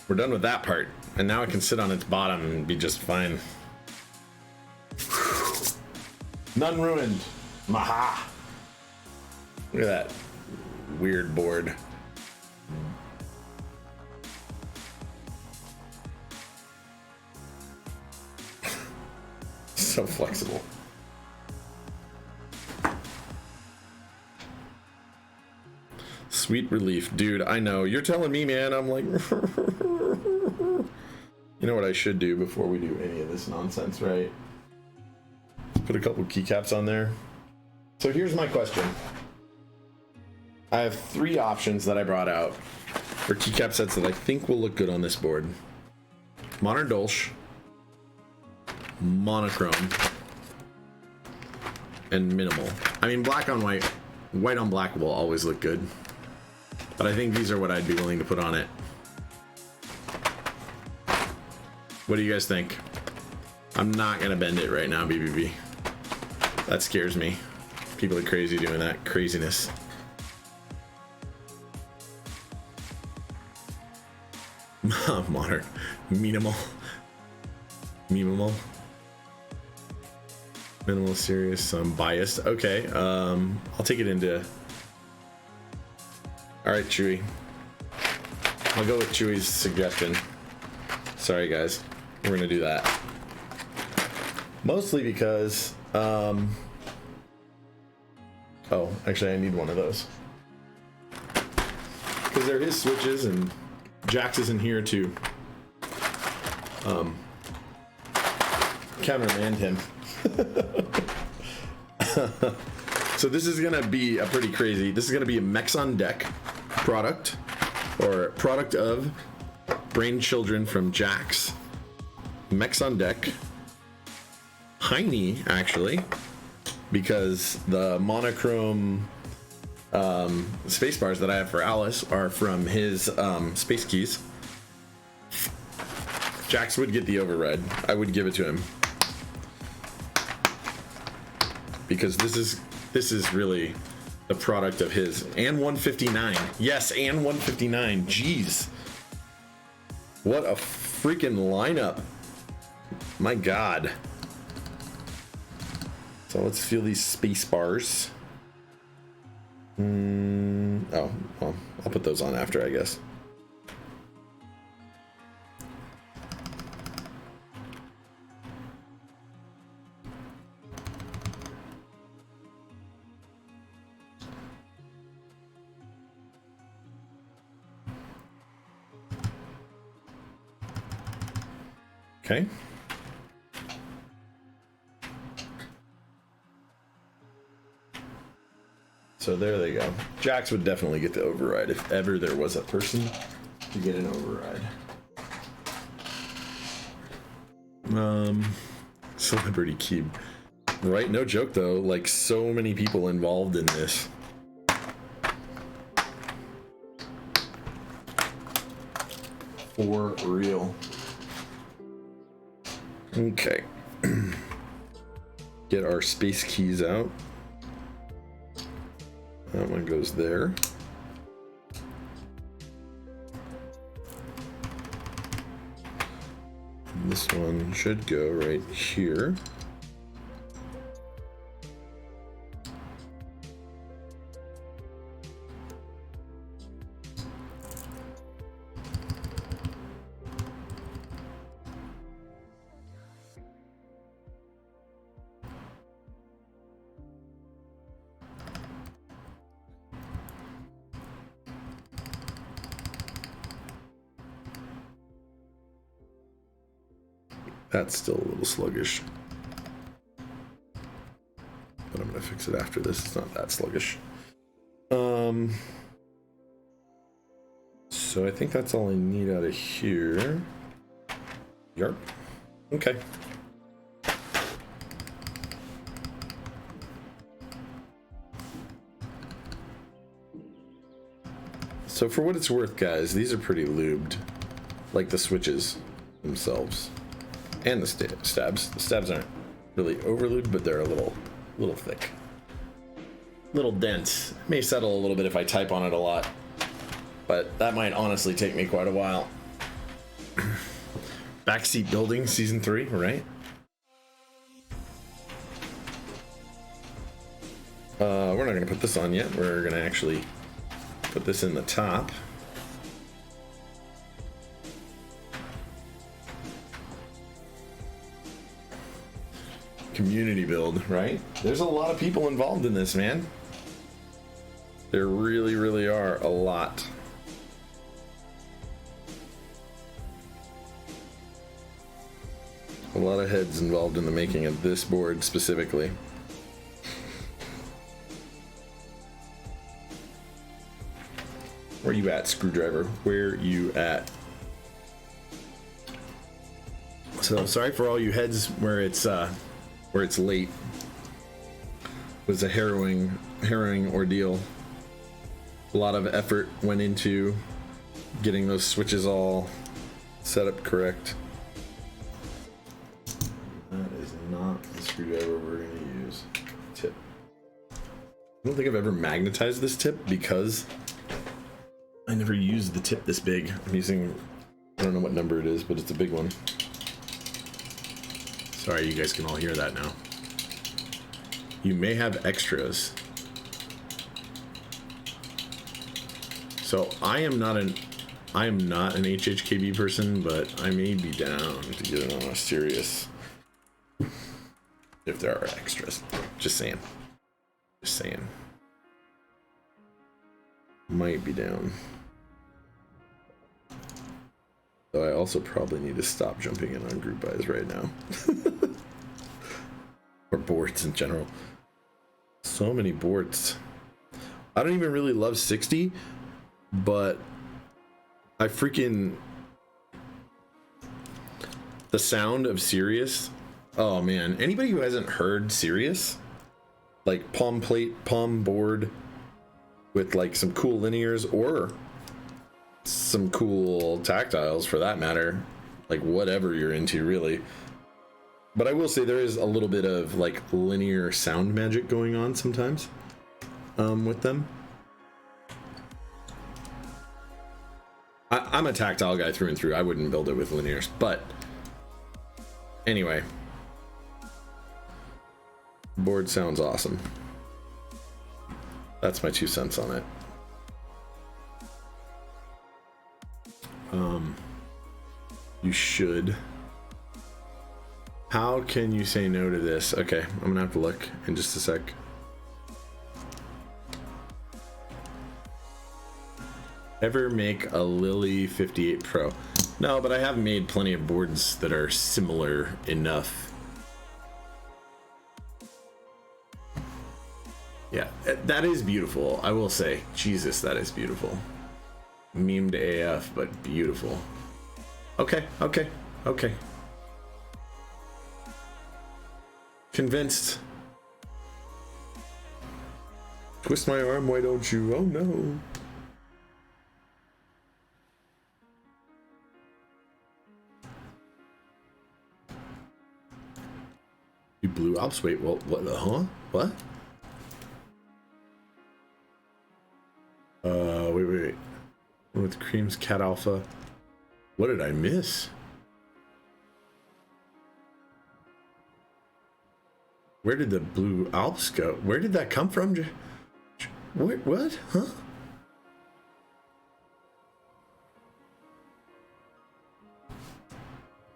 Speaker 1: We're done with that part. And now I can sit on its bottom and be just fine. None ruined. Maha. Look at that. Weird board. So flexible. Sweet relief. Dude, I know. You're telling me, man. I'm like... You know what I should do before we do any of this nonsense, right? Put a couple keycaps on there. So here's my question. I have three options that I brought out for keycap sets that I think will look good on this board. Modern Dolch, monochrome, and minimal. I mean, black on white, white on black will always look good. But I think these are what I'd be willing to put on it. What do you guys think? I'm not gonna bend it right now, BBB. That scares me. People are crazy doing that craziness. Modern. Minimal. Minimal. Minimal, serious, biased. Okay, I'll take it into... Alright, Chewy. I'll go with Chewy's suggestion. Sorry, guys. We're gonna do that. Mostly because... Oh, actually, I need one of those. Because they're his switches, and Jax is in here to countermand him. So this is gonna be a pretty crazy. This is gonna be a Mechs on Deck product, or product of Brain Children from Jax. Mechs on Deck. Heiny, actually, because the monochrome space bars that I have for Alice are from his space keys. Jax would get the override. I would give it to him. Because this is really the product of his. And 159. Yes, and 159. Jeez. What a freaking lineup. My God. So let's feel these space bars. Oh, well, I'll put those on after, I guess. Okay. So there they go. Jax would definitely get the override if ever there was a person to get an override. Celebrity Cube. Right? No joke though. Like, so many people involved in this. For real. Okay. Get our space keys out. That one goes there. And this one should go right here. That's still a little sluggish. But I'm gonna fix it after this. It's not that sluggish. So I think that's all I need out of here. Yarp. Okay. So for what it's worth, guys, these are pretty lubed. Like the switches themselves. And the stabs. The stabs aren't really overlubed, but they're a little thick. Little dense. May settle a little bit if I type on it a lot. But that might honestly take me quite a while. Backseat Building Season 3, right? We're not going to put this on yet. We're going to actually put this in the top. Community build, right? There's a lot of people involved in this, man. There really, really are a lot. A lot of heads involved in the making of this board specifically. Where you at, Screwdriver? Where you at? So sorry for all you heads where it's late. It was a harrowing ordeal. A lot of effort went into getting those switches all set up correct. screwdriver we're gonna use. Tip. I don't think I've ever magnetized this tip because I never used the tip this big. I'm using, I don't know what number it is, but it's a big one. Sorry, you guys can all hear that now. You may have extras. So I am not an HHKB person, but I may be down to get it on a serious if there are extras. Just saying. Just saying. Might be down. Though I also probably need to stop jumping in on group buys right now. Or boards in general. So many boards. I don't even really love 60, but I freaking... The sound of Sirius. Oh man, anybody who hasn't heard Sirius, like palm plate, palm board with like some cool linears or some cool tactiles for that matter, like whatever you're into really. But I will say there is a little bit of like linear sound magic going on sometimes with them. I'm a tactile guy through and through. I wouldn't build it with linears, but anyway, board sounds awesome. That's my 2 cents on it. You should. How can you say no to this? Okay, I'm gonna have to look in just a sec. Ever make a Lily 58 Pro? No, but I have made plenty of boards that are similar enough. Yeah, that is beautiful. I will say, Jesus, that is beautiful. Memed AF, but beautiful. Okay, okay, okay. Convinced. Twist my arm, why don't you? Oh no. You Blue Alps? Wait, what? Huh? What? Wait. With Cream's Cat Alpha. What did I miss? Where did the Blue Alps go? Where did that come from? What? Huh?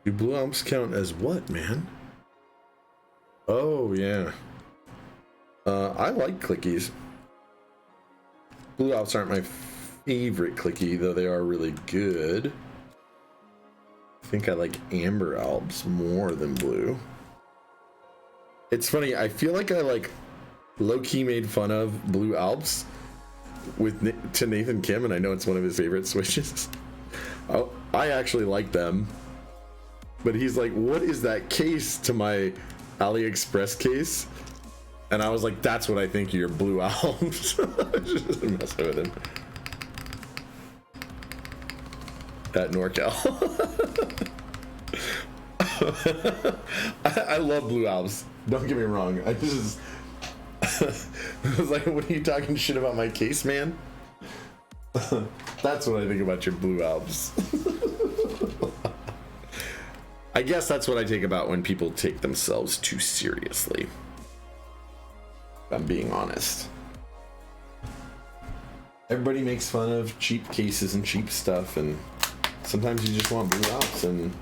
Speaker 1: Do Blue Alps count as what, man? Oh, yeah. I like clickies. Blue Alps aren't my favorite clicky, though they are really good. I think I like Amber Alps more than Blue. It's funny, I feel like I like low-key made fun of Blue Alps to Nathan Kim, and I know it's one of his favorite switches. Oh, I actually like them. But he's like, what is that case to my AliExpress case? And I was like, that's what I think of your Blue Alps. Just messing with him. At NorCal. I love Blue Alps. Don't get me wrong. I was like, what are you talking shit about my case, man? That's what I think about your Blue Alps. I guess that's what I take about when people take themselves too seriously. If I'm being honest. Everybody makes fun of cheap cases and cheap stuff, and sometimes you just want Blue Alps, and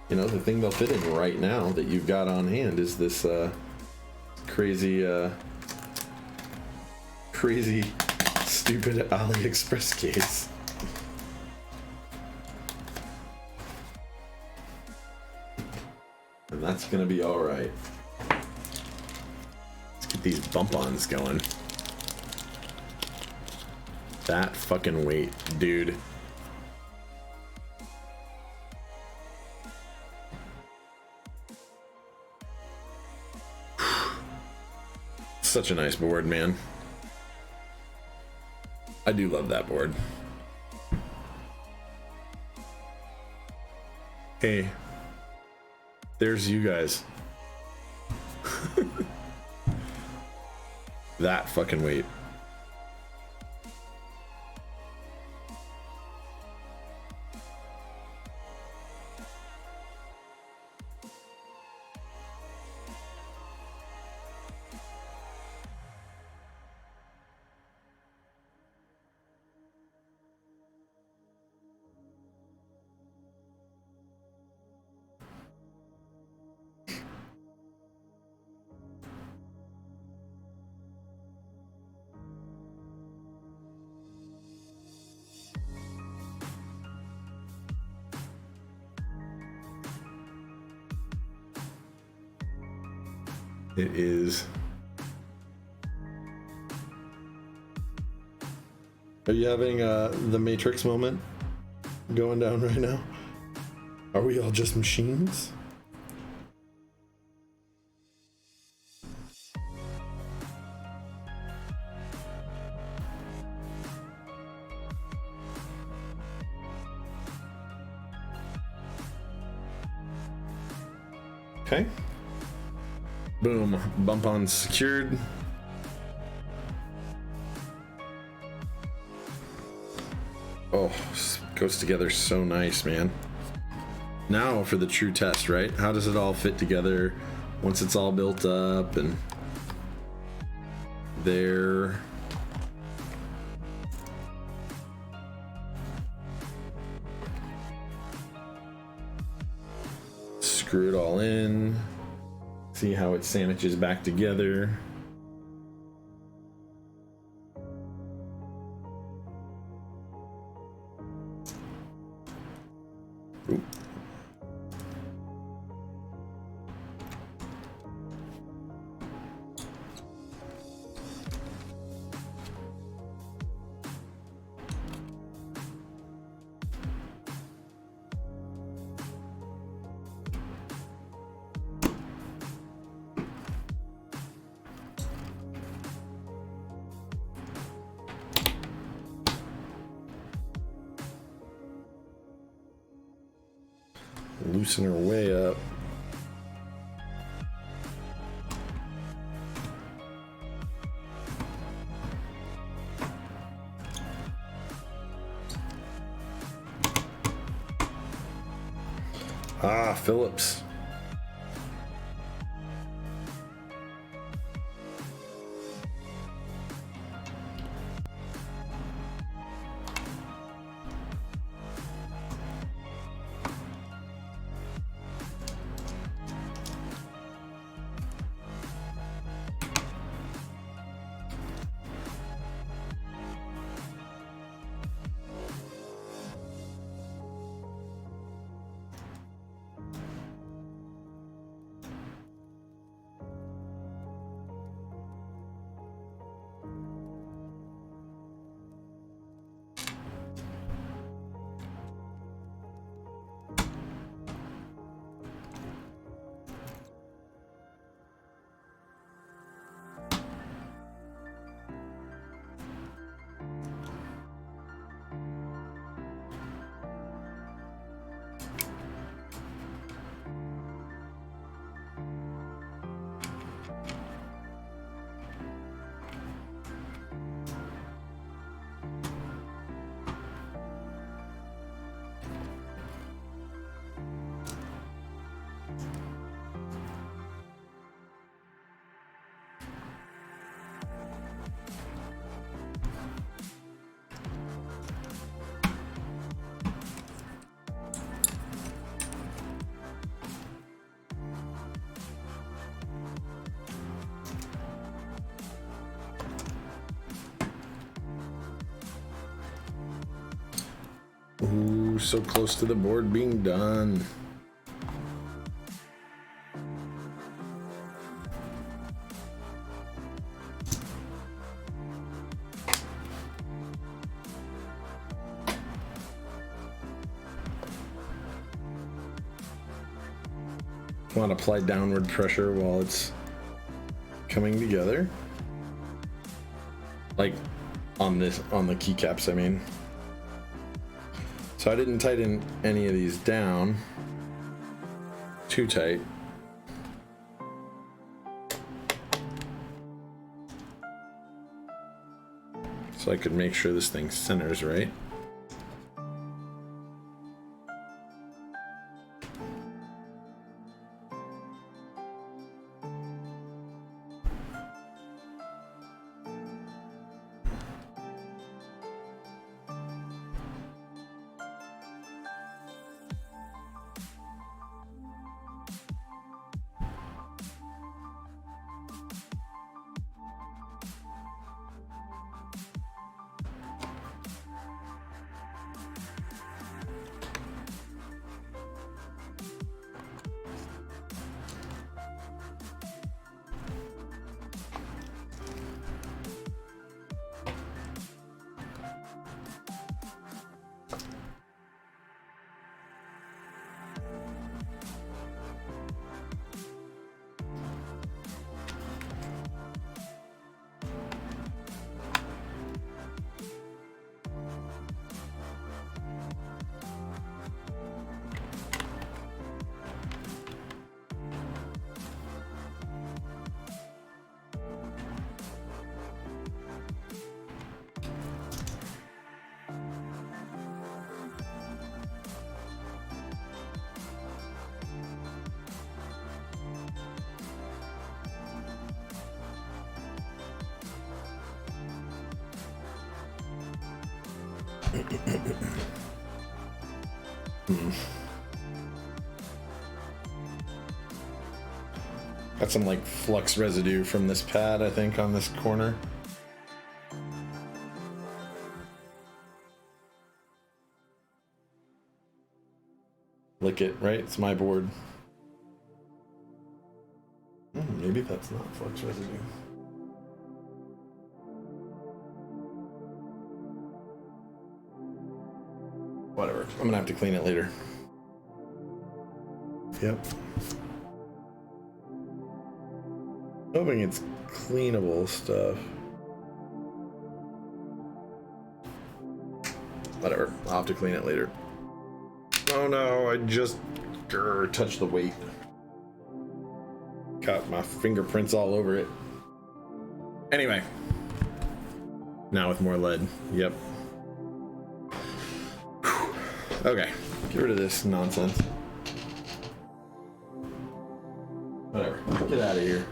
Speaker 1: you know, the thing they'll fit in right now that you've got on hand is this crazy stupid AliExpress case. And that's gonna be all right. Let's get these bump-ons going. That fucking weight, dude. Such a nice board, man. I do love that board. Hey, there's you guys. that fucking weight. It is. Are you having the Matrix moment going down right now? Are we all just machines? Okay. Boom. Bump on secured. Oh, goes together so nice, man. Now for the true test, right? How does it all fit together once it's all built up and there? Screw it all in. See how it sandwiches back together. Ooh. Loosen her way up. Ah, Phillips. Ooh, so close to the board being done. Want to apply downward pressure while it's coming together, like on the keycaps, I mean. So I didn't tighten any of these down too tight. so I could make sure this thing centers right. Got some like flux residue from this pad, I think, on this corner. Lick it, right? It's my board. Maybe that's not flux residue. Whatever. I'm gonna have to clean it later. Yep. Hoping it's cleanable stuff. Whatever. I'll have to clean it later. Oh no, I just touched the weight. Got my fingerprints all over it. Anyway. Now with more lead. Yep. Whew. Okay. Get rid of this nonsense. Whatever. Get out of here.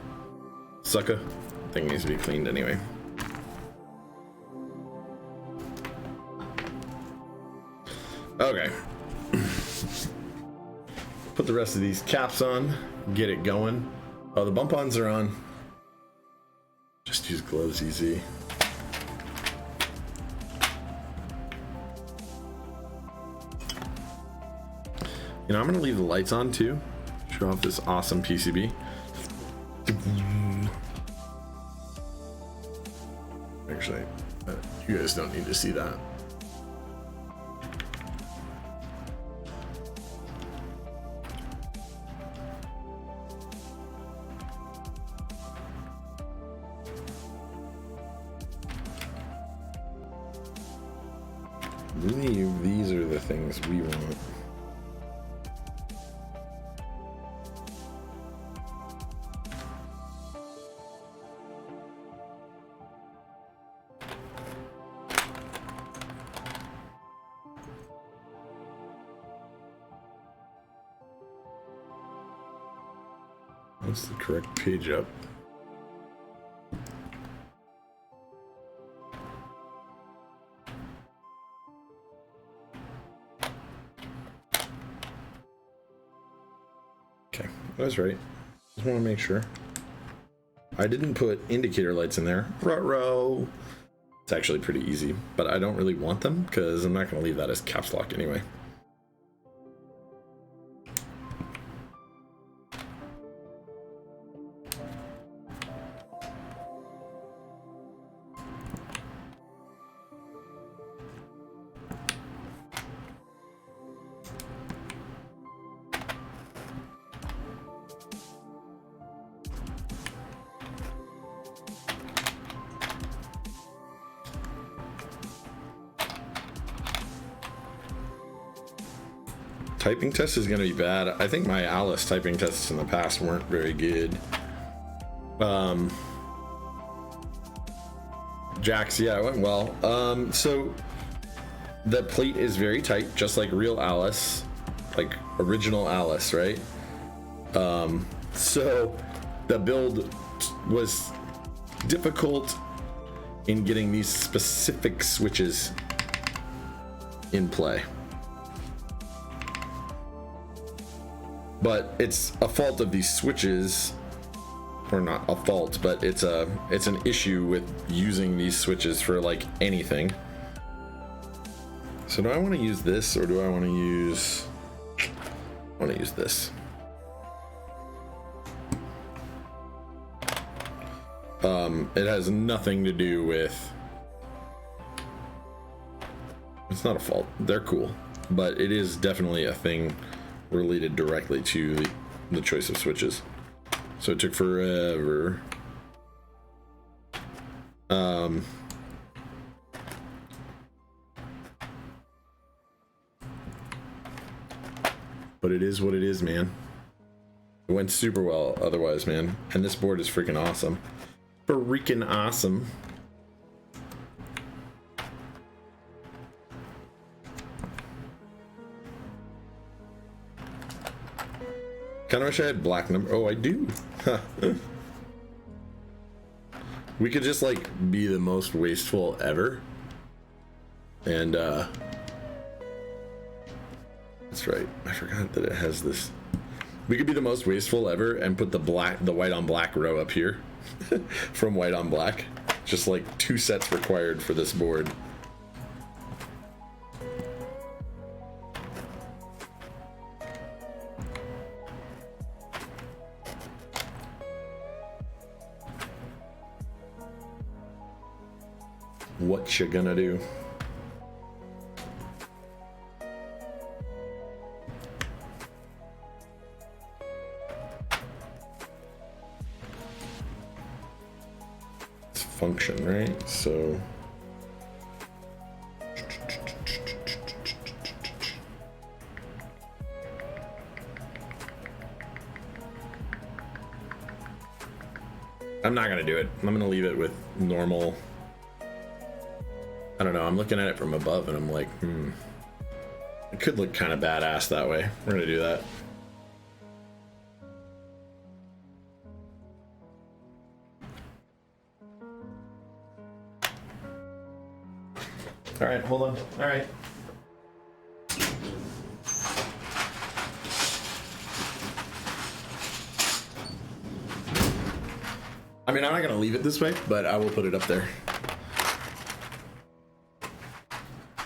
Speaker 1: Sucker. Thing needs to be cleaned anyway. Okay. Put the rest of these caps on. Get it going. Oh, the bump-ons are on. Just use gloves easy. You know, I'm gonna leave the lights on too. Show off this awesome PCB. Actually, you guys don't need to see that. I believe these are the things we want. What's the correct page up? Okay, I was right. Just want to make sure. I didn't put indicator lights in there. Ruh-roh. It's actually pretty easy, but I don't really want them because I'm not going to leave that as caps lock anyway. Typing test is going to be bad. I think my Alice typing tests in the past weren't very good. Jax, yeah, it went well. So the plate is very tight, just like real Alice, like original Alice, right? So the build was difficult in getting these specific switches in play. But it's a fault of these switches, or not a fault, but it's an issue with using these switches for like anything. So do I want to use this, or do I want to use this? It has nothing to do with, it's not a fault, they're cool, but it is definitely a thing related directly to the choice of switches. So it took forever. But it is what it is, man. It went super well otherwise, man. And this board is freaking awesome. Freaking awesome. Kind of wish I had black number. Oh, I do. We could just like be the most wasteful ever. And that's right. I forgot that it has this. We could be the most wasteful ever and put the white on black row up here from white on black. Just like 2 sets required for this board. What you gonna do? It's function, right? So I'm not gonna do it. I'm gonna leave it with normal. I don't know, I'm looking at it from above and I'm like, it could look kind of badass that way. We're gonna do that. All right, hold on. All right. I mean, I'm not gonna leave it this way, but I will put it up there.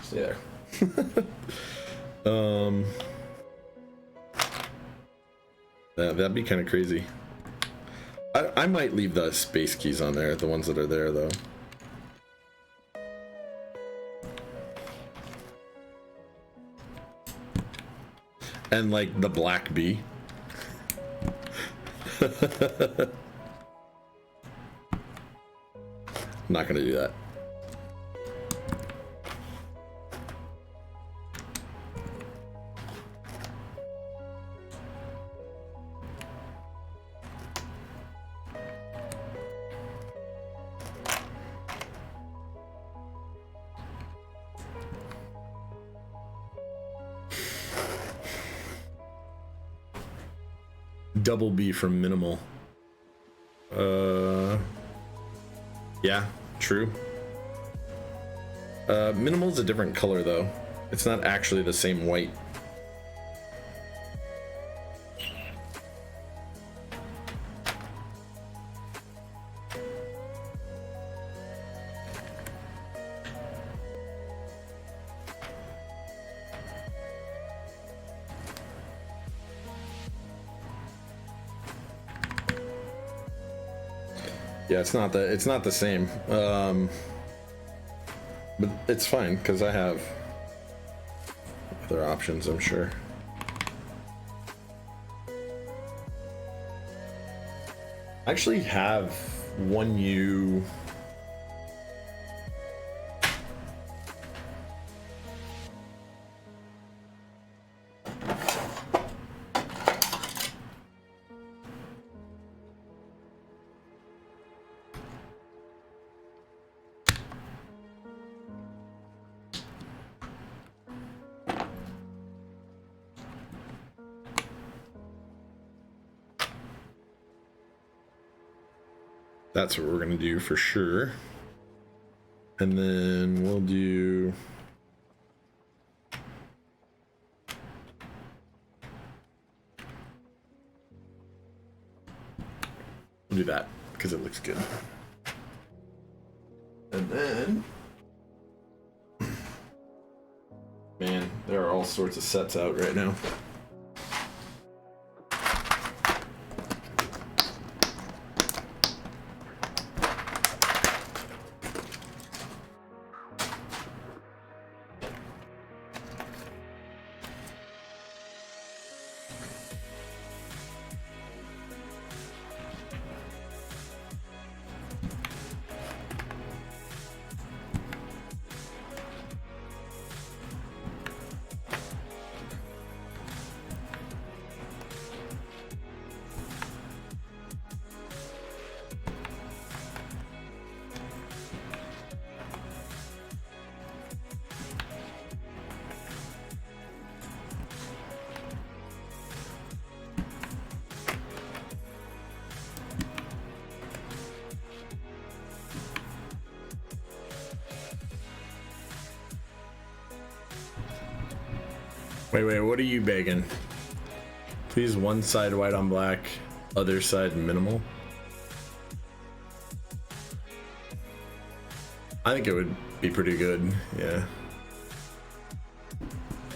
Speaker 1: Stay there. That'd be kind of crazy. I might leave the space keys on there, the ones that are there though. And like the black bee. I'm not gonna do that. Double B from minimal. Yeah, true. Minimal's a different color though. It's not actually the same white. Yeah, it's not the same. But it's fine because I have other options, I'm sure. I actually have 1U. That's what we're gonna do for sure. And then we'll do that because it looks good. And then, man, there are all sorts of sets out right now. Wait, what are you begging? Please, one side white on black, other side minimal. I think it would be pretty good, yeah.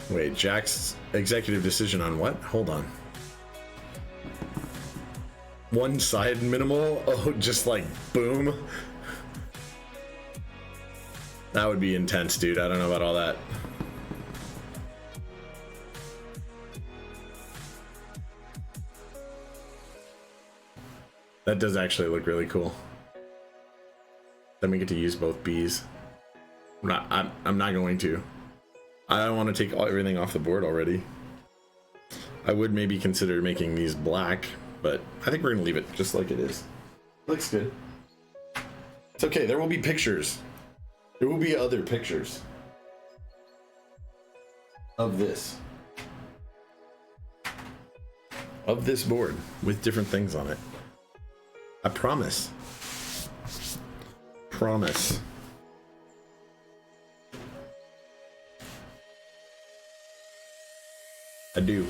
Speaker 1: Wait, Jack's executive decision on what? Hold on. One side minimal? Oh, just like boom. That would be intense, dude. I don't know about all that. That does actually look really cool. Then we get to use both Bs. I'm not going to. I don't want to take everything off the board already. I would maybe consider making these black, but I think we're gonna leave it just like it is. Looks good. It's okay, there will be pictures. There will be other pictures of this. Of this board with different things on it. I promise. Promise. I do.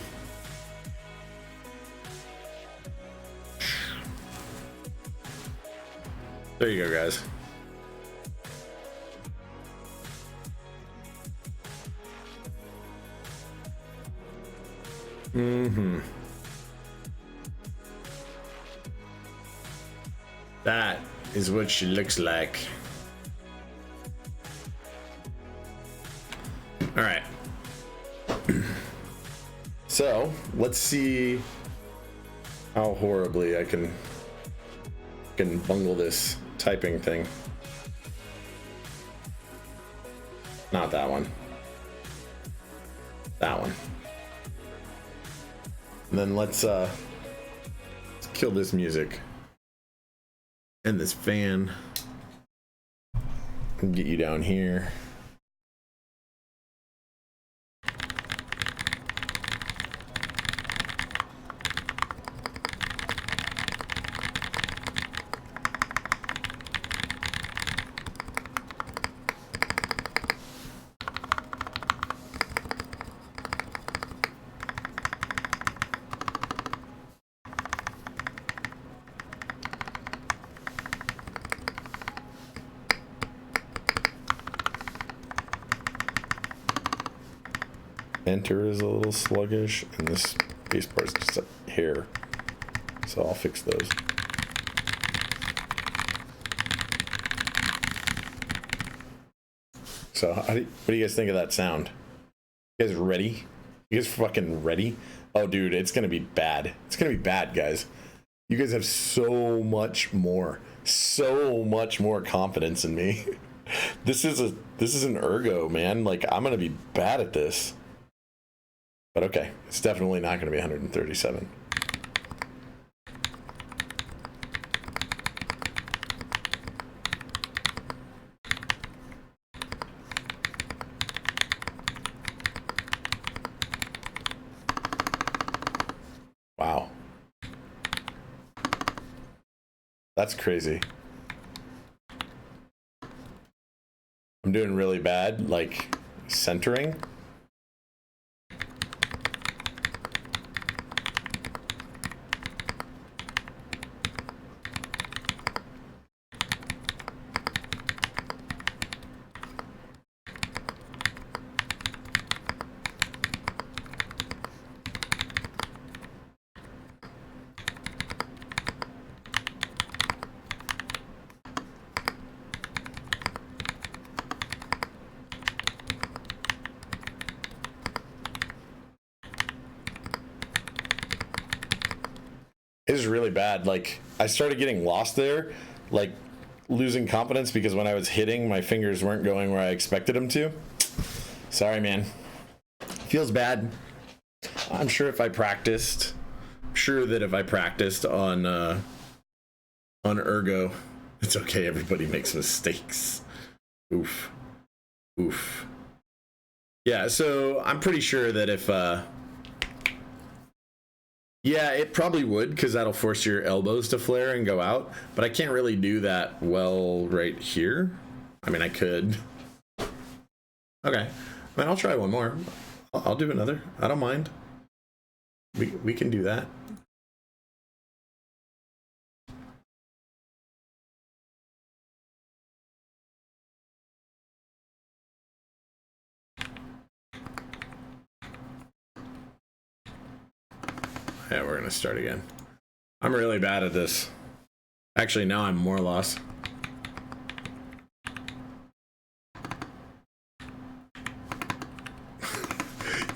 Speaker 1: There you go, guys. Mm-hmm. That is what she looks like. All right. So let's see how horribly I can bungle this typing thing. Not that one. That one. And then let's kill this music. And this fan. And get you down here. Enter is a little sluggish, and this base part is just a hair. So I'll fix those. So what do you guys think of that sound? You guys ready? You guys fucking ready? Oh, dude, it's gonna be bad. It's gonna be bad, guys. You guys have so much more confidence in me. This is an ergo, man. Like, I'm gonna be bad at this. But okay, it's definitely not going to be 137. Wow. That's crazy. I'm doing really bad, like, centering. It is really bad. Like, I started getting lost there, like losing confidence because when I was hitting, my fingers weren't going where I expected them to. Sorry, man. Feels bad. I'm sure if I practiced, on ergo, it's okay. Everybody makes mistakes. Oof. Yeah, so I'm pretty sure that if yeah, it probably would, because that'll force your elbows to flare and go out. But I can't really do that well right here. I mean, I could. Okay. I mean, I'll try one more. I'll do another. I don't mind. We can do that. Yeah, we're gonna start again. I'm really bad at this. Actually, now I'm more lost.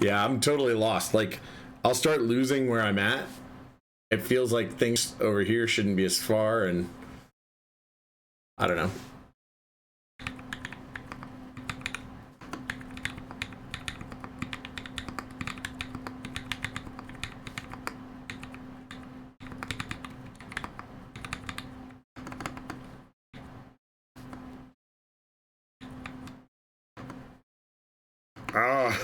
Speaker 1: Yeah, I'm totally lost. Like, I'll start losing where I'm at. It feels like things over here shouldn't be as far, and I don't know. Ah.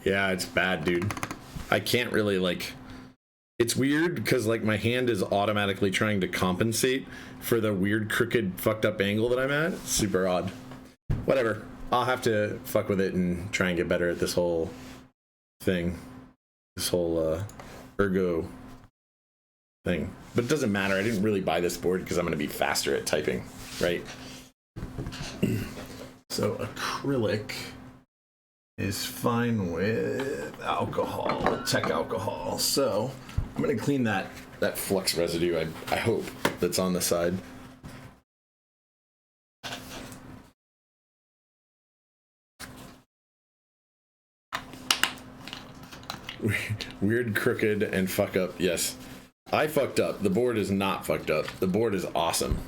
Speaker 1: Yeah, it's bad, dude. I can't really, like, it's weird because, like, my hand is automatically trying to compensate for the weird, crooked, fucked up angle that I'm at. It's super odd. Whatever. I'll have to fuck with it and try and get better at this whole thing. This whole ergo thing. But it doesn't matter. I didn't really buy this board because I'm going to be faster at typing, right? So acrylic is fine with alcohol, tech alcohol. So I'm gonna clean that flux residue, I hope, that's on the side. Weird, crooked, and fuck up. Yes, I fucked up. The board is not fucked up. The board is awesome.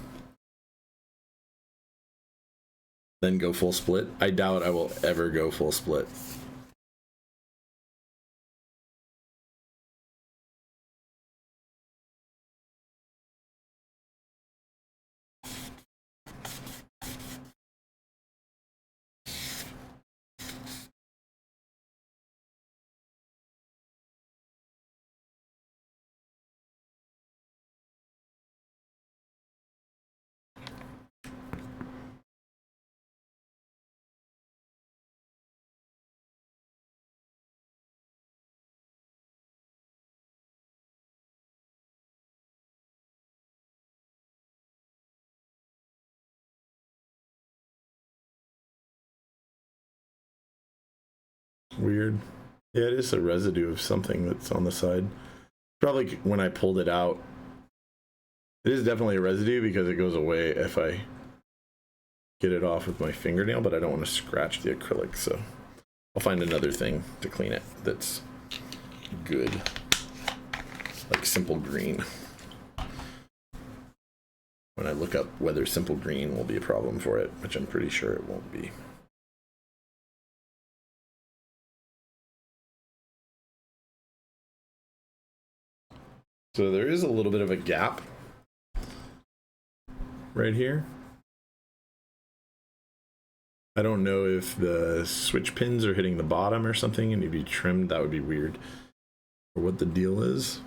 Speaker 1: Then go full split. I doubt I will ever go full split. Weird. Yeah, it is a residue of something that's on the side. Probably when I pulled it out. It is definitely a residue because it goes away if I get it off with my fingernail, but I don't want to scratch the acrylic, so I'll find another thing to clean it that's good, like simple green. When I look up whether simple green will be a problem for it, which I'm pretty sure it won't be. So there is a little bit of a gap right here. I don't know if the switch pins are hitting the bottom or something and need to be trimmed. That would be weird. Or what the deal is.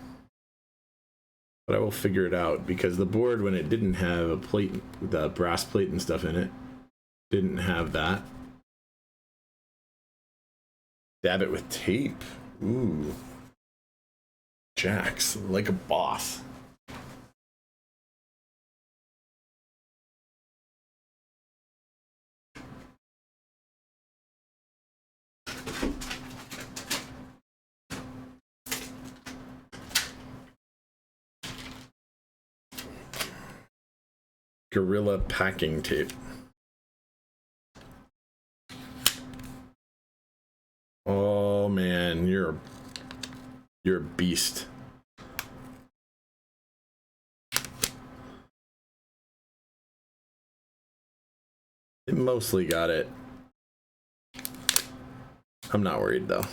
Speaker 1: But I will figure it out, because the board, when it didn't have a plate, the brass plate and stuff in it, didn't have that. Dab it with tape. Ooh. Jax, like a boss. Gorilla packing tape. Oh man, you're a beast. It mostly got it. I'm not worried though.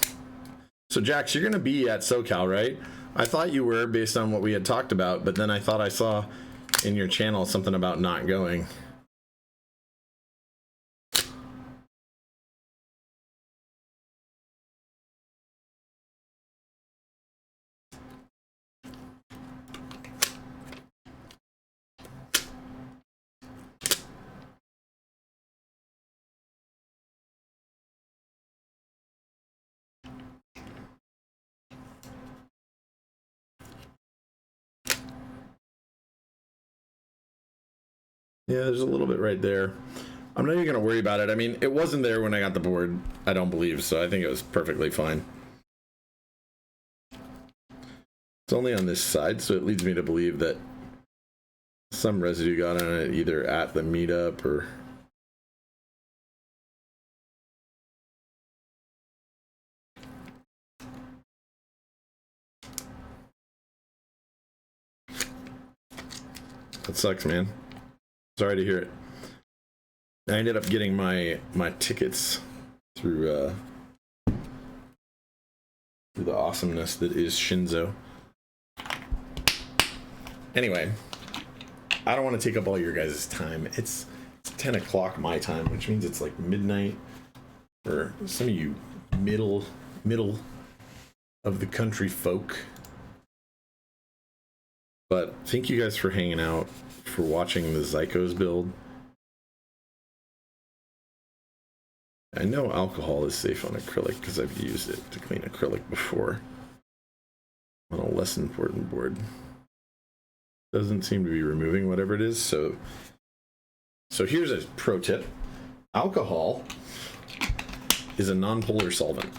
Speaker 1: So Jax, you're gonna be at SoCal, right? I thought you were based on what we had talked about, but then I thought I saw in your channel something about not going. Yeah, there's a little bit right there. I'm not even gonna worry about it. I mean, it wasn't there when I got the board, I don't believe, so I think it was perfectly fine. It's only on this side, so it leads me to believe that some residue got on it either at the meetup or... That sucks, man. Sorry to hear it. I ended up getting my tickets through the awesomeness that is Shinzo. Anyway, I don't want to take up all your guys' time. It's 10 o'clock my time, which means it's like midnight for some of you middle of the country folk. But thank you guys for hanging out, for watching the Zykos build. I know alcohol is safe on acrylic because I've used it to clean acrylic before on a less important board. Doesn't seem to be removing whatever it is. So here's a pro tip. Alcohol is a non-polar solvent.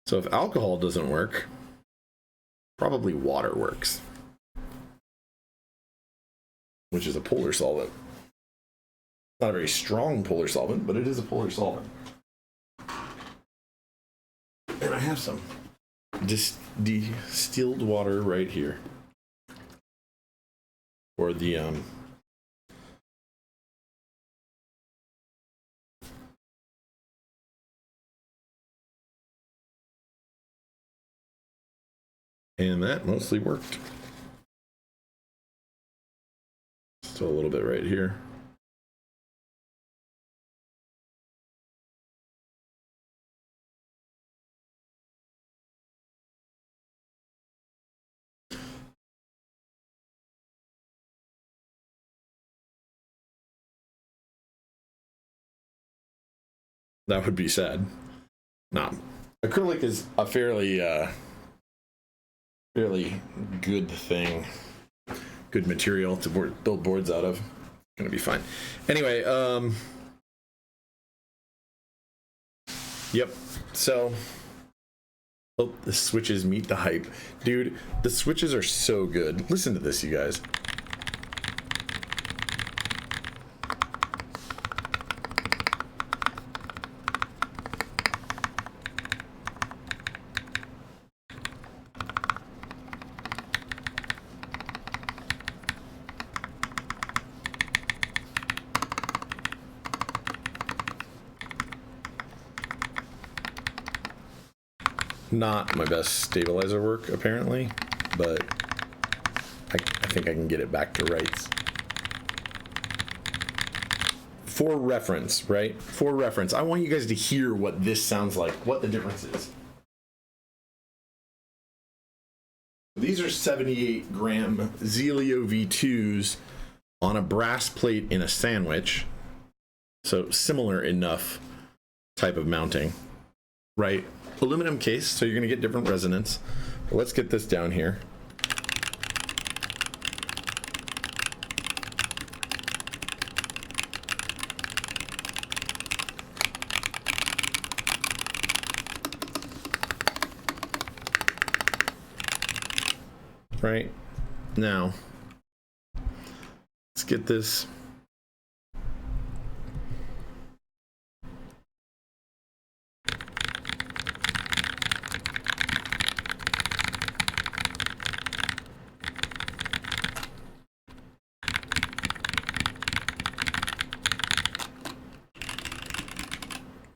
Speaker 1: So if alcohol doesn't work, probably water works, which is a polar solvent. Not a very strong polar solvent, but it is a polar solvent. And I have some distilled water right here. Or the and that mostly worked. Still a little bit right here. That would be sad. No. Acrylic is a fairly good thing, good material to build boards out of. Gonna be fine. Anyway, yep. So, oh, the switches meet the hype, dude. The switches are so good. Listen to this, you guys. Not my best stabilizer work, apparently, but I think I can get it back to rights. For reference, right? For reference, I want you guys to hear what this sounds like, what the difference is. These are 78 gram Zeal V2s on a brass plate in a sandwich. So similar enough type of mounting, right? Aluminum case, so you're gonna get different resonance. But let's get this down here. Right now, let's get this.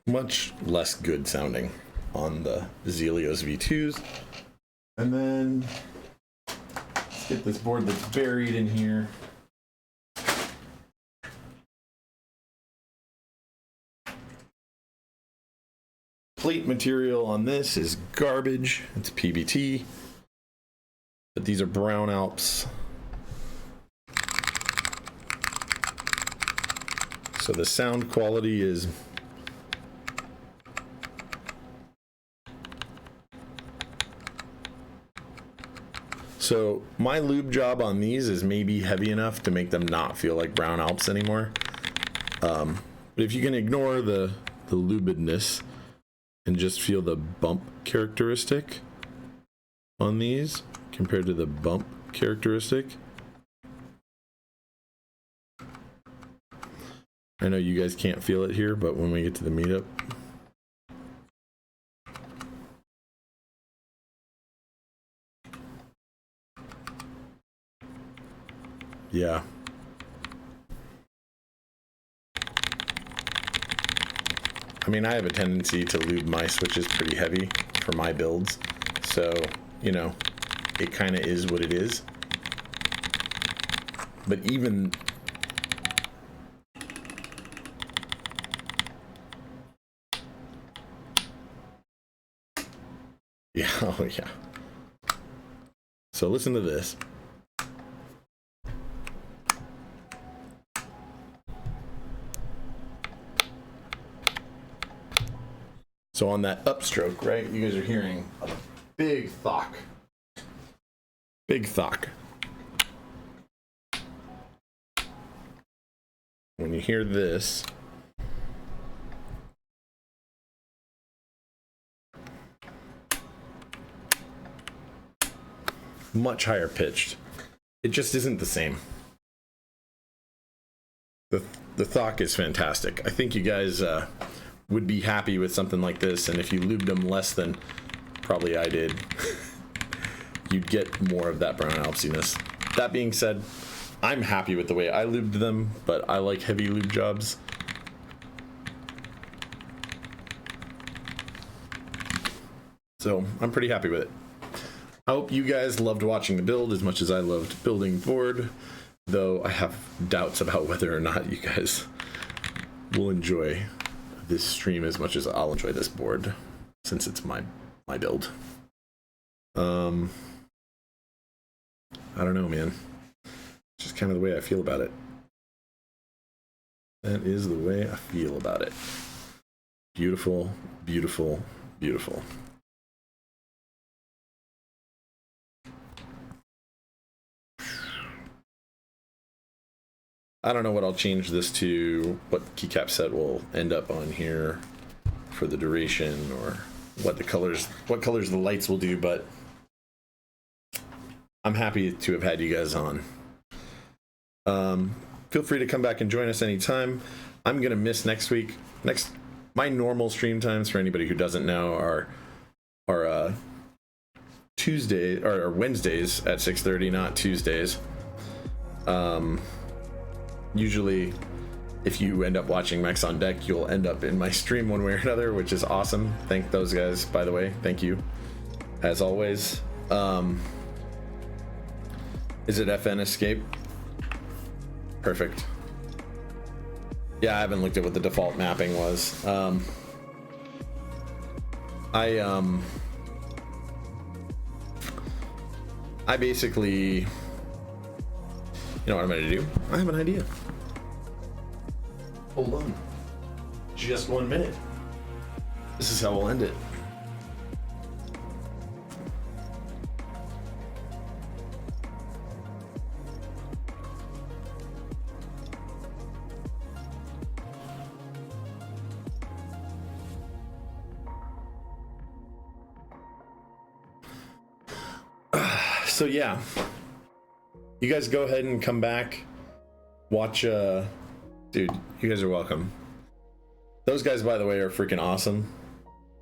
Speaker 1: Much less good sounding on the Zealios V2s. And then let's get this board that's buried in here. Plate material on this is garbage. It's PBT. But these are Brown Alps. So the sound quality is so my lube job on these is maybe heavy enough to make them not feel like Brown Alps anymore. But if you can ignore the lubedness and just feel the bump characteristic on these compared to the bump characteristic. I know you guys can't feel it here, but when we get to the meetup. Yeah. I mean, I have a tendency to lube my switches pretty heavy for my builds. So, you know, it kind of is what it is. But even... yeah, oh yeah. So listen to this. So on that upstroke, right, you guys are hearing a big thock. Big thock. When you hear this, much higher pitched. It just isn't the same. The thock is fantastic. I think you guys would be happy with something like this, and if you lubed them less than probably I did, you'd get more of that Brown Alpsiness. That being said, I'm happy with the way I lubed them, but I like heavy lube jobs. So I'm pretty happy with it. I hope you guys loved watching the build as much as I loved building the board, though I have doubts about whether or not you guys will enjoy this stream as much as I'll enjoy this board, since it's my build. I don't know, man. It's just kind of the way I feel about it. That is the way I feel about it. Beautiful, beautiful, beautiful. I don't know what I'll change this to, what keycap set will end up on here for the duration, or what colors the lights will do, but I'm happy to have had you guys on. Feel free to come back and join us anytime. I'm gonna miss next week. My normal stream times, for anybody who doesn't know, are Tuesday or Wednesdays at 6:30, not Tuesdays. Usually, if you end up watching Max on Deck, you'll end up in my stream one way or another, which is awesome. Thank those guys, by the way. Thank you. as always. Is it FN escape? Perfect. Yeah, I haven't looked at what the default mapping was. I basically, you know what I'm gonna do? I have an idea. Hold on. Just 1 minute. This is how we'll end it. So yeah, you guys go ahead and come back, watch, dude, you guys are welcome. Those guys, by the way, are freaking awesome.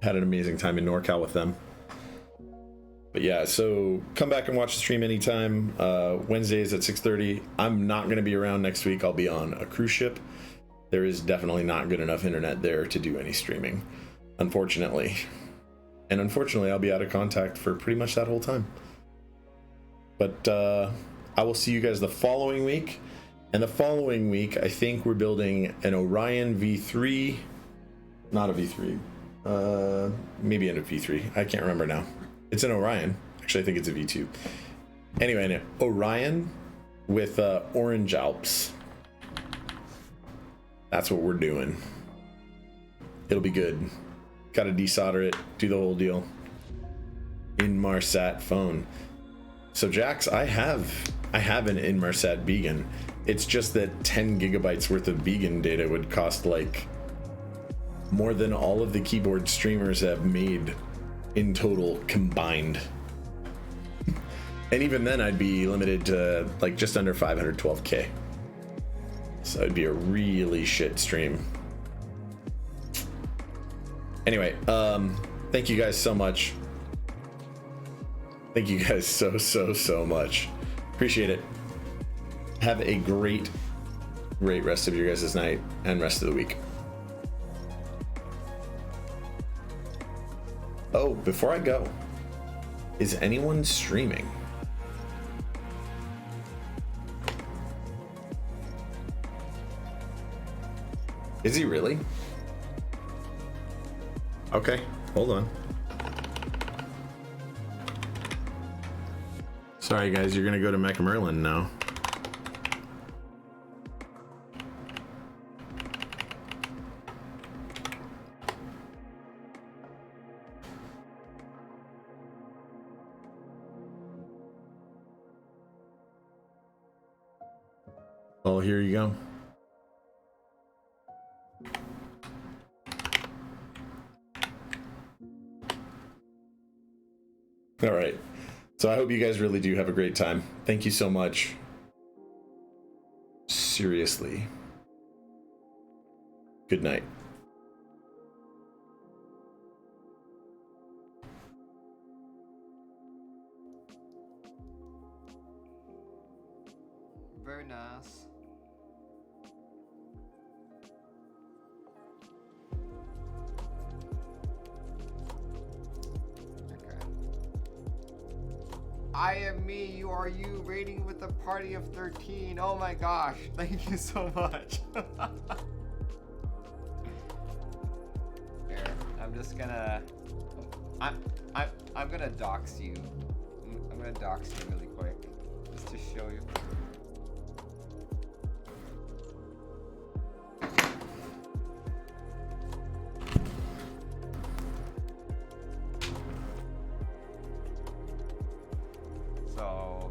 Speaker 1: Had an amazing time in NorCal with them. But yeah, so come back and watch the stream anytime. Wednesdays at 6:30. I'm not going to be around next week. I'll be on a cruise ship. There is definitely not good enough internet there to do any streaming, unfortunately. And unfortunately, I'll be out of contact for pretty much that whole time. But I will see you guys the following week. And the following week, I think we're building an Orion V3. Not a V3. Maybe a V3. I can't remember now. It's an Orion. Actually, I think it's a V2. Anyway, an Orion with Orange Alps. That's what we're doing. It'll be good. Got to desolder it. Do the whole deal. Inmarsat phone. So Jax, I have an Inmarsat Beacon. It's just that 10 gigabytes worth of Beacon data would cost like more than all of the keyboard streamers have made in total combined. And even then I'd be limited to like just under 512k. So it'd be a really shit stream. Anyway, thank you guys so much. Thank you guys so much. Appreciate it. Have a great rest of your guys' night and rest of the week. Oh, before I go, is anyone streaming? Is he really? Okay, hold on. Sorry guys, you're gonna go to Mecha Merlin now. Oh, here you go. All right. So I hope you guys really do have a great time. Thank you so much. Seriously. Good night.
Speaker 2: Very nice. I am me, you are you, rating with a party of 13. Oh my gosh, thank you so much. Here, I'm just gonna, I'm gonna dox you. I'm gonna dox you really quick, just to show you. So,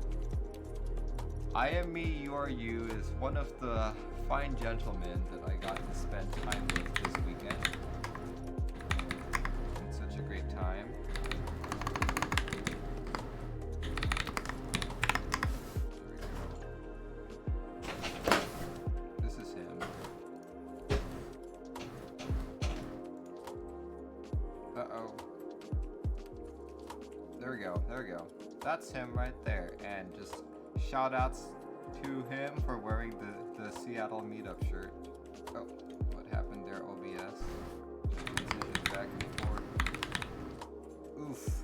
Speaker 2: I am me, you are you is one of the fine gentlemen that I got to spend time with this weekend. It's such a great time. This is him. Uh-oh. There we go, there we go. That's him right there, and just shout outs to him for wearing the Seattle meetup shirt. Oh, what happened there, OBS? Transition back and forth. Oof.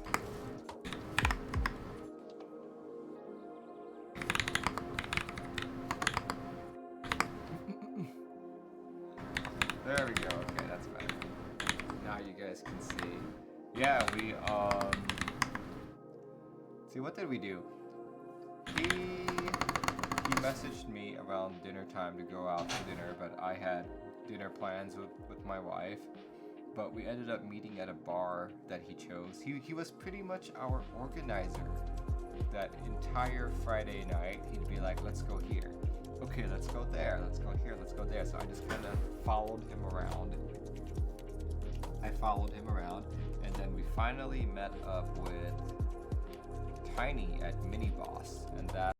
Speaker 2: guys can see. Yeah, we see, what did we do? He messaged me around dinner time to go out for dinner, but I had dinner plans with my wife. But we ended up meeting at a bar that he chose. He was pretty much our organizer. That entire Friday night, he'd be like, let's go here. Okay, let's go there. Let's go here. Let's go there. So I just kind of followed him around. And then we finally met up with Tiny at Mini Boss, and that